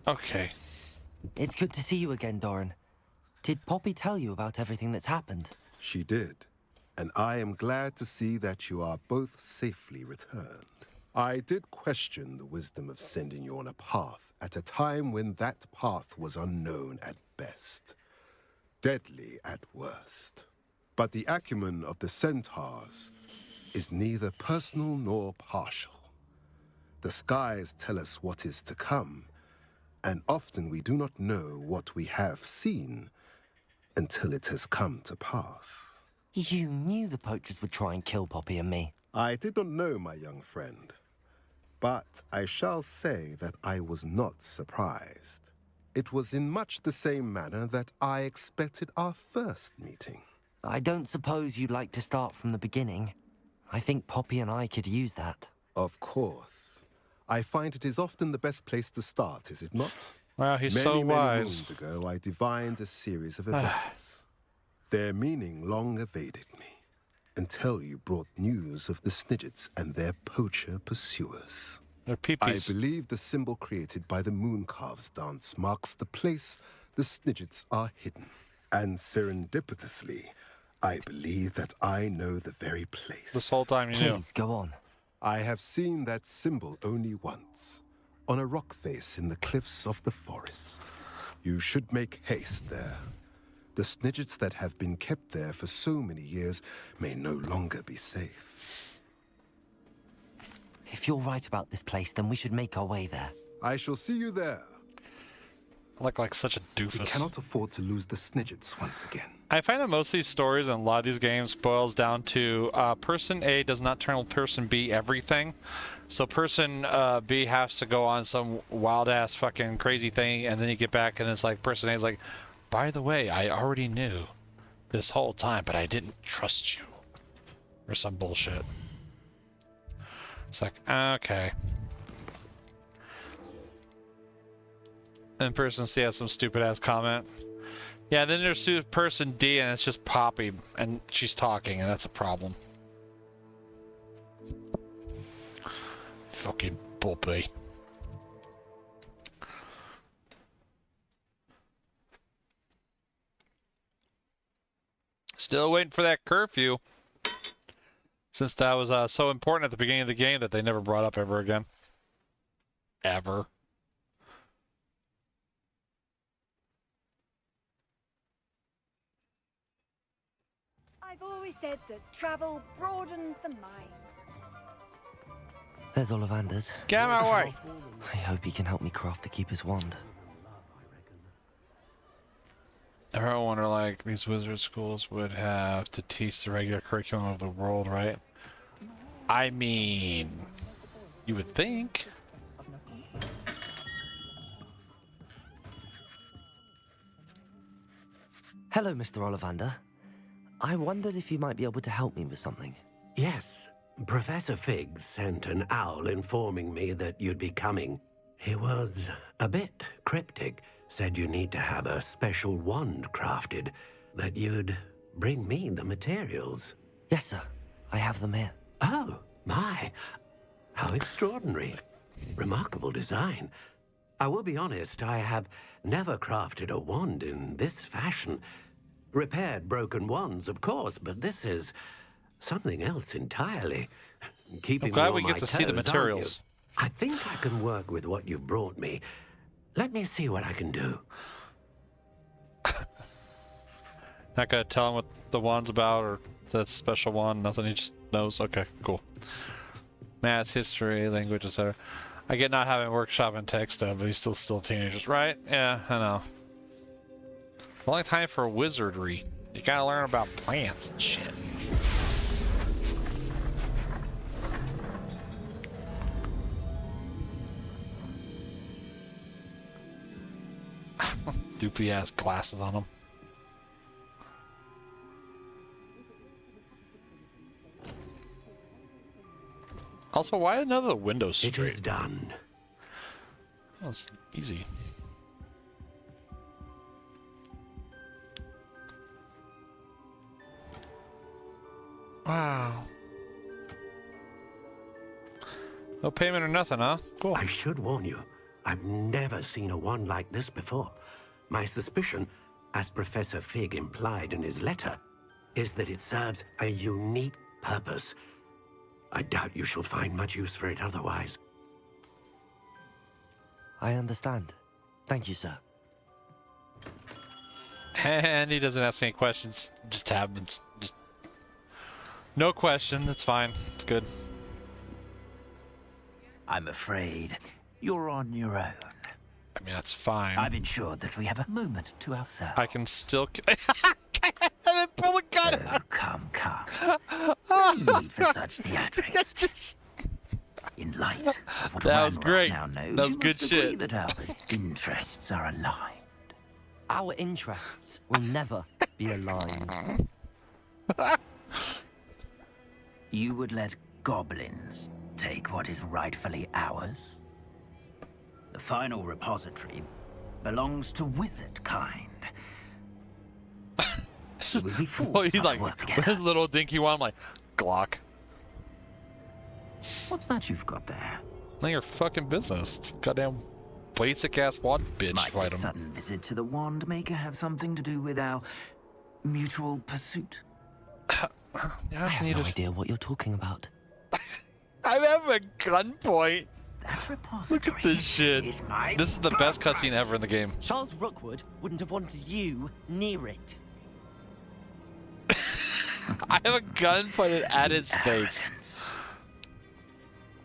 Okay. It's good to see you again, Doran. Did Poppy tell you about everything that's happened? She did, and I am glad to see that you are both safely returned. I did question the wisdom of sending you on a path at a time when that path was unknown at best, deadly at worst. But the acumen of the centaurs is neither personal nor partial. The skies tell us what is to come, and often we do not know what we have seen until it has come to pass. You knew the poachers would try and kill Poppy and me. I did not know, my young friend, but I shall say that I was not surprised. It was in much the same manner that I expected our first meeting. I don't suppose you'd like to start from the beginning. I think Poppy and I could use that. Of course. I find it is often the best place to start, is it not? Wow, he's so Many wise. moons ago, I divined a series of events. Their meaning long evaded me, until you brought news of the Snidgets and their poacher pursuers. Their peepees. I believe the symbol created by the Mooncalves dance marks the place the Snidgets are hidden. And serendipitously, I believe that I know the very place. This whole time you knew. Please, go on. I have seen that symbol only once, on a rock face in the cliffs of the forest. You should make haste there. The Snidgets that have been kept there for so many years may no longer be safe. If you're right about this place, then we should make our way there. I shall see you there. I look like such a doofus. We cannot afford to lose the Snidgets once again. I find that most of these stories and a lot of these games boils down to person A does not tell person B everything. So person B has to go on some wild ass fucking crazy thing, and then you get back and it's like person A is like, by the way, I already knew this whole time, but I didn't trust you. Or some bullshit. It's like, okay. And person C has some stupid ass comment. Yeah, then there's person D and it's just Poppy and she's talking and that's a problem. Fucking Poppy. Still waiting for that curfew. Since that was so important at the beginning of the game that they never brought up ever again. Ever. I've always said that travel broadens the mind. There's Ollivander's. Get out of my way! I hope he can help me craft the Keeper's Wand. I wonder, like, these wizard schools would have to teach the regular curriculum of the world, right? I mean, you would think. Hello, Mr. Ollivander. I wondered if you might be able to help me with something. Yes, Professor Fig sent an owl informing me that you'd be coming. He was a bit cryptic, said you need to have a special wand crafted, that you'd bring me the materials. Yes, sir. I have them here. Oh, my. How extraordinary. Remarkable design. I will be honest, I have never crafted a wand in this fashion. Repaired broken wands, of course, but this is something else entirely. Keeping I'm glad me we on get my to see the toes, aren't you? materials. I think I can work with what you've brought me. Let me see what I can do. Not gonna tell him what the wand's about or that's a special wand, nothing, he just knows. Okay, cool. Maths, history, language, etc. I get not having workshop in tech stuff, but he's still teenagers, right? Yeah, I know. Only time for wizardry. You gotta learn about plants and shit. Doopy ass glasses on him. Also, why none of the windows straight? It is done. Oh, it's easy. Wow. No payment or nothing, huh? Cool. I should warn you, I've never seen a wand like this before. My suspicion, as Professor Fig implied in his letter, is that it serves a unique purpose. I doubt you shall find much use for it otherwise. I understand. Thank you, sir. And he doesn't ask any questions. Just happens. Just no questions. It's fine. It's good. I'm afraid you're on your own. I mean, that's fine. I've ensured that we have a moment to ourselves. I can still. I didn't pull a gun. Oh, come. No need for such theatrics. Just... In light of what that was Ranrock great. now knows, That was you good must agree shit. that our interests are aligned. Our interests will never be aligned. You would let goblins take what is rightfully ours? The final repository belongs to wizard kind. We would be fools Well, he's not like, to work with together. his little dinky one. I'm like, Glock. What's that you've got there? None of your fucking business. It's a goddamn basic ass wand bitch. Might Fight a him. sudden visit to the wand maker have something to do with our mutual pursuit? I have no idea what you're talking about. I'm having a gunpoint. That repository. Look at this shit. This is the best cutscene ever in the game. Charles Rookwood wouldn't have wanted you near it. I have a gun pointed at its face.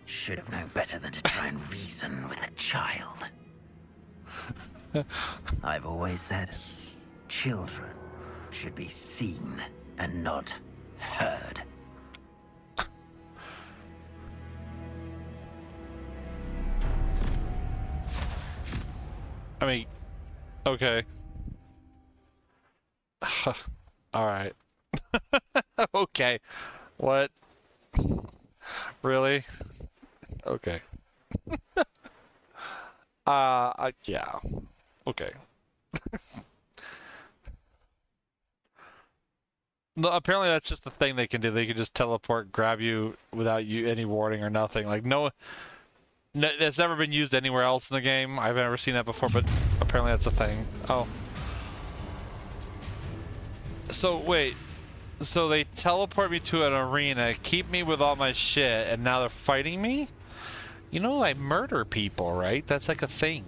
Should have known better than to try and reason with a child. I've always said, children should be seen and not heard. I mean, okay. All right. Okay. What? Really? Okay. Yeah. Okay. No, apparently that's just the thing they can do. They can just teleport, grab you without you any warning or nothing. Like no, it's never been used anywhere else in the game. I've never seen that before, but apparently that's a thing. Oh. So wait. So they teleport me to an arena, keep me with all my shit, and now they're fighting me? You know I murder people, right? That's like a thing.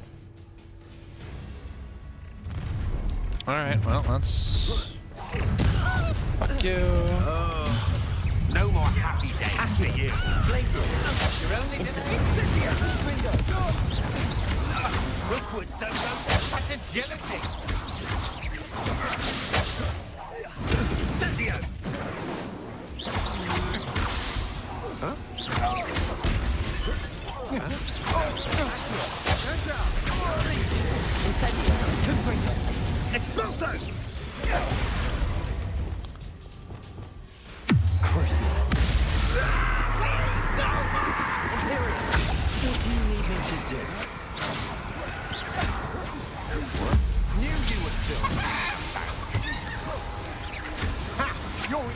Alright, well, that's... Fuck you. No more happy days for you. You're only Rookwoods don't know such agility. Incendio! Huh? Exploso! Crucial. What do you need me to do? What? Knew you were still Ha! You're...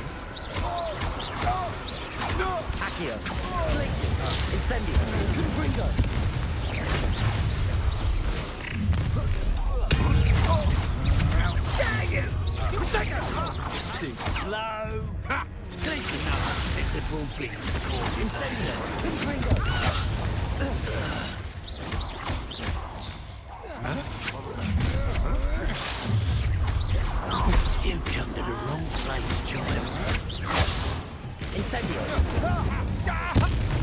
Accio. Places. Incendio. Confringo. Dare you! Protego! Too slow! Ha! Places now. Pitiful beast. Incendio. Confringo. You come to the wrong place, child. Incendio.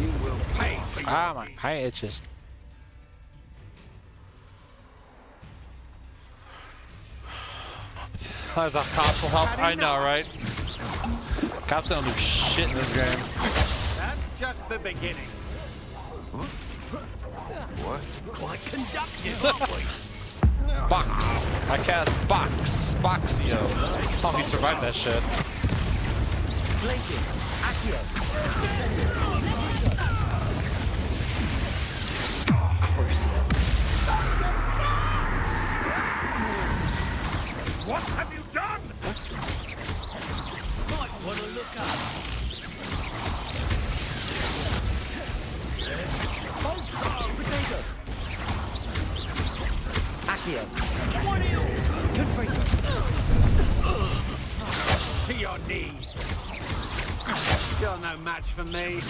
You will pay for your Ah, my eye itches. The cops will help. I know, right? Cops don't do shit in this game. That's just the beginning. What? Quite conductive, aren't we? Box. I cast box. Boxio. Oh, he survived that shit. Places. Accio. What have you done? Might want to look up. Potato. Accio. To your knees. You're no match for me.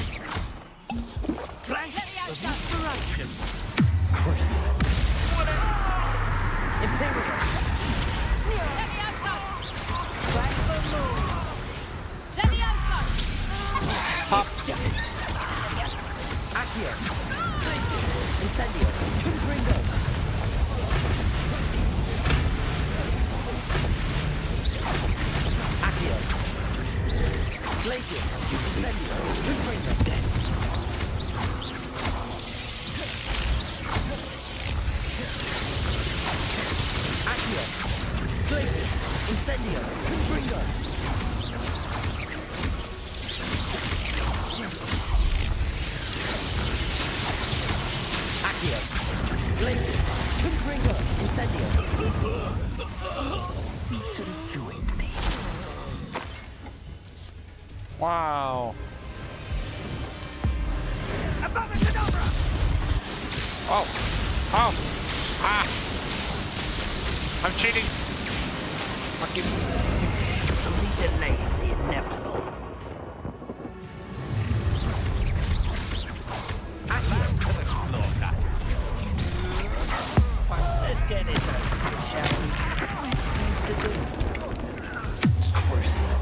Flash of inspiration. Crucible. Imperial. Pop. Accio. Incendio. Confringo. Accio. Glacius. Incendio. Confringo. Accio. Glacius. Incendio. Confringo. Accio. Glacius. Confringo. Incendio. You should have joined me. Wow. Oh. Oh. Ah. I'm cheating. Fuck you. Only delay the inevitable. Accio to the slaughter. Let's get it over, shall we? Crucible.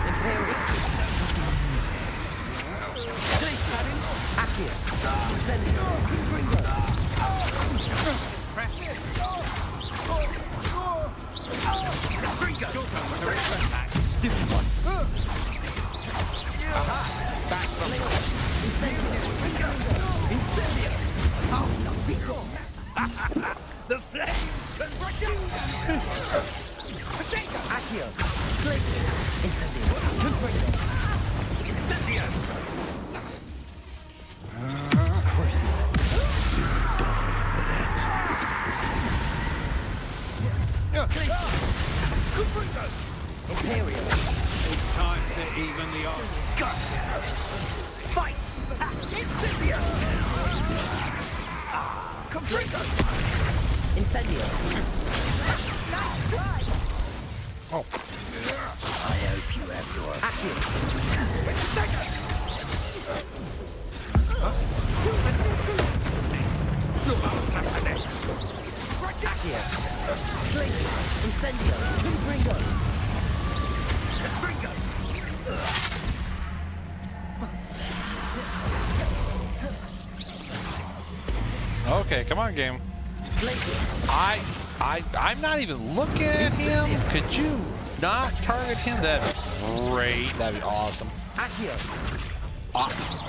Imperial. Glacius. Accio. Incendio. Confringo. Stupid one. Back from Incendio. Incendio. Oh, no, Pico. The flames consume. Accio. Glacius. Incendio. Confringo. Incendio. Crucible. Imperial. It's time to even the odds. Fight! Incendio! Compressor! Incendio! Oh. I hope you have your... Accio! Accio! Glacius! Incendio! Confringo! Okay, come on, game. I'm not even looking at him. Could you not target him? That'd be great. That'd be awesome.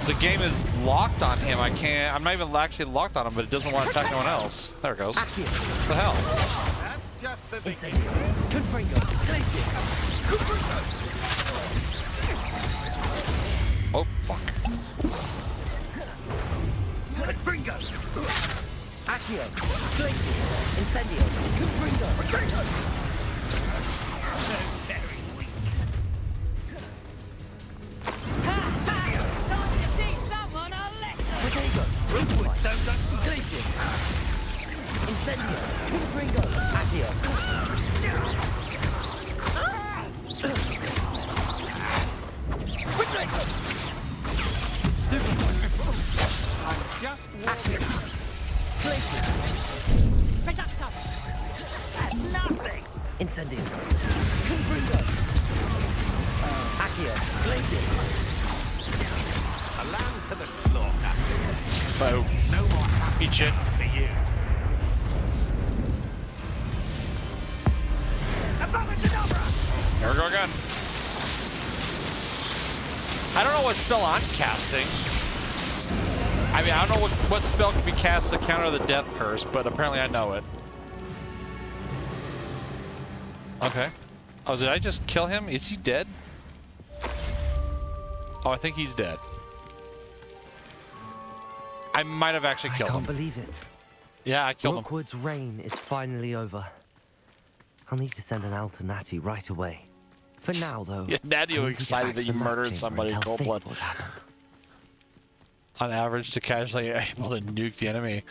The game is locked on him. I'm not even actually locked on him, but it doesn't want to attack anyone else. There it goes. What the hell? That's just the Incendio! Confringo! Glacius! Oh, fuck. Confringo! Accio! Glacius! Incendio! Confringo! Very weak. Potato! Glacius! Incendio! Confringo! Accio! I'm just walking. Glacius! That's nothing! Incendio! Confringo! Accio! Glacius! A lamb to the slaughter. Boom. No more happy Eat shit. for you. Here we go again. I don't know what spell I'm casting. I mean, I don't know what spell can be cast to counter the death curse, but apparently I know it. Okay. Oh, did I just kill him? Is he dead? Oh, I think he's dead. I might have actually killed him. I can't believe it. Yeah, I killed him. Rookwood's reign is finally over. I'll need to send an owl to Natty right away. For now, though. Yeah, Natty was excited that you murdered somebody in cold blood. On average, to casually able to nuke the enemy,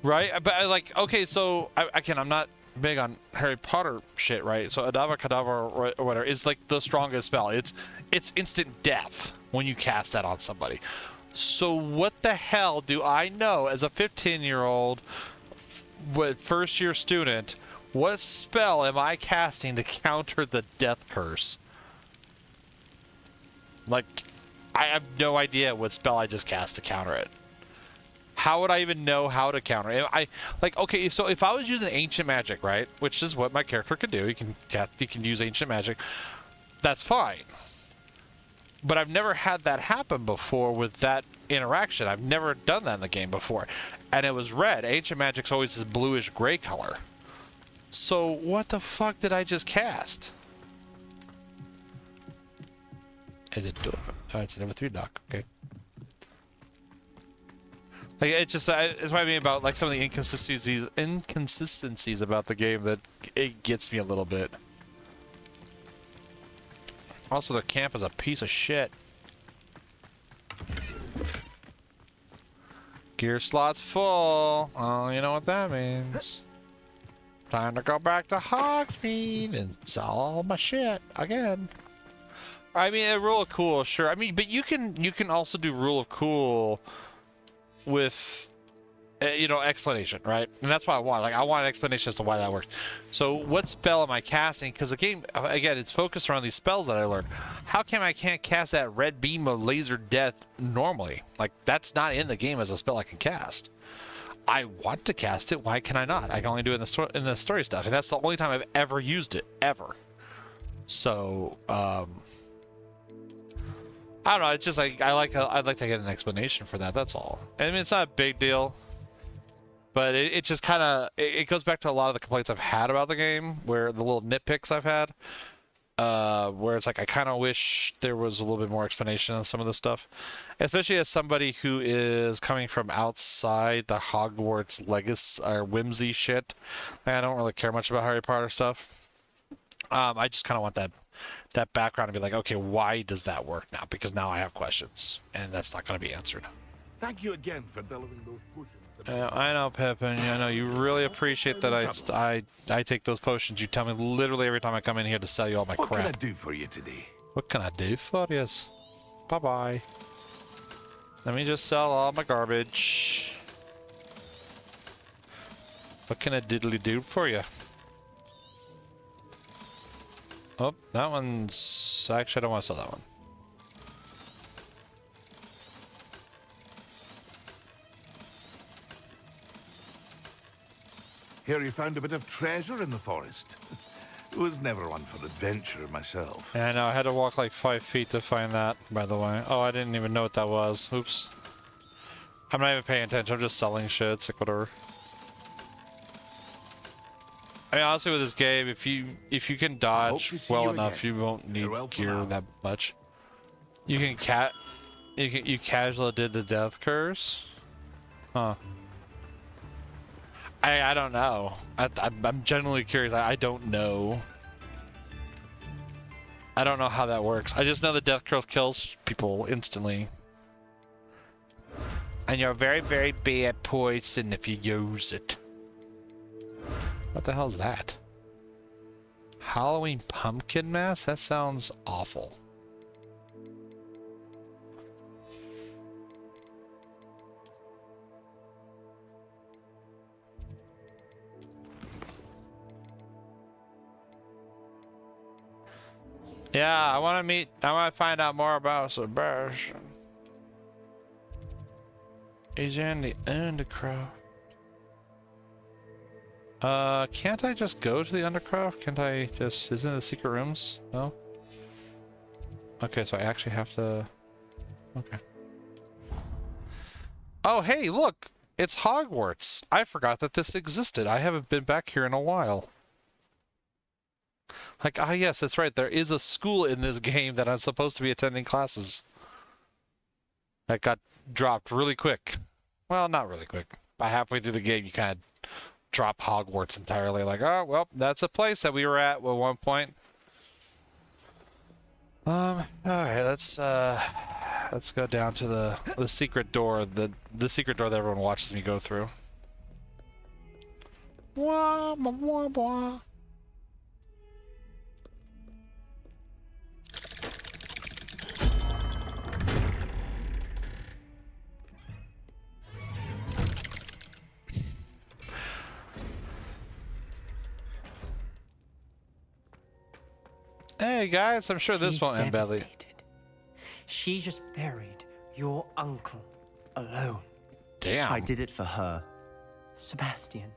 right? But like, okay, so again, I'm not big on Harry Potter shit, right? So Avada Kedavra or whatever is like the strongest spell. It's instant death when you cast that on somebody. So what the hell do I know as a 15-year-old first-year student? What spell am I casting to counter the death curse? Like, I have no idea what spell I just cast to counter it. How would I even know how to counter it? Okay, so if I was using ancient magic, right, which is what my character could do, he can use ancient magic. That's fine. But I've never had that happen before with that interaction. I've never done that in the game before, and it was red. Ancient magic's always this bluish gray color. So what the fuck did I just cast? I didn't do it. Oh, it's a number 3 dock. Okay. Like it just it's what I mean about like some of the inconsistencies about the game that it gets me a little bit. Also, the camp is a piece of shit. Gear slot's full. Oh, you know what that means. Time to go back to Hogsmeade and sell all my shit again. I mean, a rule of cool, sure. I mean, but you can also do rule of cool with you know, explanation, right? And that's what I want. Like, I want an explanation as to why that works. So what spell am I casting? Because the game, again, it's focused around these spells that I learned. How come I can't cast that red beam of laser death normally? Like, that's not in the game as a spell I can cast. I want to cast it. Why can I not? I can only do it in the story stuff, and that's the only time I've ever used it, ever. So, I don't know. It's just like I'd like to get an explanation for that. That's all. I mean, it's not a big deal. But it just kind of, it goes back to a lot of the complaints I've had about the game, where the little nitpicks I've had, where it's like I kind of wish there was a little bit more explanation on some of the stuff, especially as somebody who is coming from outside the Hogwarts legacy or whimsy shit. I don't really care much about Harry Potter stuff. I just kind of want that background to be like, okay, why does that work now? Because now I have questions, and that's not going to be answered. Thank you again for delivering those potions. I know, Pippin. I know you really appreciate that I take those potions. You tell me literally every time I come in here to sell you all my crap. What can I do for you today? What can I do for you? Bye-bye. Let me just sell all my garbage. What can I diddly do for you? Oh, that one's... Actually, I don't want to sell that one. Hear you found a bit of treasure in the forest. Was never one for adventure myself. Yeah, I know. I had to walk like 5 feet to find that, by the way. Oh, I didn't even know what that was. Oops. I'm not even paying attention. I'm just selling shit. It's like whatever. I mean, honestly, with this game, if you can dodge well enough, you won't need gear that much. You can you casually did the death curse? Huh. I don't know. I'm genuinely curious. I don't know. I don't know how that works. I just know the death curse kills people instantly. And you're very, very bad poison if you use it. What the hell is that? Halloween pumpkin mask? That sounds awful. Yeah, I want to find out more about Sebastian. He's in the Undercroft. Can't I just go to the Undercroft? Can't I just... Isn't it the secret rooms? No? Okay, so I actually have to... Okay. Oh, hey, look! It's Hogwarts! I forgot that this existed. I haven't been back here in a while. Like, ah, yes, that's right. There is a school in this game that I'm supposed to be attending classes. That got dropped really quick. Well, not really quick. By halfway through the game, you kind of drop Hogwarts entirely. Like, oh, well, that's a place that we were at one point. All right, let's go down to the secret door, the secret door that everyone watches me go through. Wah, wah, wah, wah. Hey guys, I'm sure this won't end badly. She just buried your uncle alone. Damn. I did it for her. Sebastian,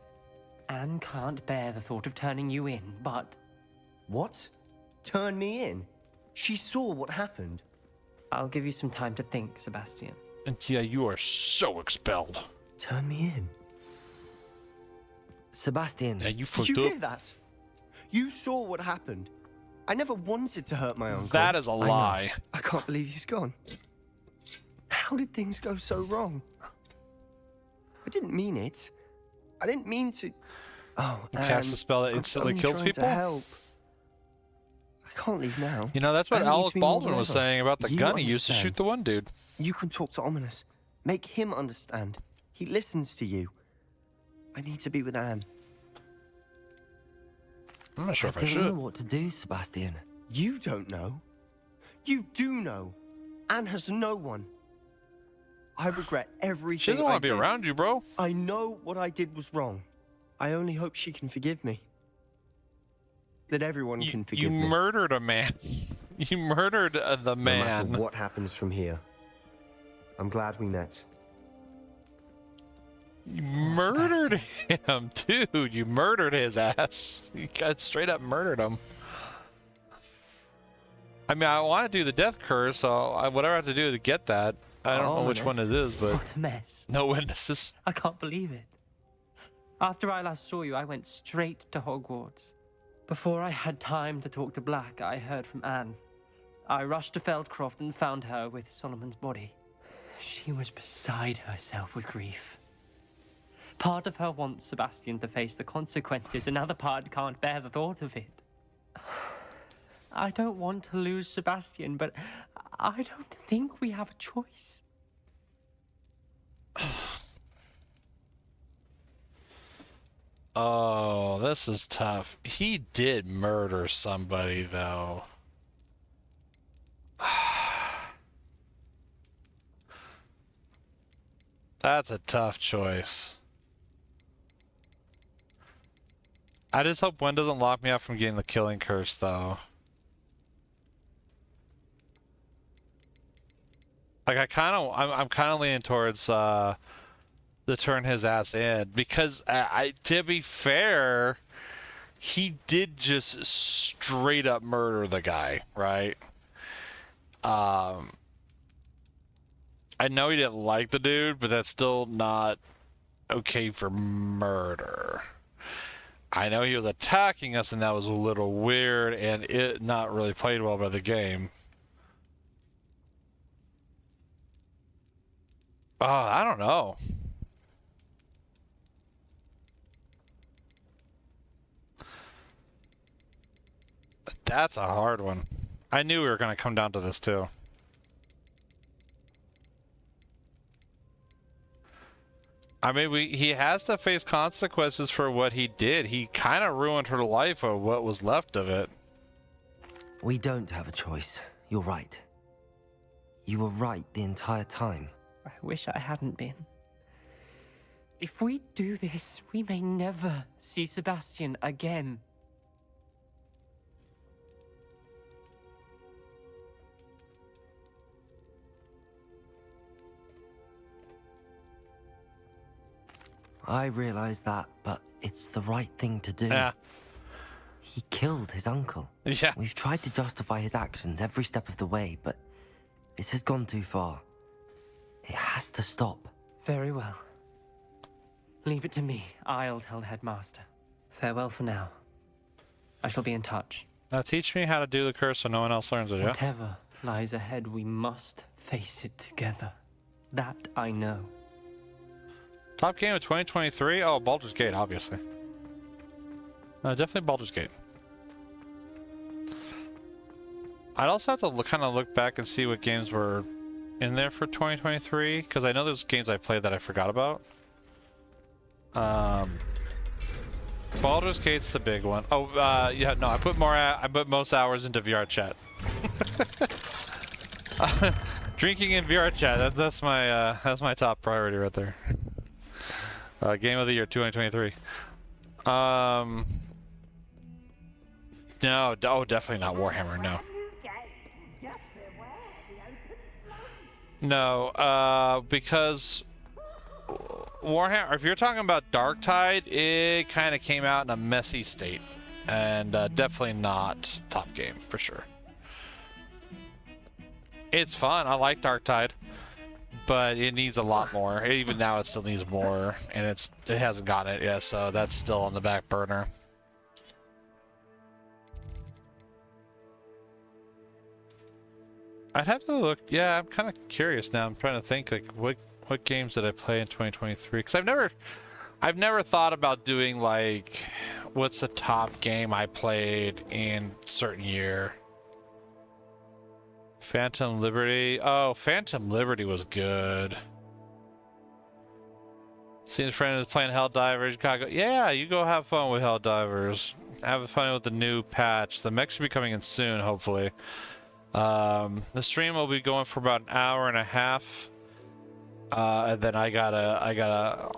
Anne can't bear the thought of turning you in, but... What? Turn me in? She saw what happened. I'll give you some time to think, Sebastian. And yeah, you are so expelled. Turn me in. Sebastian. Yeah, you Did fucked you up. hear that? You saw what happened. I never wanted to hurt my uncle. That is a lie. I can't believe he's gone. How did things go so wrong? I didn't mean it. I didn't mean to... Oh, You cast a spell that instantly kills people? To help. I can't leave now. You know, that's what I need Alec to be more Baldwin was clever. saying about the You gun he used to understand. shoot the one dude. You can talk to Ominous. Make him understand. He listens to you. I need to be with Anne. I'm not sure if I don't should. know what to do, Sebastian. You don't know. You do know. Anne has no one. I regret everything She doesn't want to be did. around you, bro. I know what I did was wrong. I only hope she can forgive me. That everyone can forgive me. You murdered a man. You murdered the man. No matter what happens from here, I'm glad we met. You murdered him, dude. You murdered his ass. You got straight up murdered him. I mean, I want to do the death curse, so whatever I have to do to get that. I don't know which one it is, but What a mess. no witnesses. I can't believe it. After I last saw you, I went straight to Hogwarts. Before I had time to talk to Black, I heard from Anne. I rushed to Feldcroft and found her with Solomon's body. She was beside herself with grief. Part of her wants Sebastian to face the consequences, another part can't bear the thought of it. I don't want to lose Sebastian, but I don't think we have a choice. Oh, this is tough. He did murder somebody, though. That's a tough choice. I just hope Gwen doesn't lock me up from getting the killing curse, though. Like, I'm kind of leaning towards, to turn his ass in, because to be fair, he did just straight up murder the guy, right? I know he didn't like the dude, but that's still not okay for murder. I know he was attacking us, and that was a little weird, and it not really played well by the game. Oh, I don't know. That's a hard one. I knew we were going to come down to this, too. I mean, he has to face consequences for what he did. He kind of ruined her life or what was left of it. We don't have a choice. You're right. You were right the entire time. I wish I hadn't been. If we do this, we may never see Sebastian again. I realize that, but it's the right thing to do. Yeah. He killed his uncle. Yeah. We've tried to justify his actions every step of the way, but this has gone too far. It has to stop. Very well. Leave it to me. I'll tell the headmaster. Farewell for now. I shall be in touch. Now teach me how to do the curse so no one else learns it, yeah? Whatever lies ahead, we must face it together. That I know. Top game of 2023? Oh, Baldur's Gate, obviously. Definitely Baldur's Gate. I'd also have to kind of look back and see what games were in there for 2023, because I know there's games I played that I forgot about. Baldur's Gate's the big one. Oh, yeah, no, I put most hours into VR chat. Drinking in VR chat. That's my top priority right there. Game of the year 2023. No, oh, definitely not Warhammer. No. No, because Warhammer, if you're talking about Darktide, it kind of came out in a messy state. And definitely not top game, for sure. It's fun. I like Darktide. But it needs a lot more. Even now, it still needs more. And it hasn't gotten it yet, so that's still on the back burner. I'd have to look. Yeah, I'm kind of curious now. I'm trying to think, like, what games did I play in 2023? Because I've never thought about doing, like, what's the top game I played in a certain year. Phantom Liberty. Oh, Phantom Liberty was good. Seems friend is playing Helldivers. Chicago. Yeah, you go have fun with Helldivers. Have fun with the new patch. The mech should be coming in soon, hopefully. The stream will be going for about an hour and a half. And then I gotta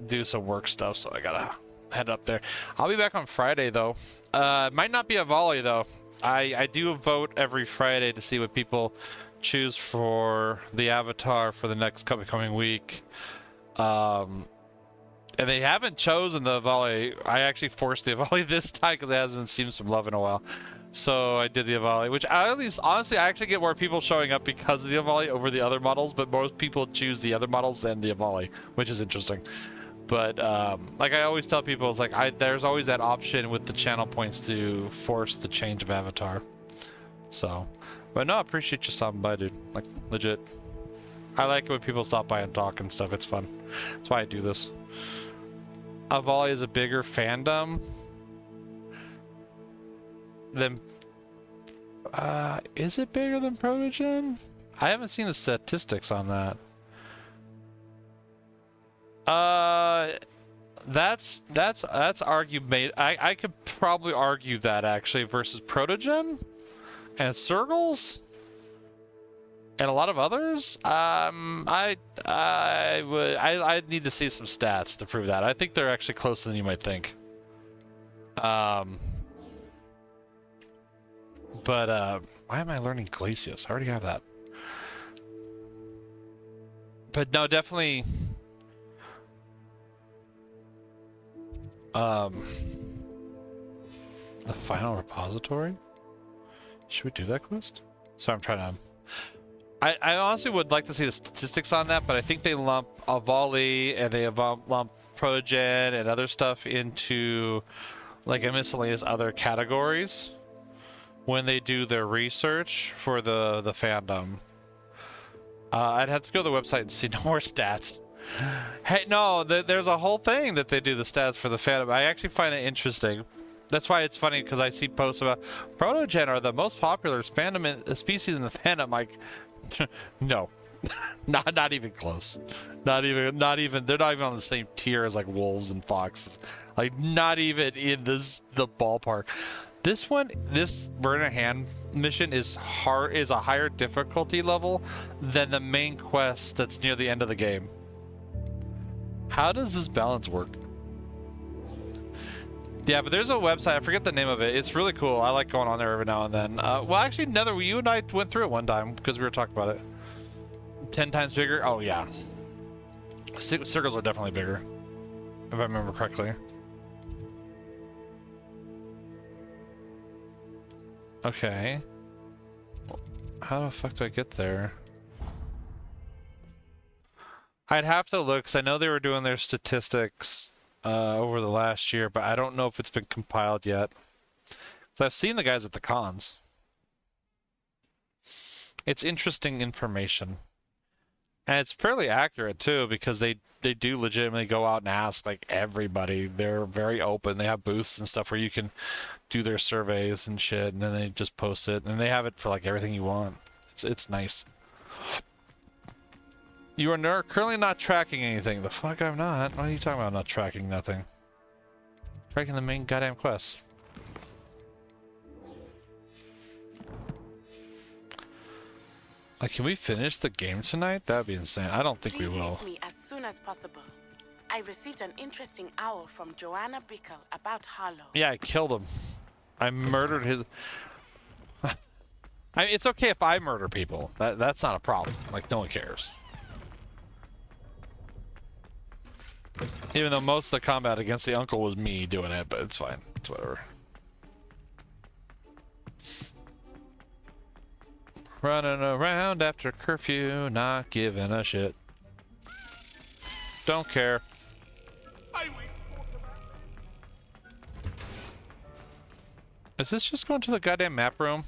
do some work stuff, so I gotta head up there. I'll be back on Friday though. Might not be a volley though. I do vote every Friday to see what people choose for the avatar for the next coming week. And they haven't chosen the volley. I actually forced the volley this time because it hasn't seen some love in a while. So I did the volley, which honestly, I actually get more people showing up because of the volley over the other models, but most people choose the other models than the volley, which is interesting. But like I always tell people, it's like there's always that option with the channel points to force the change of avatar. So, but no, I appreciate you stopping by, dude. Like legit, I like it when people stop by and talk and stuff. It's fun. That's why I do this. A volley is a bigger fandom than. Is it bigger than Protogen? I haven't seen the statistics on that. That's argument. I could probably argue that actually versus Protogen and Circles and a lot of others. I'd need to see some stats to prove that. I think they're actually closer than you might think. But why am I learning Glacius? I already have that. But no, definitely. The final repository? Should we do that quest? So I'm trying to. I honestly would like to see the statistics on that, but I think they lump a volley and they lump Protogen and other stuff into like a miscellaneous other categories when they do their research for the fandom. I'd have to go to the website and see no more stats. Hey, no, there's a whole thing that they do the stats for the fandom. I actually find it interesting. That's why it's funny, because I see posts about Protogen are the most popular species in the fandom. Like, no, not even close. Not even. They're not even on the same tier as like wolves and foxes. Like, not even in the ballpark. This Burn a Hand mission is a higher difficulty level than the main quest that's near the end of the game. How does this balance work? Yeah, but there's a website, I forget the name of it. It's really cool. I like going on there every now and then. Well, actually, Nether, you and I went through it one time because we were talking about it. 10 times bigger? Oh, yeah. Circles are definitely bigger, if I remember correctly. Okay. How the fuck do I get there? I'd have to look, because I know they were doing their statistics over the last year, but I don't know if it's been compiled yet. So I've seen the guys at the cons. It's interesting information. And it's fairly accurate too, because they do legitimately go out and ask like everybody. They're very open. They have booths and stuff where you can do their surveys and shit, and then they just post it, and they have it for like everything you want. It's nice. You are currently not tracking anything. The fuck I'm not. What are you talking about? I'm not tracking nothing. Tracking the main goddamn quest. Like, can we finish the game tonight? That'd be insane. I don't think we will. Please meet me as soon as possible. I received an interesting owl from Joanna Bickle about Harlow. Yeah, I killed him. I murdered his... it's okay if I murder people. That's not a problem. Like, no one cares. Even though most of the combat against the uncle was me doing it, but it's fine. It's whatever. Running around after curfew, not giving a shit. Don't care. Is this just going to the goddamn map room?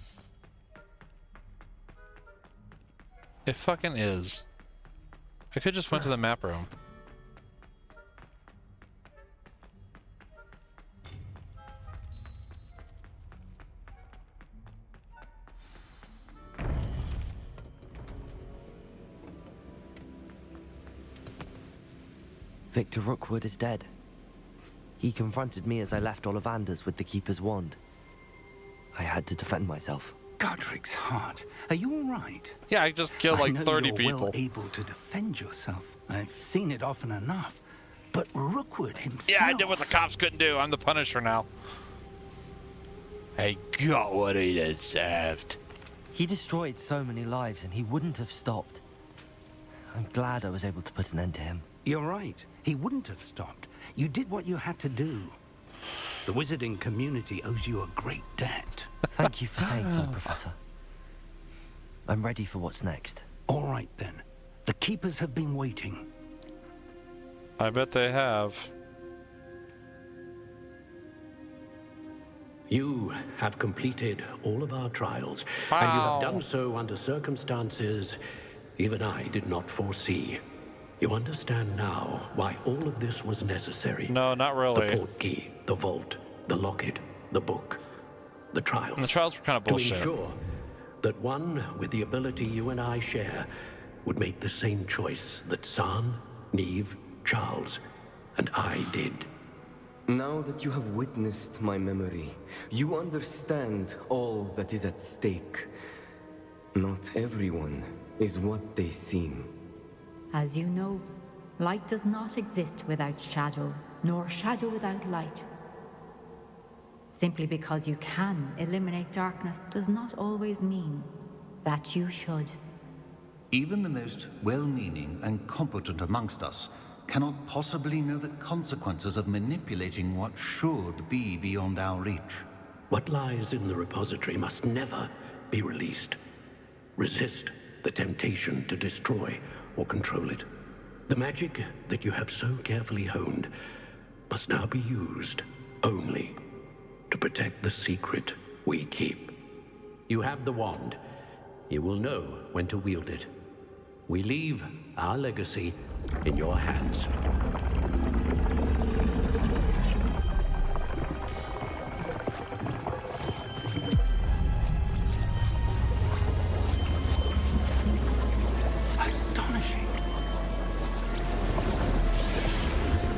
It fucking is. I could just went to the map room. Victor Rookwood is dead. He confronted me as I left Ollivander's with the Keeper's wand. I had to defend myself. Godric's heart. Are you all right? Yeah, I just killed like 30 you're people. Well able to defend yourself. I've seen it often enough. But Rookwood himself... Yeah, I did what the cops couldn't do. I'm the Punisher now. I got what he deserved. He destroyed so many lives and he wouldn't have stopped. I'm glad I was able to put an end to him. You're right. He wouldn't have stopped. You did what you had to do. The wizarding community owes you a great debt. Thank you for saying so, Professor. I'm ready for what's next. All right, then. The Keepers have been waiting. I bet they have. You have completed all of our trials, and you have done so under circumstances even I did not foresee. You understand now why all of this was necessary. No, not really. The portkey, the vault, the locket, the book, the trials. And the trials were kind of bullshit. To ensure that one with the ability you and I share would make the same choice that San, Neve, Charles, and I did. Now that you have witnessed my memory, you understand all that is at stake. Not everyone is what they seem. As you know, light does not exist without shadow, nor shadow without light. Simply because you can eliminate darkness does not always mean that you should. Even the most well-meaning and competent amongst us cannot possibly know the consequences of manipulating what should be beyond our reach. What lies in the repository must never be released. Resist the temptation to destroy or control it. The magic that you have so carefully honed must now be used only to protect the secret we keep. You have the wand. You will know when to wield it. We leave our legacy in your hands. Astonishing.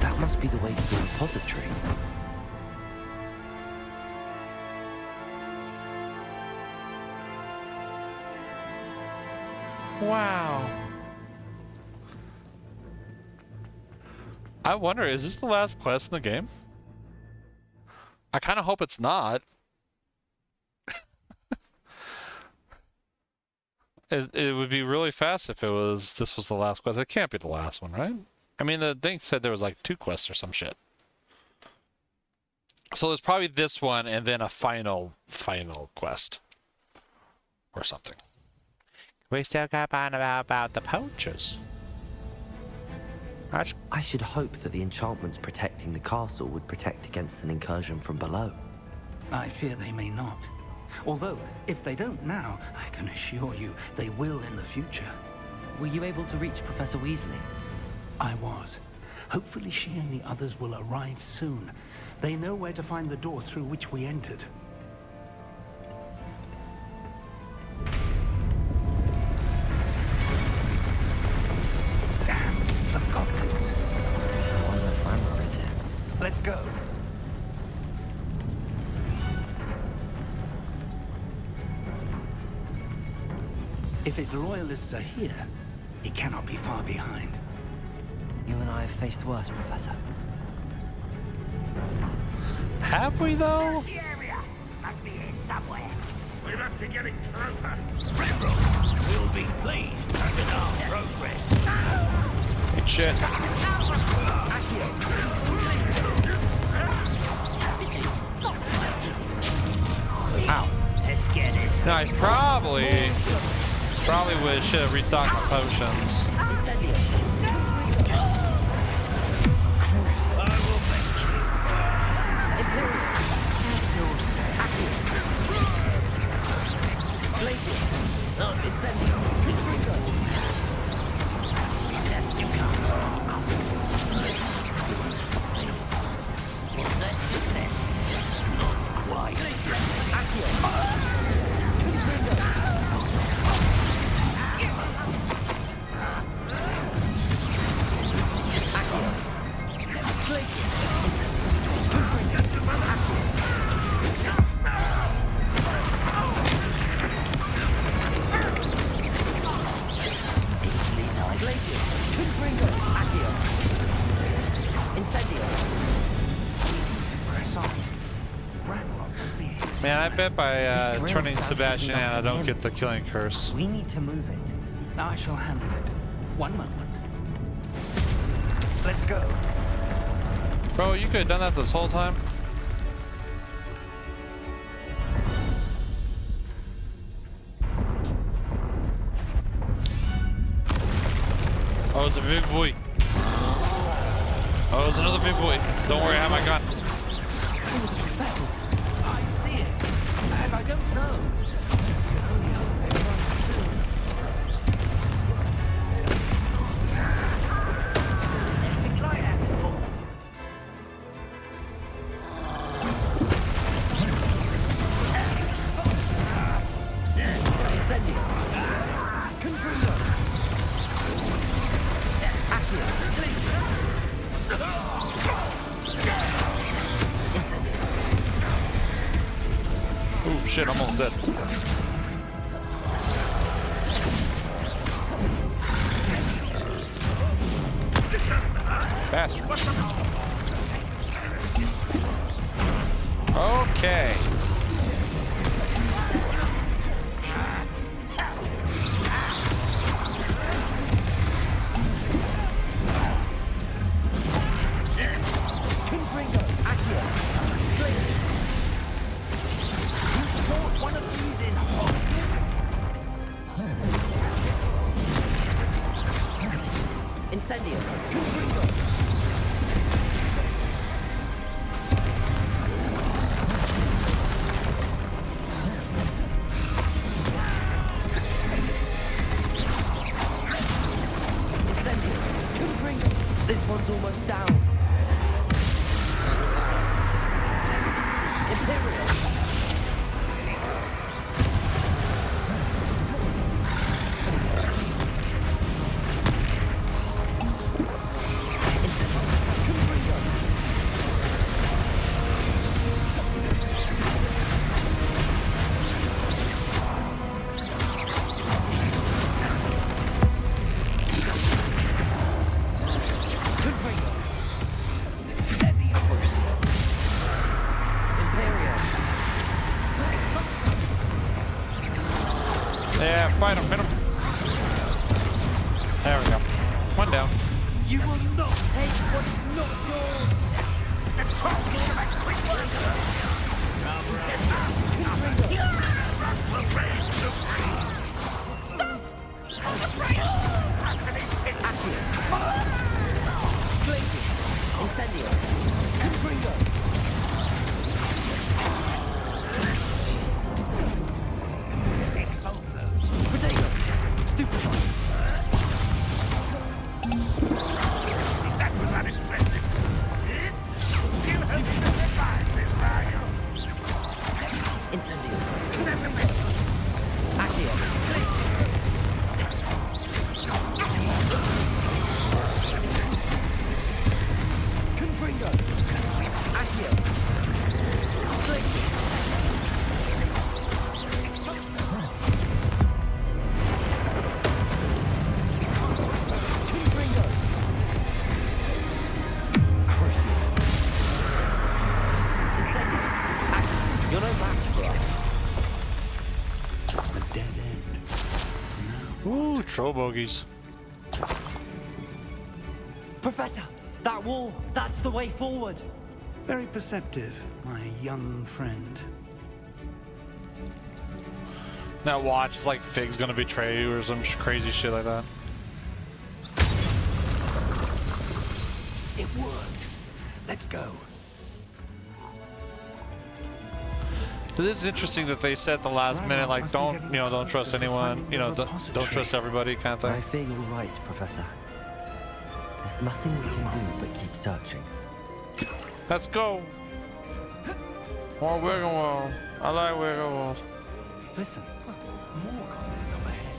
That must be the way to the repository. Wow. I wonder, is this the last quest in the game? I kind of hope it's not. It would be really fast if this was the last quest. It can't be the last one, right? I mean, the thing said there was like 2 quests or some shit. So there's probably this one and then a final quest. Or something. We still got on about the poachers. I should hope that the enchantments protecting the castle would protect against an incursion from below. I fear they may not. Although, if they don't now, I can assure you they will in the future. Were you able to reach Professor Weasley? I was. Hopefully she and the others will arrive soon. They know where to find the door through which we entered. Damn, the goblins. I wonder if Ranrock is here. Let's go. If his loyalists are here, he cannot be far behind. You and I have faced worse, Professor. Have we, though? The area must be here somewhere. We must be getting closer. We'll be pleased with our progress. Hey, shit. Ow. Let's get this. No, I probably should have restocked my potions. Man, I bet by turning Sebastian in, I don't get the killing curse. We need to move it. I shall handle it. One moment. Let's go. Bro, you could have done that this whole time. Oh, it's a big boy. Oh, it's another big boy. Don't worry, I have my gun. I see it, and I don't know. Only hope they run soon. I've seen anything like that before. Incendio. Confringo. Accio. Glacius. Incendio. Oh shit, I'm almost dead. Bastard. Okay. Confringo. Accio. Glacius. You bought one of these in Hogsmeade? Incendio. Confringo. Incendio. Confringo. This one's almost down. Imperial. Yeah, fight him, hit him. There we go. One down. You will not take what is not yours. The trolls will make quick work of us. Stop! On the break! After this hit, Glacius. Incendio. Confringo. Exalto. Protego. Stupefy. Ooh, troll bogies. Professor, that wall, that's the way forward. Very perceptive, my young friend. Now watch, it's like Fig's gonna betray you or some crazy shit like that. It worked. Let's go. It is interesting that they said at the last minute, like, don't trust anyone, don't trust everybody kind of thing. I fear you're right, Professor. There's nothing we can do but keep searching. Let's go. More wiggle world. I like wiggle world. Listen, more goblins up ahead.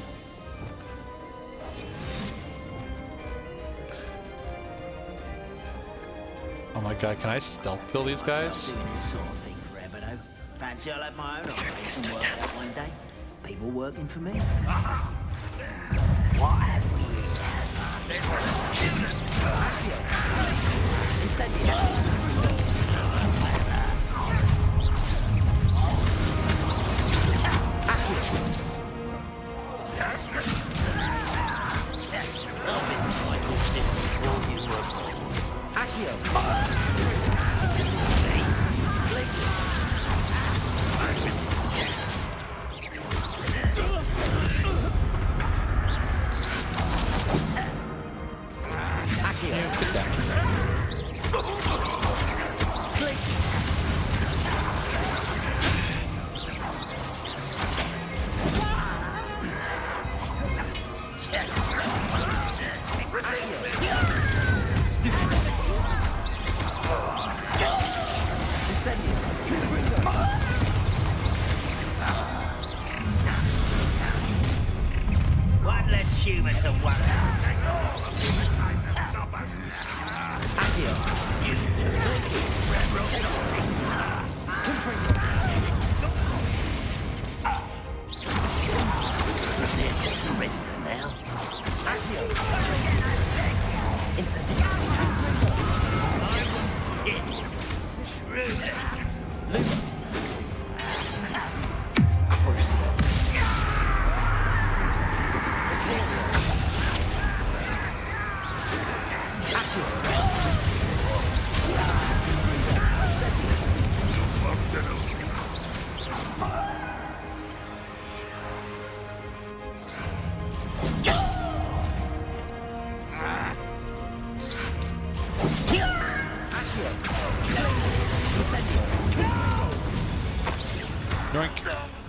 Oh my god, can I stealth kill these guys? Doing this sort of thing forever, though. Fancy I'll have my own office and work out one day. People working for me. What have we One less human to worry.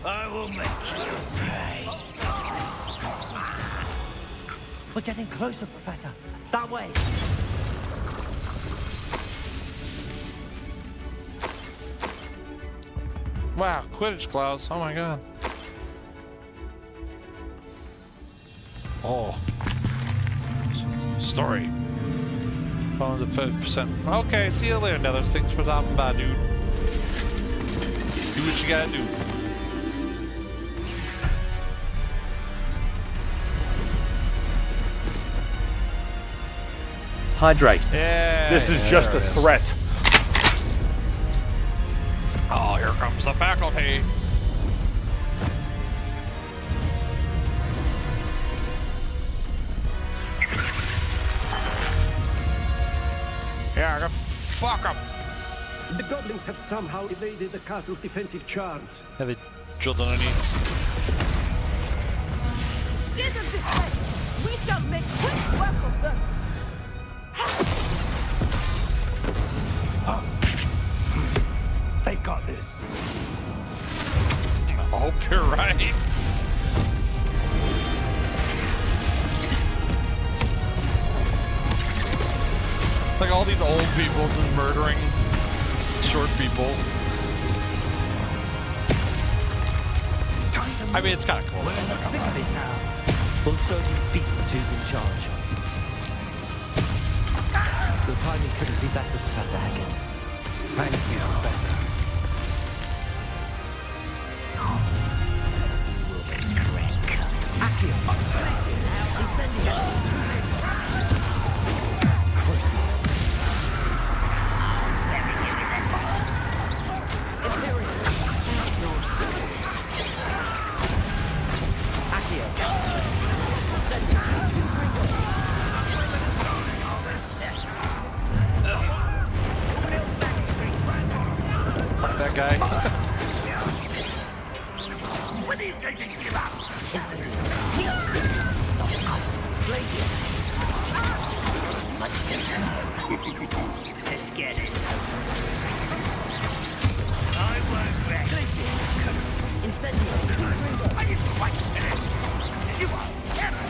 I will make you pay. We're getting closer, Professor. That way. Wow, Quidditch claws. Oh my god. Oh. Story. Phones at 50%. Okay, see you later, Nether. Thanks for stopping by, dude. Do what you gotta do. Hydrate. Yeah. This is just a threat. Oh, here comes the faculty. Yeah, fuck them. The goblins have somehow evaded the castle's defensive charms. Have they drilled underneath? Steer them this way. We shall make quick work of them. They got this. I hope you're right. Like all these old people just murdering short people. I mean, it's kind of cool. We're in the thick of it now. We'll show these beasts who's in charge. Your timing couldn't be better, Professor Hackett. Thank you, Professor. Accio. Places. Incendio. Crucible. Imperial. Accio. Fuck that guy. When are you going to give up? Much to scare this. I won't rest. Incendio. Are you quite finished? You are terrible.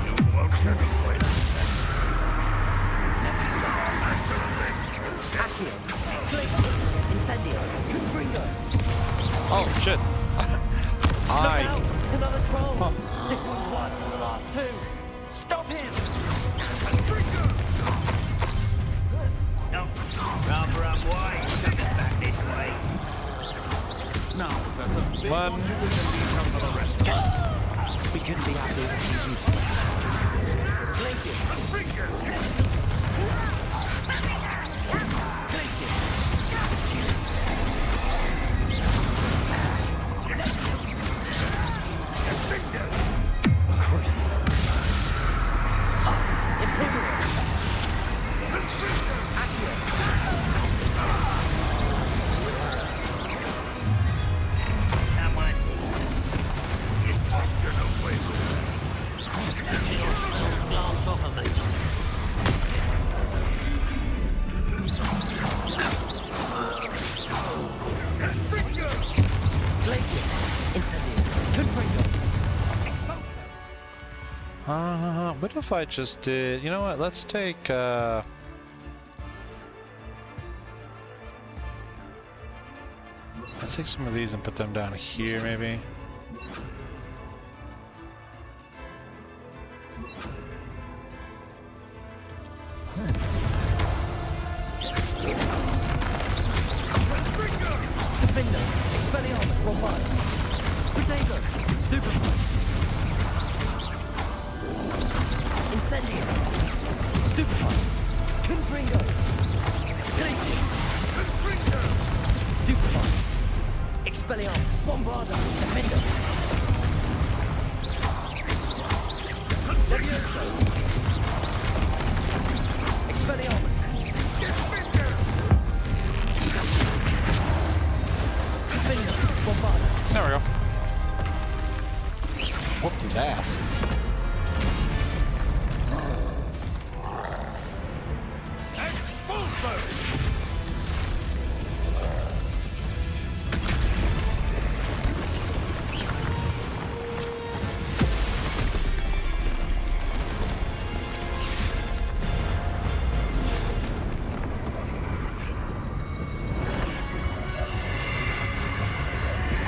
You won't destroy them. Accio. Incendio. Confringo. Oh shit. Look out! Another troll! This one's worse than the last two! Stop him! No, rather unwise. Take us back this way. Now, Professor, big One. contribution come for the rest. We couldn't be happy with you. Glacius. What if I just did, you know what, let's take, let's take some of these and put them down here, maybe. Expelliarmus, Rombard. Potato, Stupefy. Incendio. Stupefy. Confringo. Glacius. Confringo. Stupefy. Expelliarmus. Bombarda. Defender. Levioso. Expelliarmus. There we go. Whooped his ass.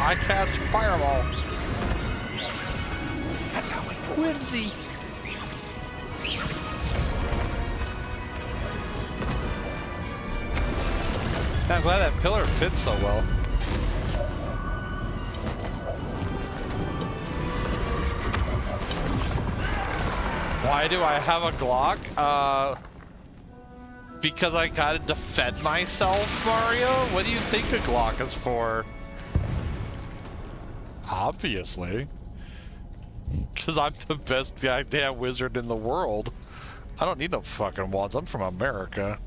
I cast Fireball. That's how we whimsy. I'm glad that pillar fits so well. Why do I have a Glock? Because I gotta defend myself, Mario? What do you think a Glock is for? Obviously. Because I'm the best goddamn wizard in the world. I don't need no fucking wands. I'm from America.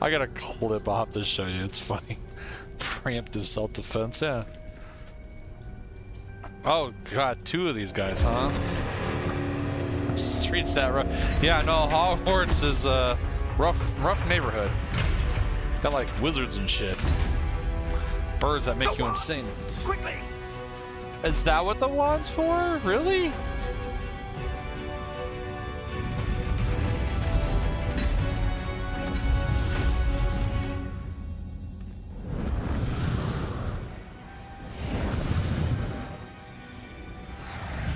I got a clip I'll have to show you. It's funny. Preemptive self-defense, yeah. Oh god, two of these guys, huh? Streets that rough. Yeah, no, Hogwarts is a rough neighborhood. Got like wizards and shit. Birds that make you insane. Quickly! Is that what the wand's for? Really?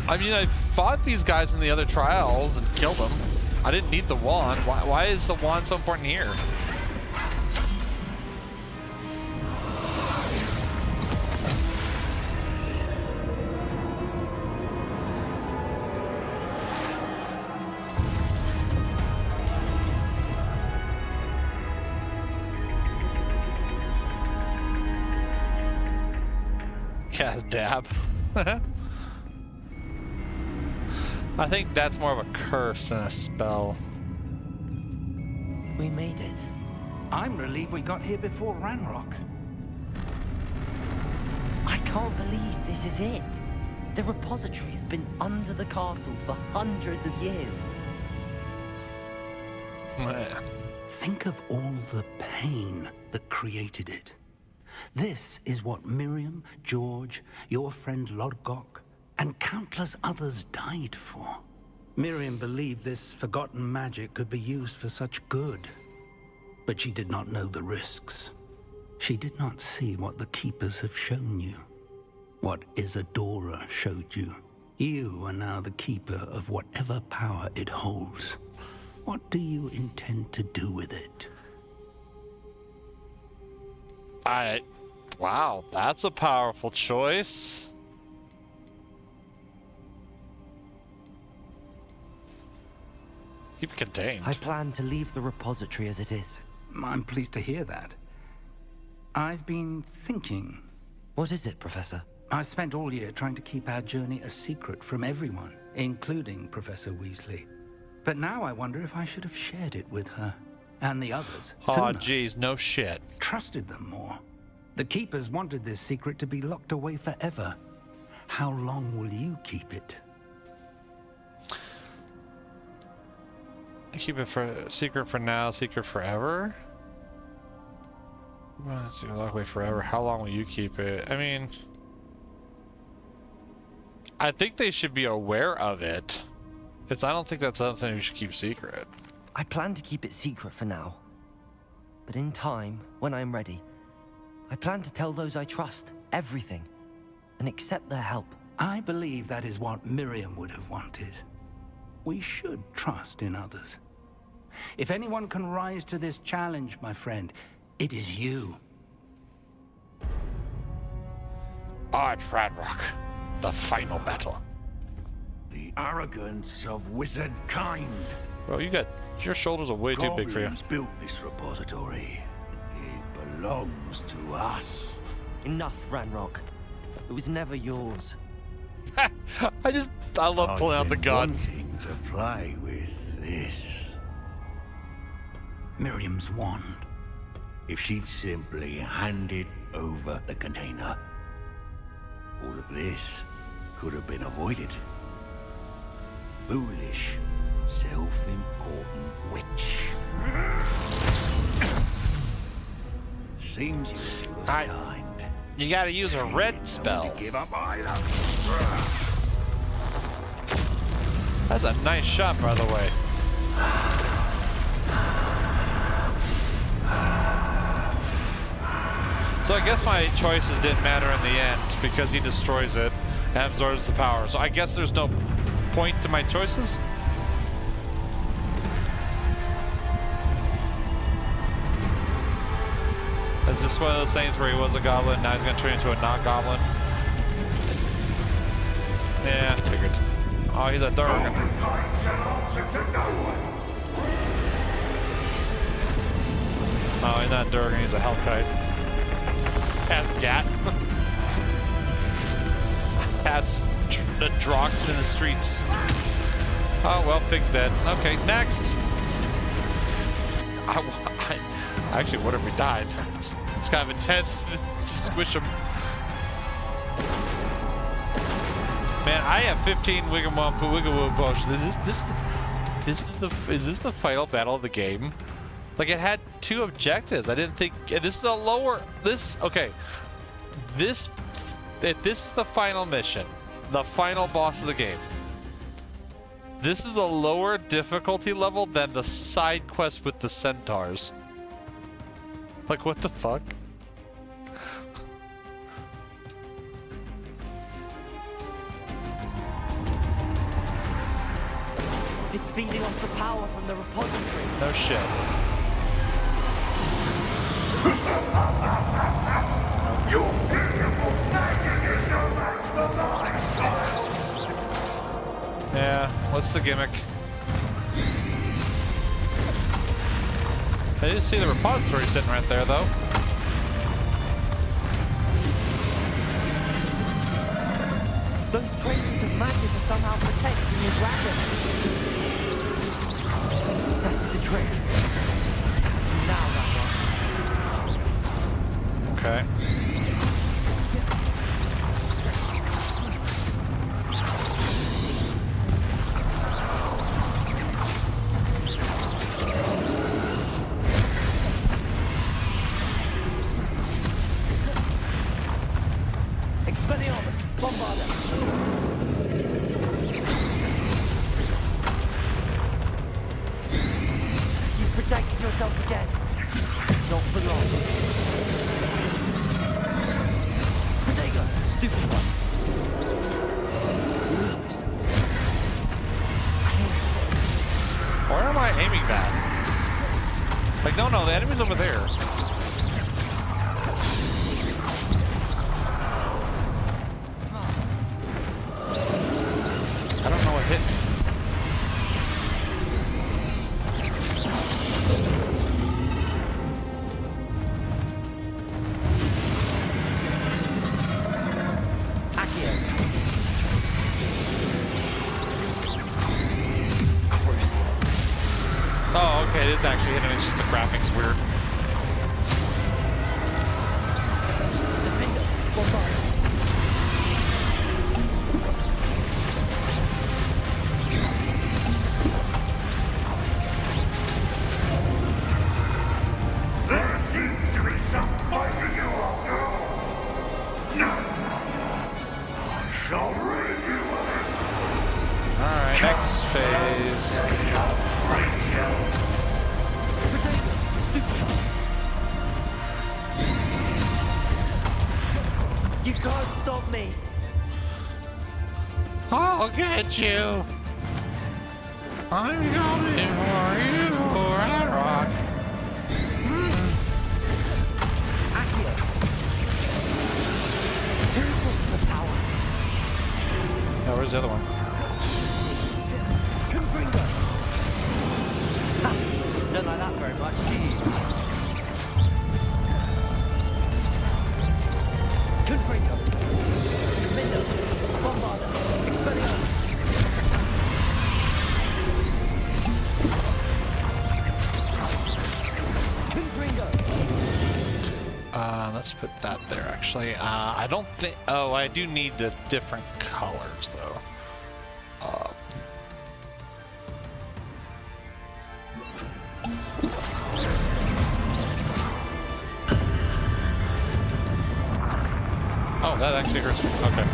I mean, I fought these guys in the other trials and killed them. I didn't need the wand. Why is the wand so important here? Cast dab. I think that's more of a curse than a spell. We made it. I'm relieved we got here before Ranrock. I can't believe this is it. The repository has been under the castle for hundreds of years. Think of all the pain that created it. This is what Miriam, George, your friend Lodgok, and countless others died for. Miriam believed this forgotten magic could be used for such good. But she did not know the risks. She did not see what the Keepers have shown you. What Isadora showed you. You are now the Keeper of whatever power it holds. What do you intend to do with it? Wow, that's a powerful choice. Keep it contained. I plan to leave the repository as it is. I'm pleased to hear that. I've been thinking. What is it, Professor? I spent all year trying to keep our journey a secret from everyone, including Professor Weasley. But now I wonder if I should have shared it with her and the others. Oh, geez, no shit. Trusted them more. The Keepers wanted this secret to be locked away forever. How long will you keep it? Keep it for secret for now, secret forever. Lock away forever. How long will you keep it? I mean, I think they should be aware of it. Because I don't think that's something you should keep secret. I plan to keep it secret for now. But in time, when I'm ready, I plan to tell those I trust everything and accept their help. I believe that is what Miriam would have wanted. We should trust in others. If anyone can rise to this challenge, my friend, it is you. It's Ranrock. The final battle. The arrogance of wizard kind. Bro, your shoulders are way too big for you. Goblins built this repository. It belongs to us. Enough, Ranrock. It was never yours. I love pulling out the gun. Wanting to play with this. Miriam's wand. If she'd simply handed over the container, all of this could have been avoided. Foolish, self-important witch. Seems you two are kind. You gotta use a red spell. Give up either. That's a nice shot, by the way. So I guess my choices didn't matter in the end because he destroys it and absorbs the power. So I guess there's no point to my choices? Is this one of those things where he was a goblin, now he's gonna turn into a not-goblin? Yeah, figured. Oh, he's a Durgan. Oh, he's not Durgan, he's a Hellkite. And Gat. Cat's the Drox in the streets. Oh, well, Pig's dead. Okay, next. I actually, what if we died? It's kind of intense to squish him. Man, I have 15 Wiggle potions. Is this the final battle of the game? Like, it had 2 objectives. I didn't think this is a lower. If this is the final mission, the final boss of the game. This is a lower difficulty level than the side quest with the centaurs. Like, what the fuck? It's feeding off the power from the repository. No shit. Your beautiful magic is no match for mine. Yeah, what's the gimmick? I didn't see the repository sitting right there, though. Those traces of magic are somehow protecting the dragon. That's the trick. Now, Ranrock. Okay. Expelliarmus, Bombarda. You've protected yourself again. Not for long. Protego, stupid one. Lose. Where am I aiming that? Like, no, the enemy's over there. I don't know what hit me. Oh, okay, it is actually hitting. It's just the graphics weird. There seems to be some fighting you up now. No. I shall rid you of it. Alright, next phase. You can't stop me. I'll get you. I'm coming for you, Red Rock. Accio. Two sources of power. Oh, where's the other one? Confringo. Ha! Don't like that very much, do you? Confringo. Defender. Bombarda. Expelliarmus. Confringo. Let's put that there, actually. I don't think... Oh, I do need the different colors, though. Oh, that actually hurts me. Okay.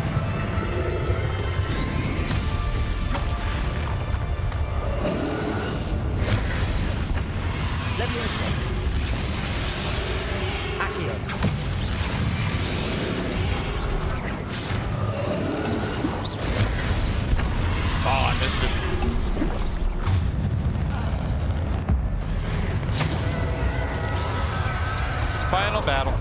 Leviosa. Accio. Oh, I missed it. Final battle.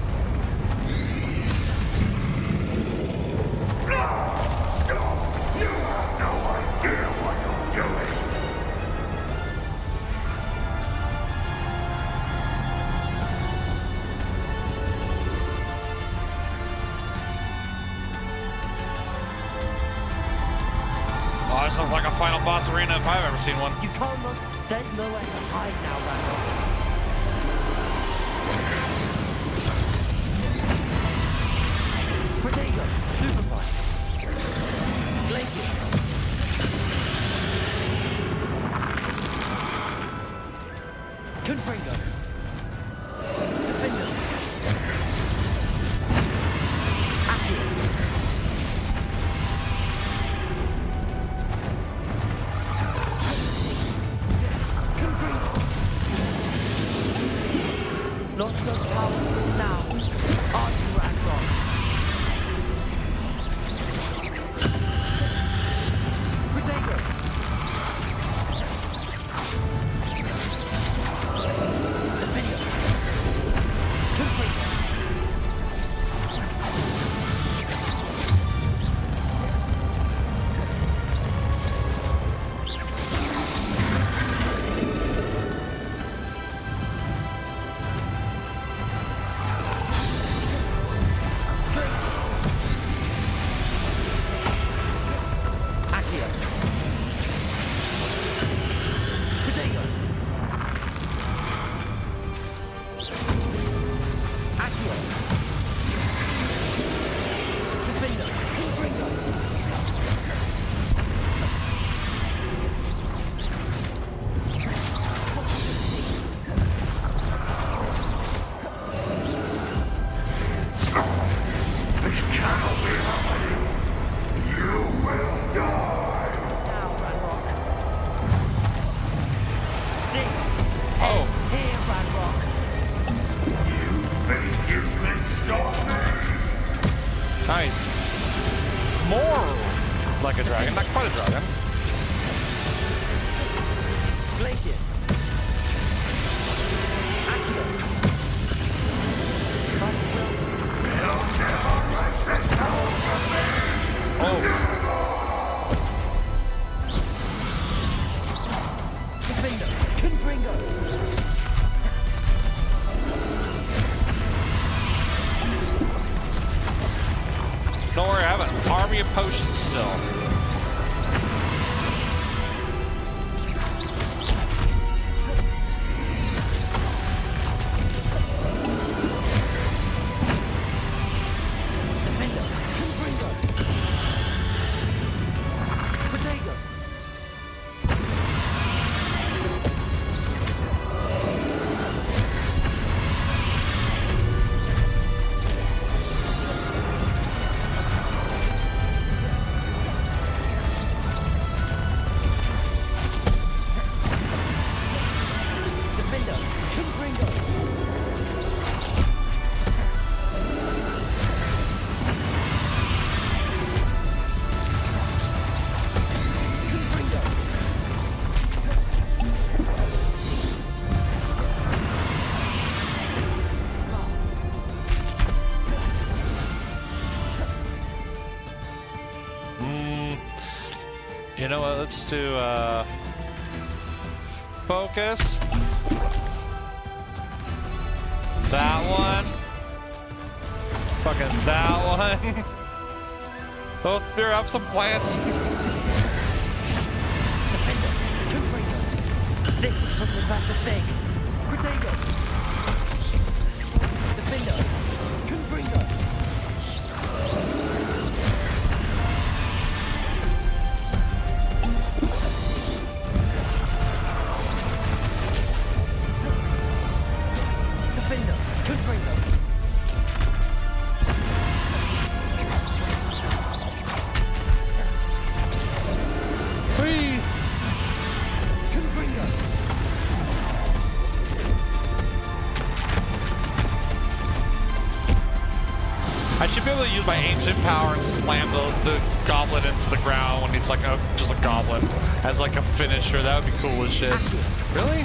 Oh, this looks like a final boss arena if I've ever seen one. You can't look. There's nowhere to hide now, Randall. Protego, stupefy. Glacius. Confringo. Defender. Accio. Confringo. Not so powerful now. Are you Randall? Protego. Defender. Confringo. like a dragon, not quite a dragon. Glacius. Oh. Confringo. Don't worry, I have an army of potions still. You know what, let's do, focus. That one. Fucking that one. Oh, there up some plants. This is for Professor Fig. Protego. Defender. Confringo. I should be able to use my ancient power and slam the goblin into the ground when he's like just a goblin as like a finisher. That would be cool as shit. Really?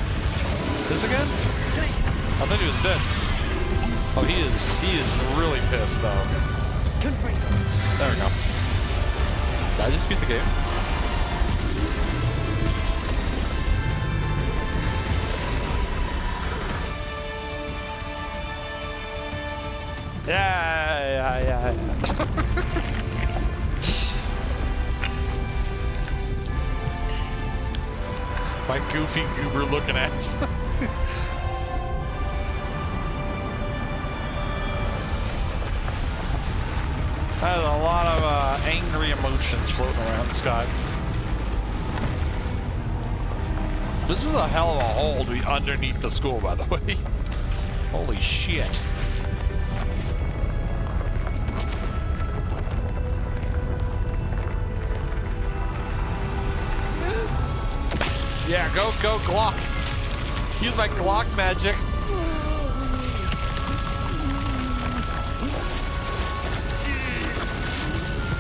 This again? I thought he was dead. Oh, he is really pissed though. There we go. Did I just beat the game? Yeah. My goofy goober looking ass. There's a lot of angry emotions floating around the sky. This is a hell of a hole to be underneath the school, by the way. Holy shit. Yeah, go Glock. Use my Glock magic.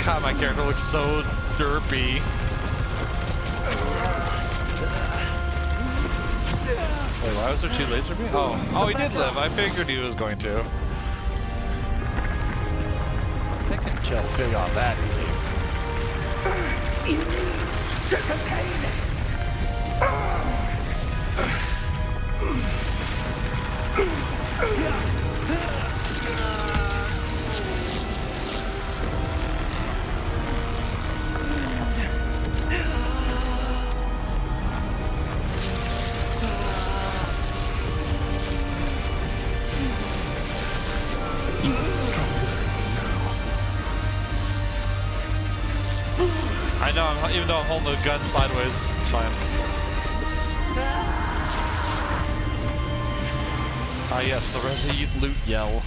God, my character looks so derpy. Wait, why was there 2 laser beams? Oh, he did live. I figured he was going to. I can kill Fig on that easy. You need to contain it. I know, even though I'm holding the gun sideways, it's fine. Ah yes, the resolute yell.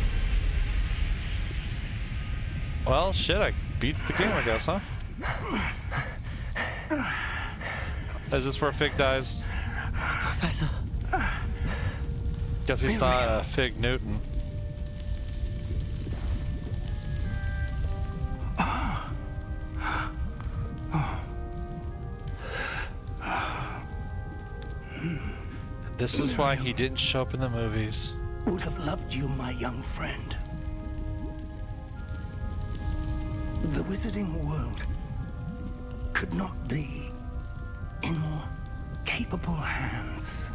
Well, shit, I beat the game, I guess, huh? Is this where Fig dies? Professor. Guess he's not Fig Newton. This is why he didn't show up in the movies. Would have loved you, my young friend. The wizarding world could not be in more capable hands.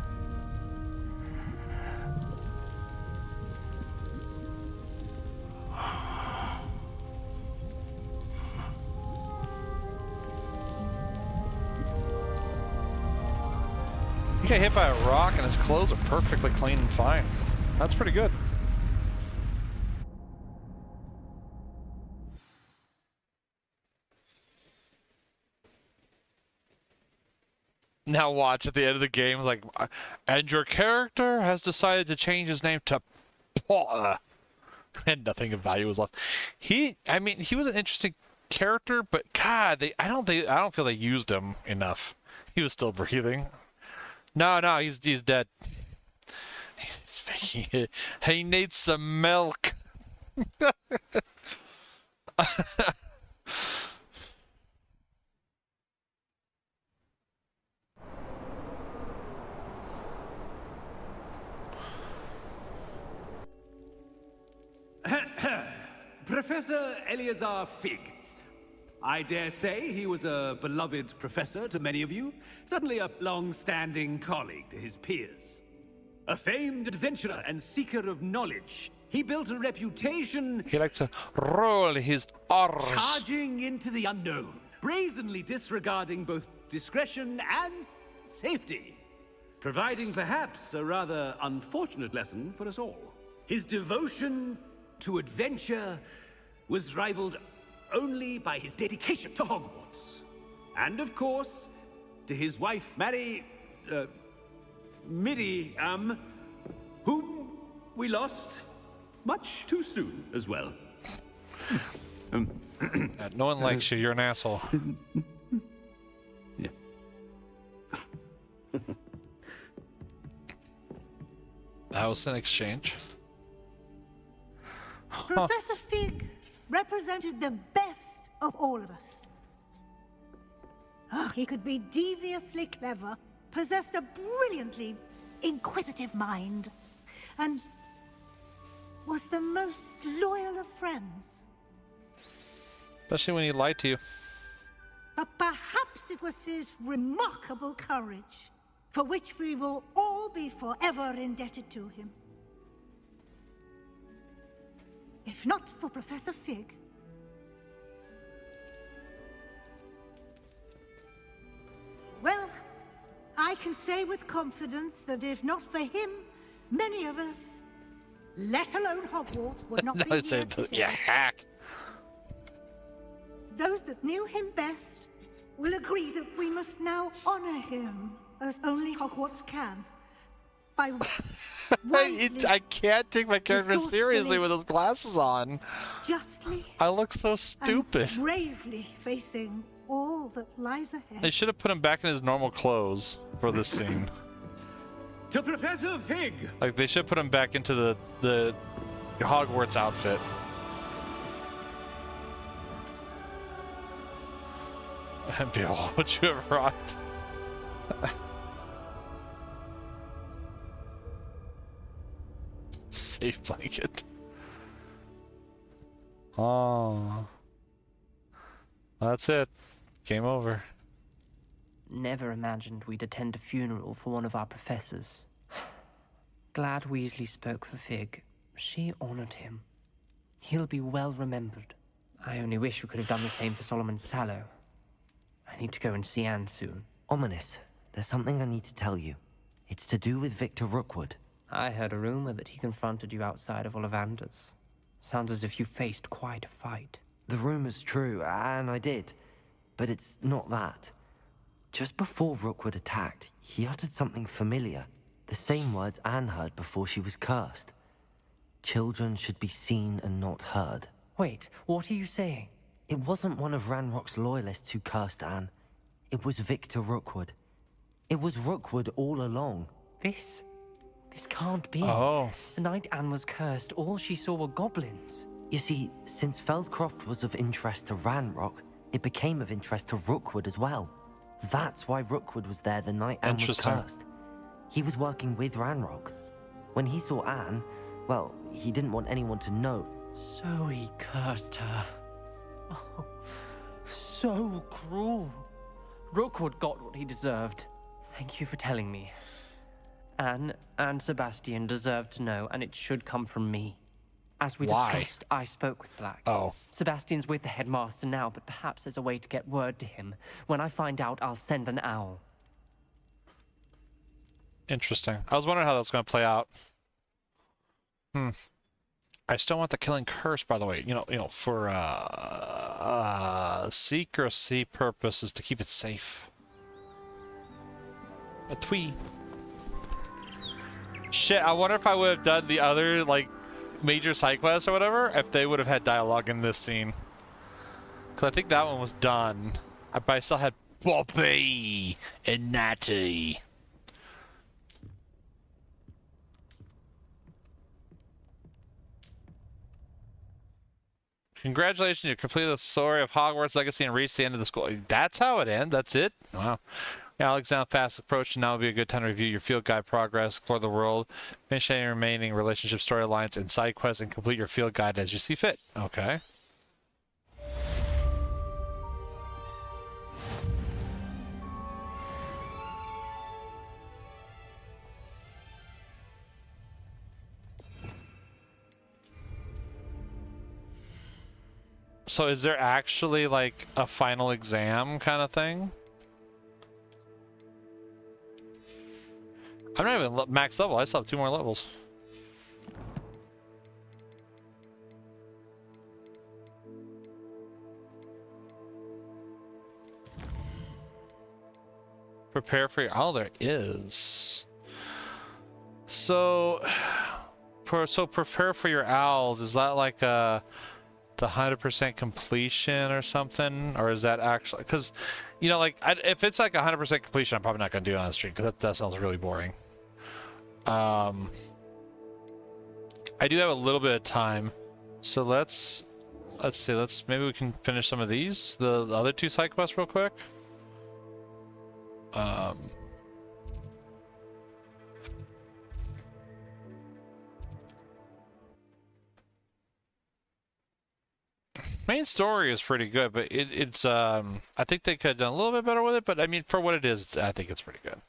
He got hit by a rock and his clothes are perfectly clean and fine. That's pretty good. Now watch at the end of the game, like, and your character has decided to change his name to Paul. And nothing of value was left. I mean, he was an interesting character, but God, I don't feel they used him enough. He was still breathing. No, he's dead. He's faking it. He needs some milk. Professor Eleazar Fig. I dare say he was a beloved professor to many of you, certainly a long-standing colleague to his peers. A famed adventurer and seeker of knowledge, he built a reputation... He likes to roll his R's. Charging into the unknown, brazenly disregarding both discretion and safety, providing perhaps a rather unfortunate lesson for us all. His devotion to adventure was rivaled only by his dedication to Hogwarts. And of course, to his wife, Miriam, whom we lost much too soon as well. No one likes you, you're an asshole. Yeah. That was an exchange. Professor Fig represented the best of all of us. He could be deviously clever, possessed a brilliantly inquisitive mind, and was the most loyal of friends. Especially when he lied to you. But perhaps it was his remarkable courage, for which we will all be forever indebted to him. If not for Professor Fig, well, I can say with confidence that if not for him, many of us, let alone Hogwarts, would not be here today. You hack. Those that knew him best will agree that we must now honor him as only Hogwarts can. By I can't take my character seriously with those glasses on. Justly. I look so stupid. And bravely facing all that lies ahead. They should have put him back in his normal clothes for this scene. To Professor Fig! Like, they should put him back into the Hogwarts outfit. And behold what you have wrought. Safe blanket. Oh. That's it. Game over. Never imagined we'd attend a funeral for one of our professors. Glad Weasley spoke for Fig. She honored him. He'll be well remembered. I only wish we could have done the same for Solomon Sallow. I need to go and see Anne soon. Ominous, there's something I need to tell you. It's to do with Victor Rookwood. I heard a rumor that he confronted you outside of Ollivander's. Sounds as if you faced quite a fight. The rumor's true, and I did. But it's not that. Just before Rookwood attacked, he uttered something familiar. The same words Anne heard before she was cursed. Children should be seen and not heard. Wait, what are you saying? It wasn't one of Ranrock's loyalists who cursed Anne. It was Victor Rookwood. It was Rookwood all along. This can't be. Oh. The night Anne was cursed, all she saw were goblins. You see, since Feldcroft was of interest to Ranrock, it became of interest to Rookwood as well. That's why Rookwood was there the night Anne was cursed. He was working with Ranrock. When he saw Anne, well, he didn't want anyone to know. So he cursed her. Oh, so cruel. Rookwood got what he deserved. Thank you for telling me. Anne and Sebastian deserve to know, and it should come from me. As we discussed, I spoke with Black. Oh. Sebastian's with the headmaster now, but perhaps there's a way to get word to him. When I find out, I'll send an owl. Interesting. I was wondering how that's going to play out. I still want the killing curse, by the way. You know, for secrecy purposes to keep it safe. A twee. Shit, I wonder if I would have done the other, like, major side quests or whatever, if they would have had dialogue in this scene. Because I think that one was done. But I still had Bobby and Natty. Congratulations, you completed the story of Hogwarts Legacy and reached the end of the school. That's how it ends? That's it? Wow. Alex, now fast approach, and now would be a good time to review your field guide progress, explore the world, finish any remaining relationship storylines and side quests, and complete your field guide as you see fit. Okay. So is there actually like a final exam kind of thing? I'm not even max level. I still have 2 more levels. Prepare for your... Oh, there is. So prepare for your owls. Is that like the 100% completion or something? Or is that actually... Because, you know, like, if it's like 100% completion, I'm probably not going to do it on the stream, because that sounds really boring. I do have a little bit of time. So let's see. Maybe we can finish some of these. The other 2 side quests real quick. Main story is pretty good, but it's I think they could have done a little bit better with it, but I mean, for what it is, I think it's pretty good.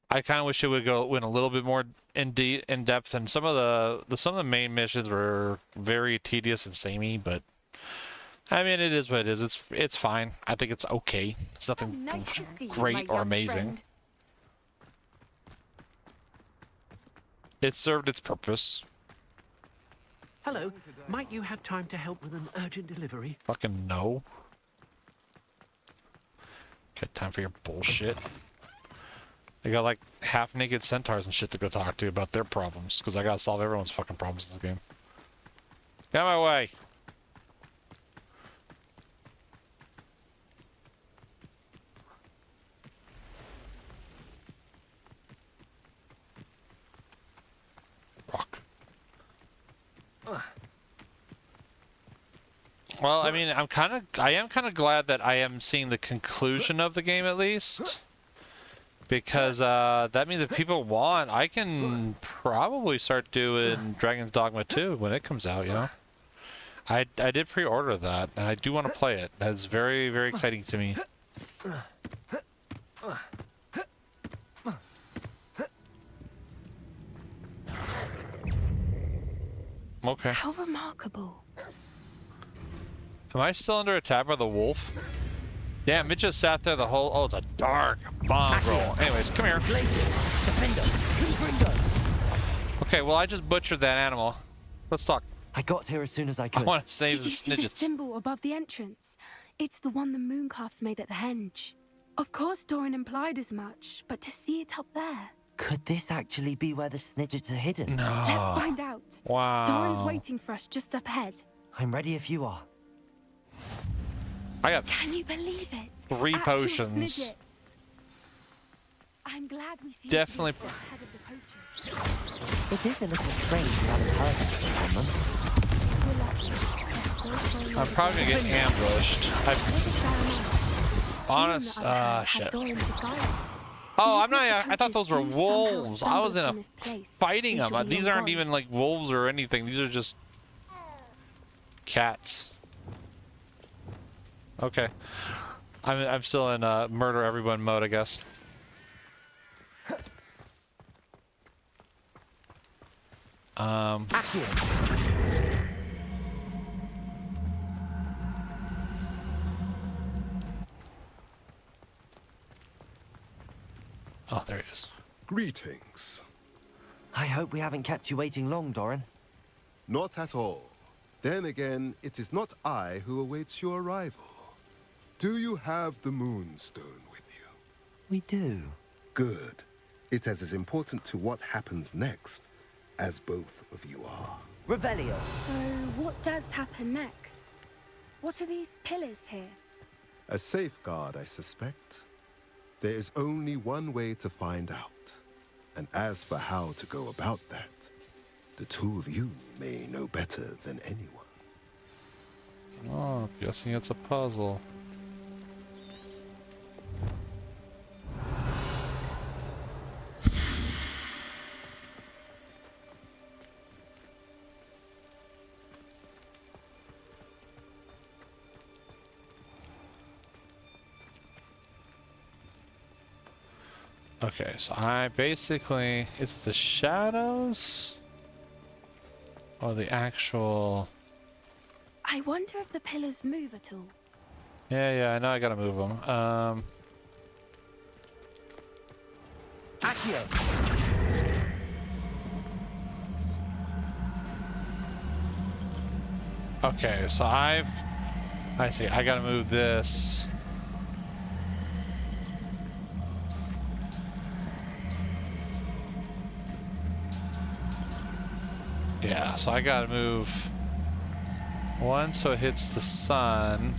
I kind of wish it would went a little bit more in depth, and some of the main missions were very tedious and samey, but I mean, it is what it is. It's fine. I think it's okay. It's nothing great or amazing. It served its purpose. Hello. Might you have time to help with an urgent delivery? Fucking no. Got time for your bullshit. They got like half-naked centaurs and shit to go talk to about their problems, because I gotta solve everyone's fucking problems in this game. Get out of my way. Rock. Well, I mean, I am kind of glad that I am seeing the conclusion of the game at least, because that means if people want, I can probably start doing Dragon's Dogma 2 when it comes out. You know, I did pre-order that, and I do want to play it. That's very, very exciting to me. Okay. How remarkable. Am I still under attack by the wolf? Damn, it just sat there the whole... Oh, it's a dark mongrel. Anyways, come here. Okay, well, I just butchered that animal. Let's talk. I got here as soon as I could. I want to save Did the you see the snidgets. symbol above the entrance? It's the one the mooncalfs made at the henge. Of course, Doran implied as much, but to see it up there... Could this actually be where the snidgets are hidden? No. Let's find out. Wow. Doran's waiting for us just up ahead. I'm ready if you are. I got... Can you believe it? 3 Actual potions. snidgets. I'm glad we see Definitely. the head of the poachers. It is a little strange we haven't heard anything from them. I'm probably gonna get ambushed. Honest, shit. Oh, I'm Even not. if the I thought those were poachers do somehow wolves. I stumble was in upon a this place, fighting we them. shall be These long aren't gone. even like wolves or anything. These are just cats. Okay. I'm still in murder everyone mode, I guess. Oh, there he is. Greetings. I hope we haven't kept you waiting long, Doran. Not at all. Then again, it is not I who awaits your arrival. Do you have the Moonstone with you? We do. Good. It is as important to what happens next as both of you are. Revelio. So, what does happen next? What are these pillars here? A safeguard, I suspect. There is only one way to find out. And as for how to go about that, the two of you may know better than anyone. Oh, guessing it's a puzzle. Okay, so I basically, it's the shadows or the actual. I wonder if the pillars move at all. Yeah, I know I gotta move them. Accio. Okay, so I see, I gotta move this. Yeah, so I gotta move one so it hits the sun,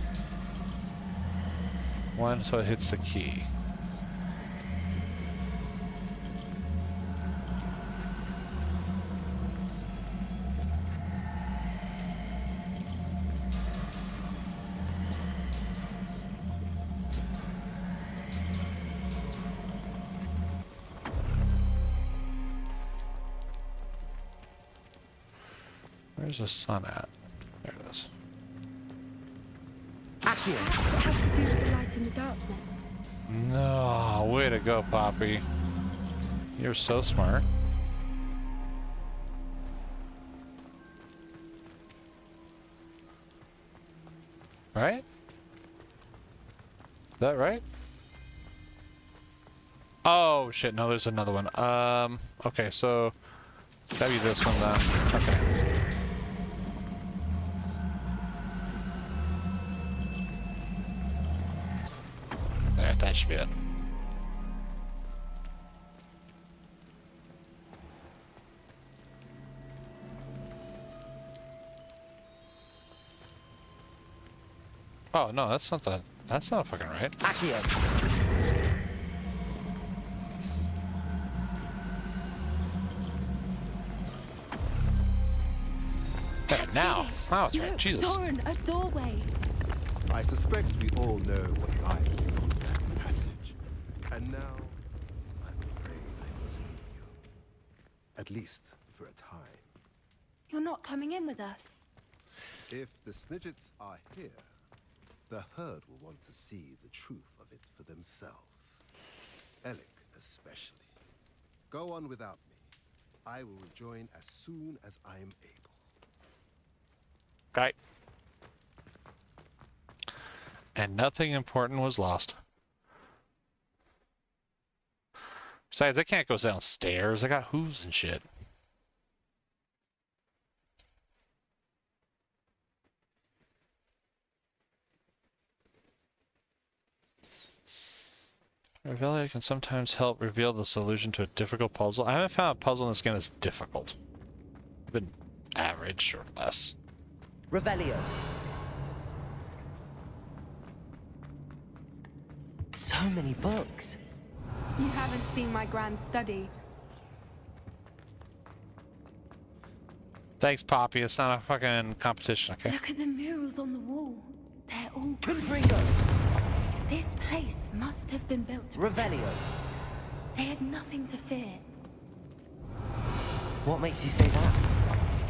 one so it hits the key. Where's the sun at? There it is. Accio. It has to do with the light in the darkness. No, way to go, Poppy. You're so smart. Right? Is that right? Oh shit, no, there's another one. Okay, so gotta be this one then. Okay. There, that should be it. Oh no, that's not fucking right. Accio. There, now it's right. Look, Jesus. Doran, a doorway. I suspect we all know what lies beyond that passage. And now, I'm afraid I must leave you. At least for a time. You're not coming in with us. If the Snidgets are here, the herd will want to see the truth of it for themselves. Alec especially. Go on without me. I will rejoin as soon as I am able. Okay. And nothing important was lost. Besides, I can't go downstairs. I got hooves and shit. Revelia can sometimes help reveal the solution to a difficult puzzle. I haven't found a puzzle in this game that's difficult. I've been average or less. Revelio. So many books. You haven't seen my grand study. Thanks, Poppy. It's not a fucking competition, okay? Look at the murals on the wall. They're all Confringos. This place must have been built. Revelio. They had nothing to fear. What makes you say that?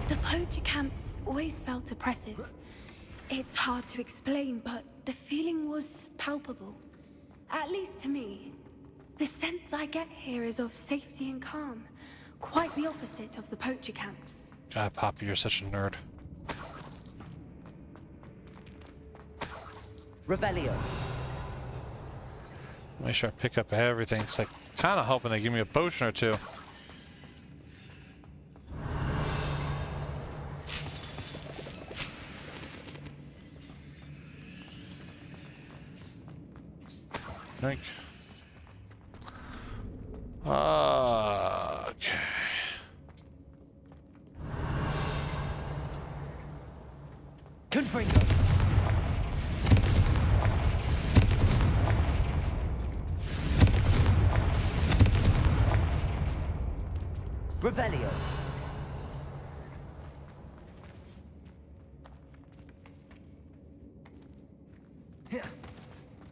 The poacher camps always felt oppressive. It's hard to explain, but the feeling was palpable. At least to me. The sense I get here is of safety and calm. Quite the opposite of the poacher camps. God, Poppy, you're such a nerd. Revelio. Make sure I pick up everything, because I'm kind of hoping they give me a potion or two. Drink. Okay. Confringo. Revelio.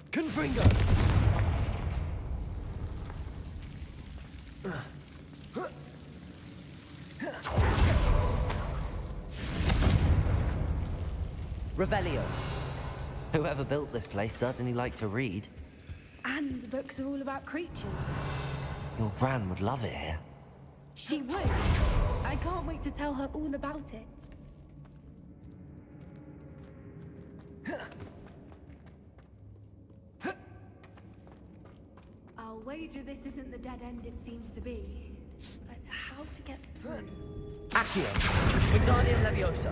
Confringo. Revelio. Whoever built this place certainly liked to read. And the books are all about creatures. Your gran would love it here. She would. I can't wait to tell her all about it. I'll wager this isn't the dead end it seems to be. But how to get through? Accio. Wingardium Leviosa.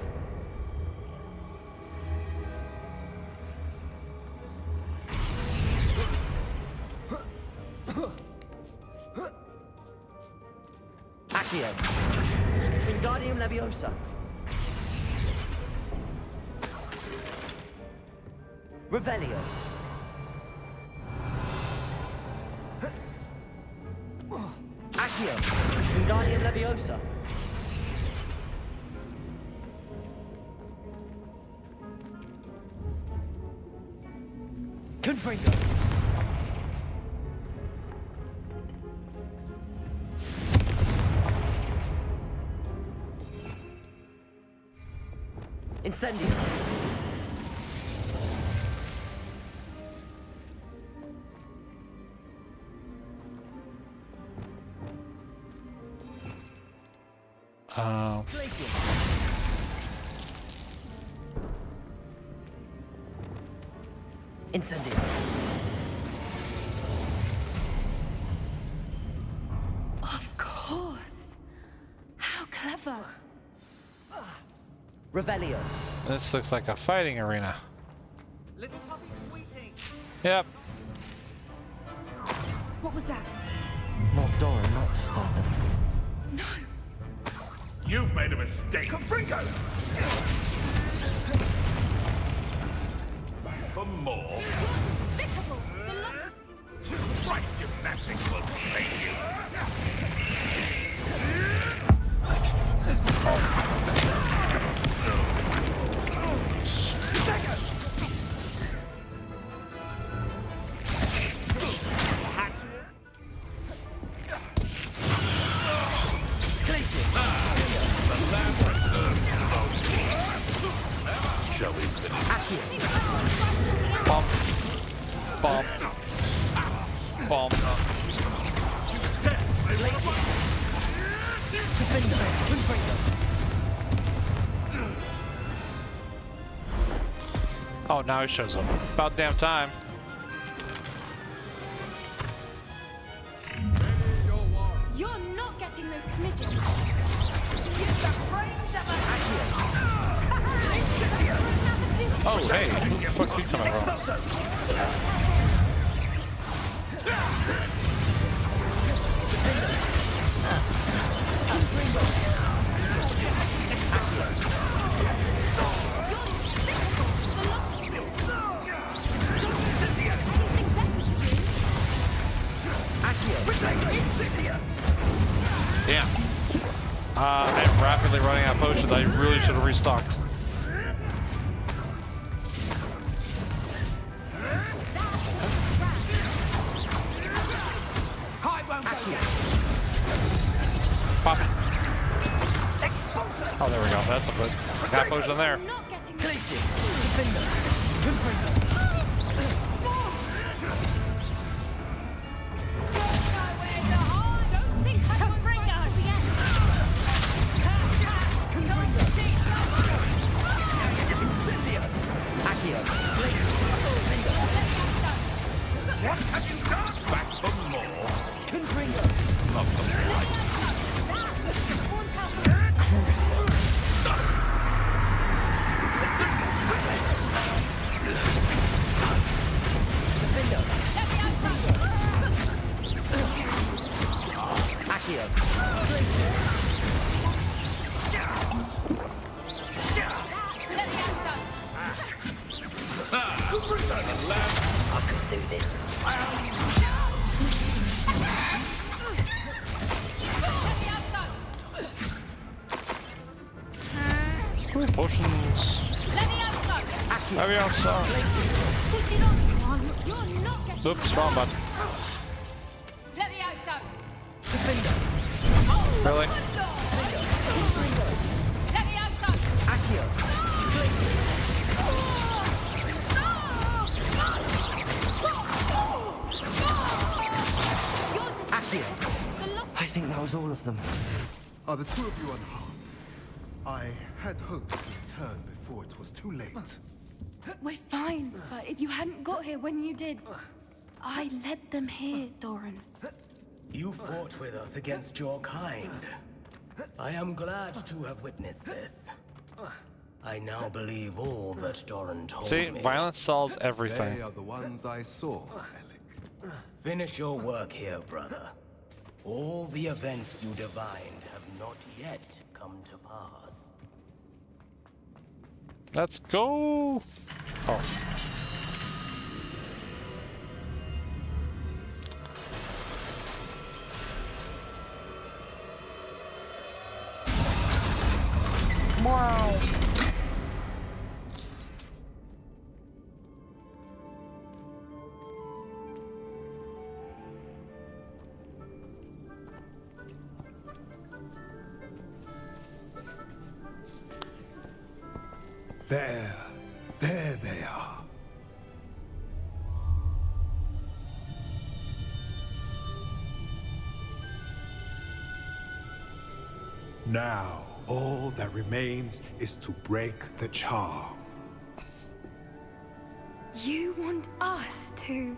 Accio. Wingardium Leviosa. Revelio. Accio. Wingardium Leviosa. Confringo. Incendio. Glacius. Incendio. Of course. How clever. Revelio. This looks like a fighting arena. Yep. What was that? Not Doran, that's for certain. No. You've made a mistake. Confringo! For more? Despicable. Right gymnastics will save you. Shall we finish? Bump. Bump. Bump. Oh, now he shows up. About damn time. You're not getting those smidgens. Oh, hey, who the fuck's he coming from? Damn. I'm rapidly running out of potions. I really should have restocked. There we go. That's a put. Got potion there. What have you done? Back for more. Not the I could do this. Ooh, potions. Heavy outside. Oops, wrong button. Really? I think that was all of them. Are the two of you unharmed? I had hoped to return before it was too late. We're fine, but if you hadn't got here when you did, I led them here, Doran. You fought with us against your kind. I am glad to have witnessed this. I now believe all that Doran told See, me. violence solves everything. They are the ones I saw, Alec. Finish your work here, brother. All the events you divined have not yet come to pass. Let's go. Oh. Wow. There they are. Now, all that remains is to break the charm. You want us to...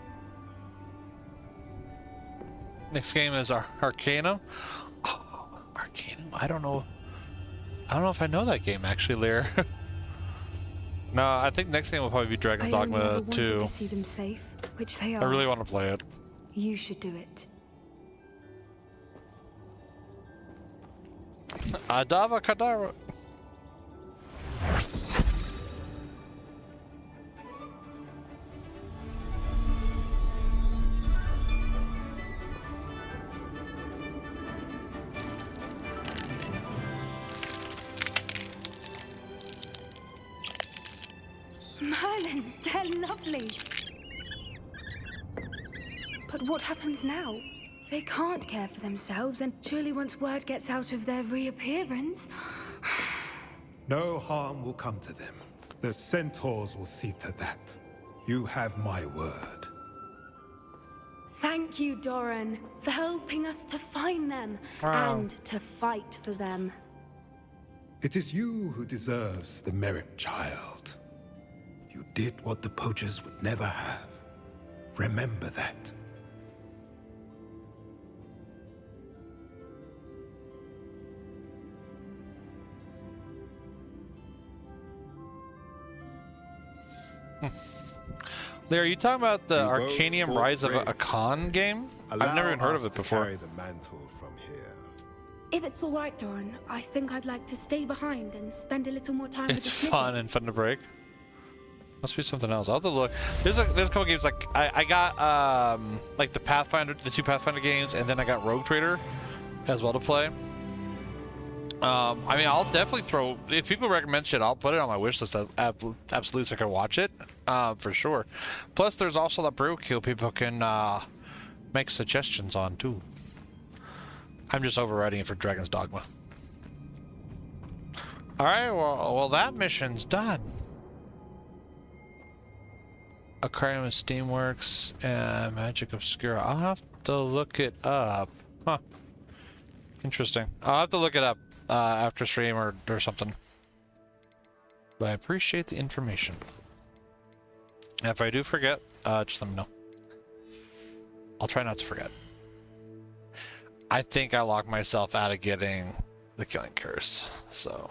Next game is our Arcanum. Oh, Arcanum. I don't know if I know that game actually, Lear. No, I think next game will probably be Dragon's Dogma 2. I wanted to see them safe, which they are. I really want to play it. You should do it. Adava Kadara. Merlin, they're lovely. But what happens now? They can't care for themselves, and surely once word gets out of their reappearance... No harm will come to them. The centaurs will see to that. You have my word. Thank you, Doran, for helping us to find them and to fight for them. It is you who deserves the merit, child. You did what the poachers would never have. Remember that. Lear, are you talking about the Arcanium Rise of Akan game? I've never even heard of it before. Carry the mantle from here. If it's all right, Doran, I think I'd like to stay behind and spend a little more time with the It's fun Snitches. and fun to break. Must be something else. I'll have to look. There's a couple games like I got like the two Pathfinder games, and then I got Rogue Trader as well to play. I mean, I'll definitely throw, if people recommend shit, I'll put it on my wish list. Absolutely, so I can watch it for sure. Plus, there's also the Brew Kill people can make suggestions on too. I'm just overriding it for Dragon's Dogma. Alright, well that mission's done. Aquarium of Steamworks and Magic Obscura. I'll have to look it up. Huh. Interesting. I'll have to look it up after stream or something. But I appreciate the information. If I do forget, just let me know. I'll try not to forget. I think I locked myself out of getting the Killing Curse, so...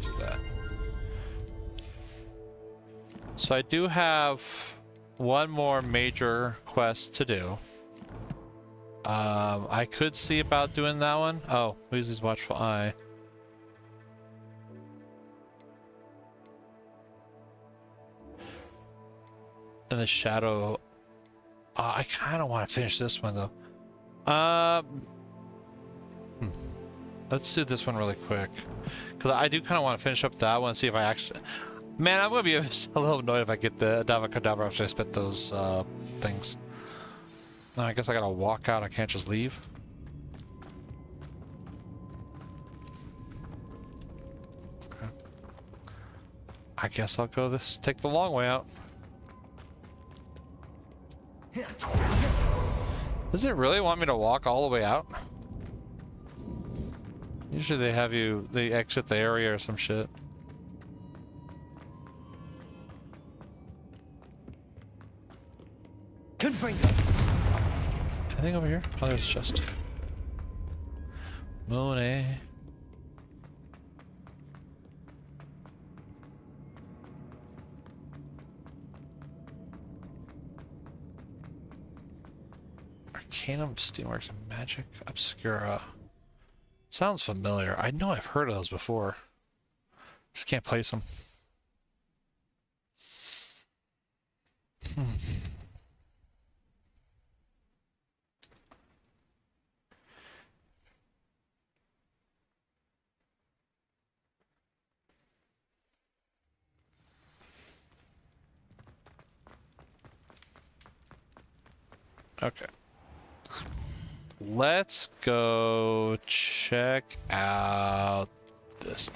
do that. So I do have one more major quest to do. I could see about doing that one. Oh, Weasley's Watchful Eye. And the Shadow. I kind of want to finish this one though. Let's do this one really quick, because I do kind of want to finish up that one. See if I actually. Man, I'm gonna be a little annoyed if I get the Adava Kedavra after I spit those things. No, I guess I gotta walk out. I can't just leave. Okay. I guess I'll go take the long way out. Does it really want me to walk all the way out? Usually they exit the area or some shit. Anything over here? Oh, there's a chest. Monet. Arcanum, Steamworks, and Magic Obscura. Sounds familiar. I know I've heard of those before. Just can't place them. Okay. Let's go check out this.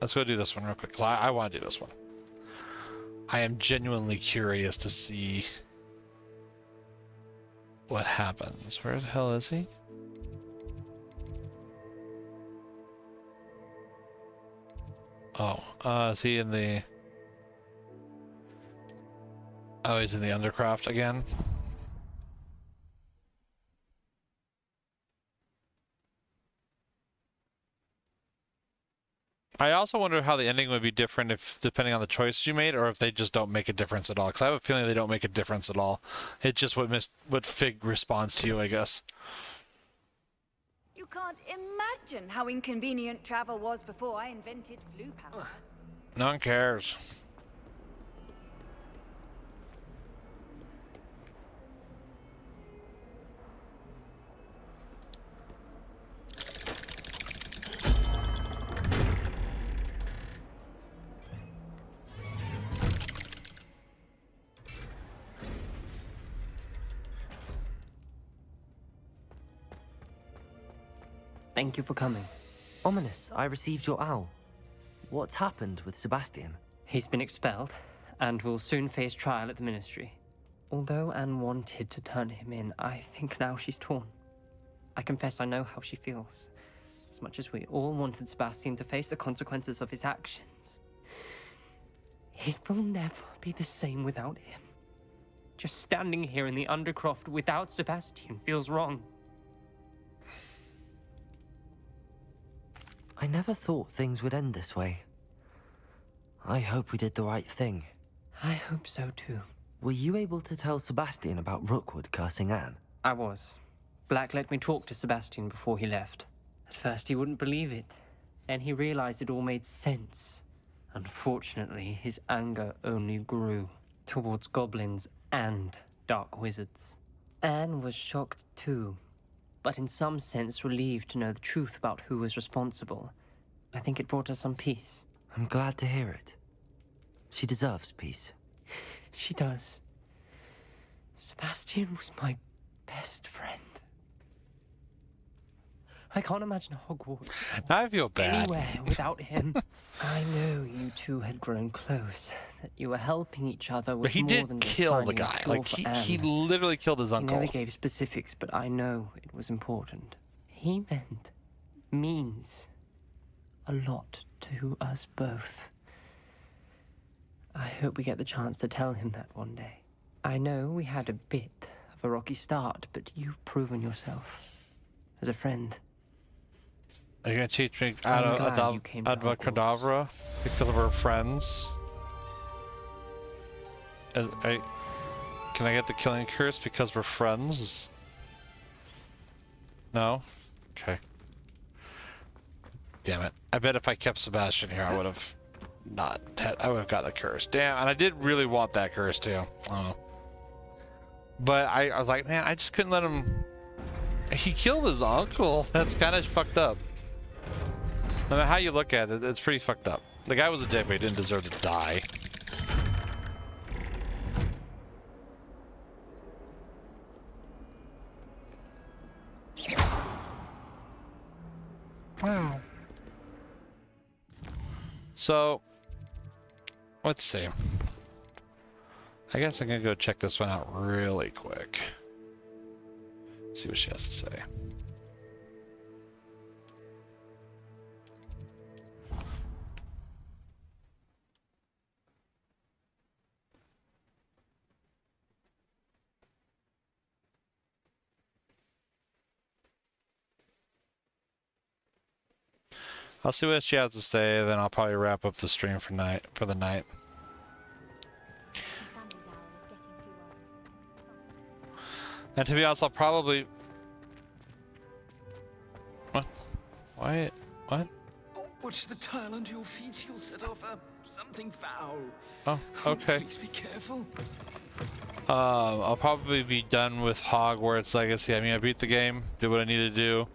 Let's go do this one real quick, because I want to do this one. I am genuinely curious to see what happens. Where the hell is he? Oh, is he in the... Oh, he's in the Undercroft again? I also wonder how the ending would be different if, depending on the choices you made, or if they just don't make a difference at all. Because I have a feeling they don't make a difference at all. It's just what Fig responds to you, I guess. You can't imagine how inconvenient travel was before I invented flu powder. No one cares. Thank you for coming. Ominous, I received your owl. What's happened with Sebastian? He's been expelled, and will soon face trial at the Ministry. Although Anne wanted to turn him in, I think now she's torn. I confess I know how she feels. As much as we all wanted Sebastian to face the consequences of his actions. It will never be the same without him. Just standing here in the Undercroft without Sebastian feels wrong. I never thought things would end this way. I hope we did the right thing. I hope so too. Were you able to tell Sebastian about Rookwood cursing Anne? I was. Black let me talk to Sebastian before he left. At first he wouldn't believe it. Then he realized it all made sense. Unfortunately, his anger only grew. towards goblins and dark wizards. Anne was shocked too, but in some sense relieved to know the truth about who was responsible. I think it brought her some peace. I'm glad to hear it. She deserves peace. She does. Sebastian was my best friend. I can't imagine Hogwarts Now I feel bad. anywhere without him. I know you two had grown close, that you were helping each other with But he more did than just kill the finding a guy. cure Like, for he Anne. literally killed his uncle. He never gave specifics, but I know it was important. He means a lot to us both. I hope we get the chance to tell him that one day. I know we had a bit of a rocky start, but you've proven yourself as a friend. Are you gonna teach me I'm glad you came to Cadavra because of our friends? Can I get the killing curse because we're friends? No? Okay. Damn it. I bet if I kept Sebastian here, I would have I would have got the curse. Damn, and I did really want that curse too. But I was like, man, I just couldn't let him. He killed his uncle. That's kind of fucked up. No matter how you look at it, it's pretty fucked up. The guy was a dick, but he didn't deserve to die. Wow. So, let's see. I guess I'm gonna go check this one out really quick. See what she has to say. I'll see what she has to say, then I'll probably wrap up the stream for the night. And to be honest, I'll probably... What? What? Oh, watch the tile under your feet. You'll set off something foul. Oh, okay. Please be careful. I'll probably be done with Hogwarts Legacy. I mean, I beat the game, did what I needed to do.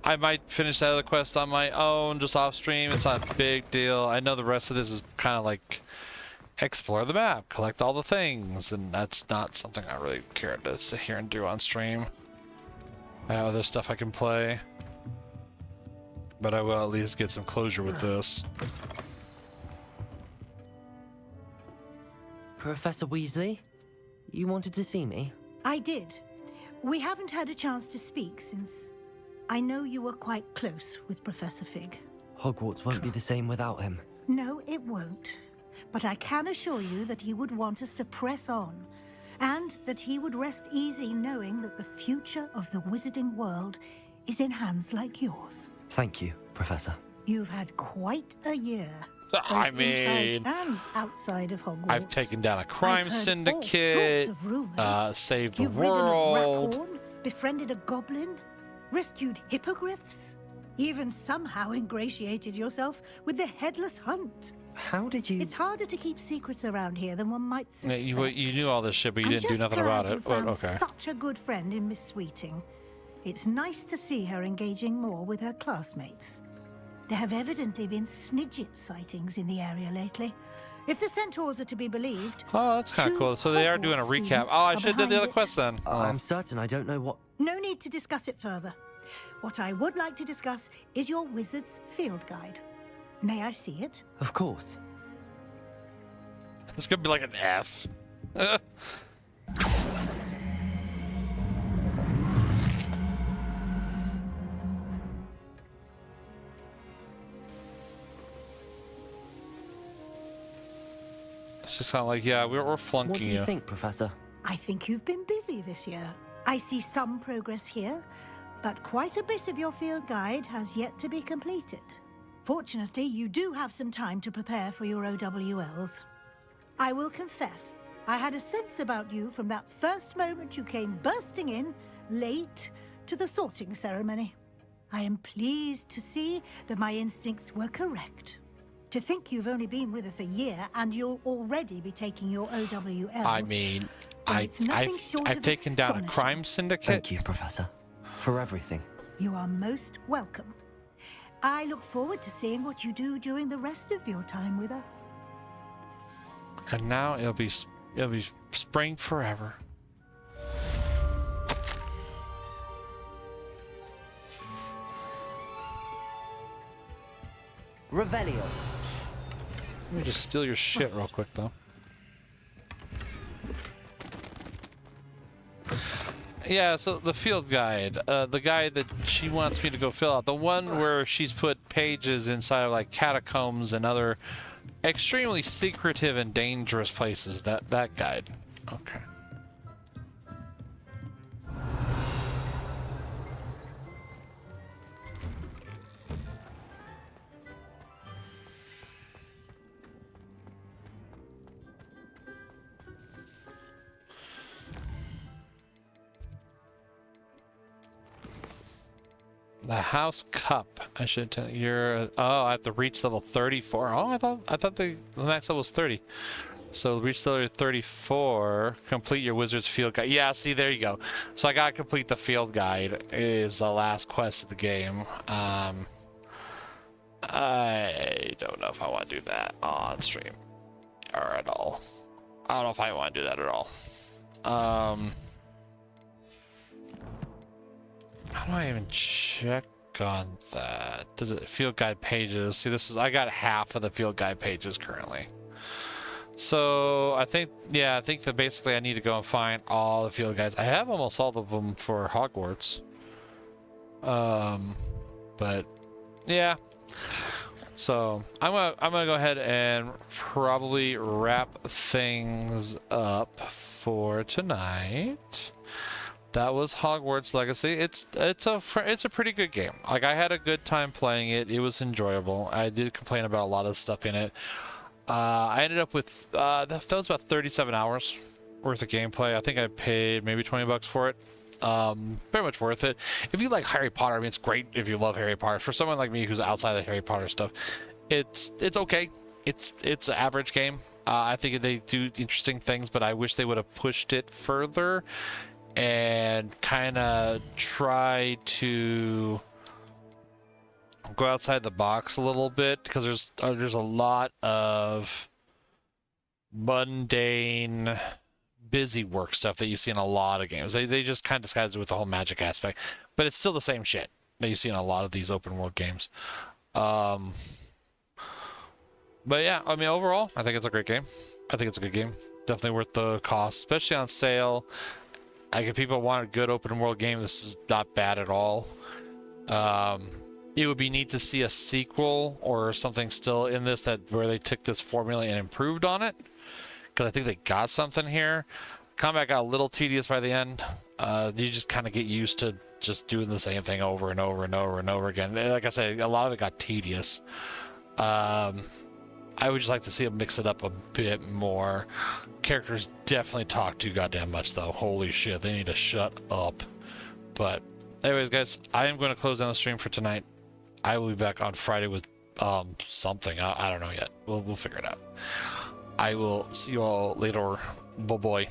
I might finish that other quest on my own, just off stream. It's not a big deal. I know the rest of this is kind of like explore the map, collect all the things, and that's not something I really care to sit here and do on stream. I have other stuff I can play, but I will at least get some closure with this. Professor Weasley, you wanted to see me? I did. We haven't had a chance to speak since I know you were quite close with Professor Fig. Hogwarts won't be the same without him. No, it won't. But I can assure you that he would want us to press on, and that he would rest easy knowing that the future of the wizarding world is in hands like yours. Thank you, Professor. You've had quite a year. I both mean, inside and outside of Hogwarts. I've taken down a crime I've heard syndicate, all sorts of rumors. saved the You've ridden a world. rackhorn, befriended a goblin, rescued hippogriffs, even somehow ingratiated yourself with the Headless Hunt. How did you... It's harder to keep secrets around here than one might Yeah, suspect. you knew all this shit, but you I'm didn't do just nothing glad about you it. But found okay. such a good friend in Miss Sweeting. It's nice to see her engaging more with her classmates. There have evidently been Snidget sightings in the area lately. If the centaurs are to be believed... Oh, that's kind of cool. So they are doing a recap. Oh, I should have did the other quest then. I'm certain I don't know what... No need to discuss it further. What I would like to discuss is your wizard's field guide. May I see it? Of course. It's gonna be like an F. It's just kind of like, yeah, we're flunking What do you. you think, Professor? I think you've been busy this year. I see some progress here, but quite a bit of your field guide has yet to be completed. Fortunately, you do have some time to prepare for your OWLs. I will confess, I had a sense about you from that first moment you came bursting in, late, to the sorting ceremony. I am pleased to see that my instincts were correct. To think you've only been with us a year and you'll already be taking your OWLs. I mean, I've taken down a crime syndicate. Thank you, Professor, for everything. You are most welcome. I look forward to seeing what you do during the rest of your time with us. And now it'll be spring forever. Revelio. Let me just steal your shit real quick, though. Yeah, so the field guide, the guide that she wants me to go fill out, the one where she's put pages inside of like catacombs and other extremely secretive and dangerous places, that guide. Okay. The house cup. I should tell you're. Oh, I have to reach level 34. Oh, I thought the max level was 30. So reach level 34. Complete your wizard's field guide. Yeah, see, there you go. So I gotta complete the field guide. Is the last quest of the game. I don't know if I want to do that on stream or at all. I don't know if I want to do that at all. How do I even check on that? Does it field guide pages? See, I got half of the field guide pages currently. So I think that basically I need to go and find all the field guides. I have almost all of them for Hogwarts. But yeah. So I'm gonna go ahead and probably wrap things up for tonight. That was Hogwarts Legacy. It's a pretty good game. Like, I had a good time playing it. It was enjoyable. I did complain about a lot of stuff in it. I ended up with that was about 37 hours worth of gameplay. I think I paid maybe $20 for it. Very much worth it. If you like Harry Potter, I mean, it's great if you love Harry Potter. For someone like me who's outside the Harry Potter stuff, it's okay. It's an average game. I think they do interesting things, but I wish they would have pushed it further and kind of try to go outside the box a little bit, because there's a lot of mundane busy work stuff that you see in a lot of games. They just kind of disguise it with the whole magic aspect, but it's still the same shit that you see in a lot of these open world games. But yeah, I mean, overall, I think it's a great game. I think it's a good game. Definitely worth the cost, especially on sale. Like, if people want a good open world game, this is not bad at all. It would be neat to see a sequel or something still in this where they took this formula and improved on it, because I think they got something here. Combat got a little tedious by the end. You just kind of get used to just doing the same thing over and over and over and over again. Like I said, a lot of it got tedious. I would just like to see them mix it up a bit more. Characters definitely talk too goddamn much, though. Holy shit, they need to shut up. But anyways, guys, I am going to close down the stream for tonight. I will be back on Friday with something. I don't know yet. We'll figure it out. I will see you all later. Bye-bye.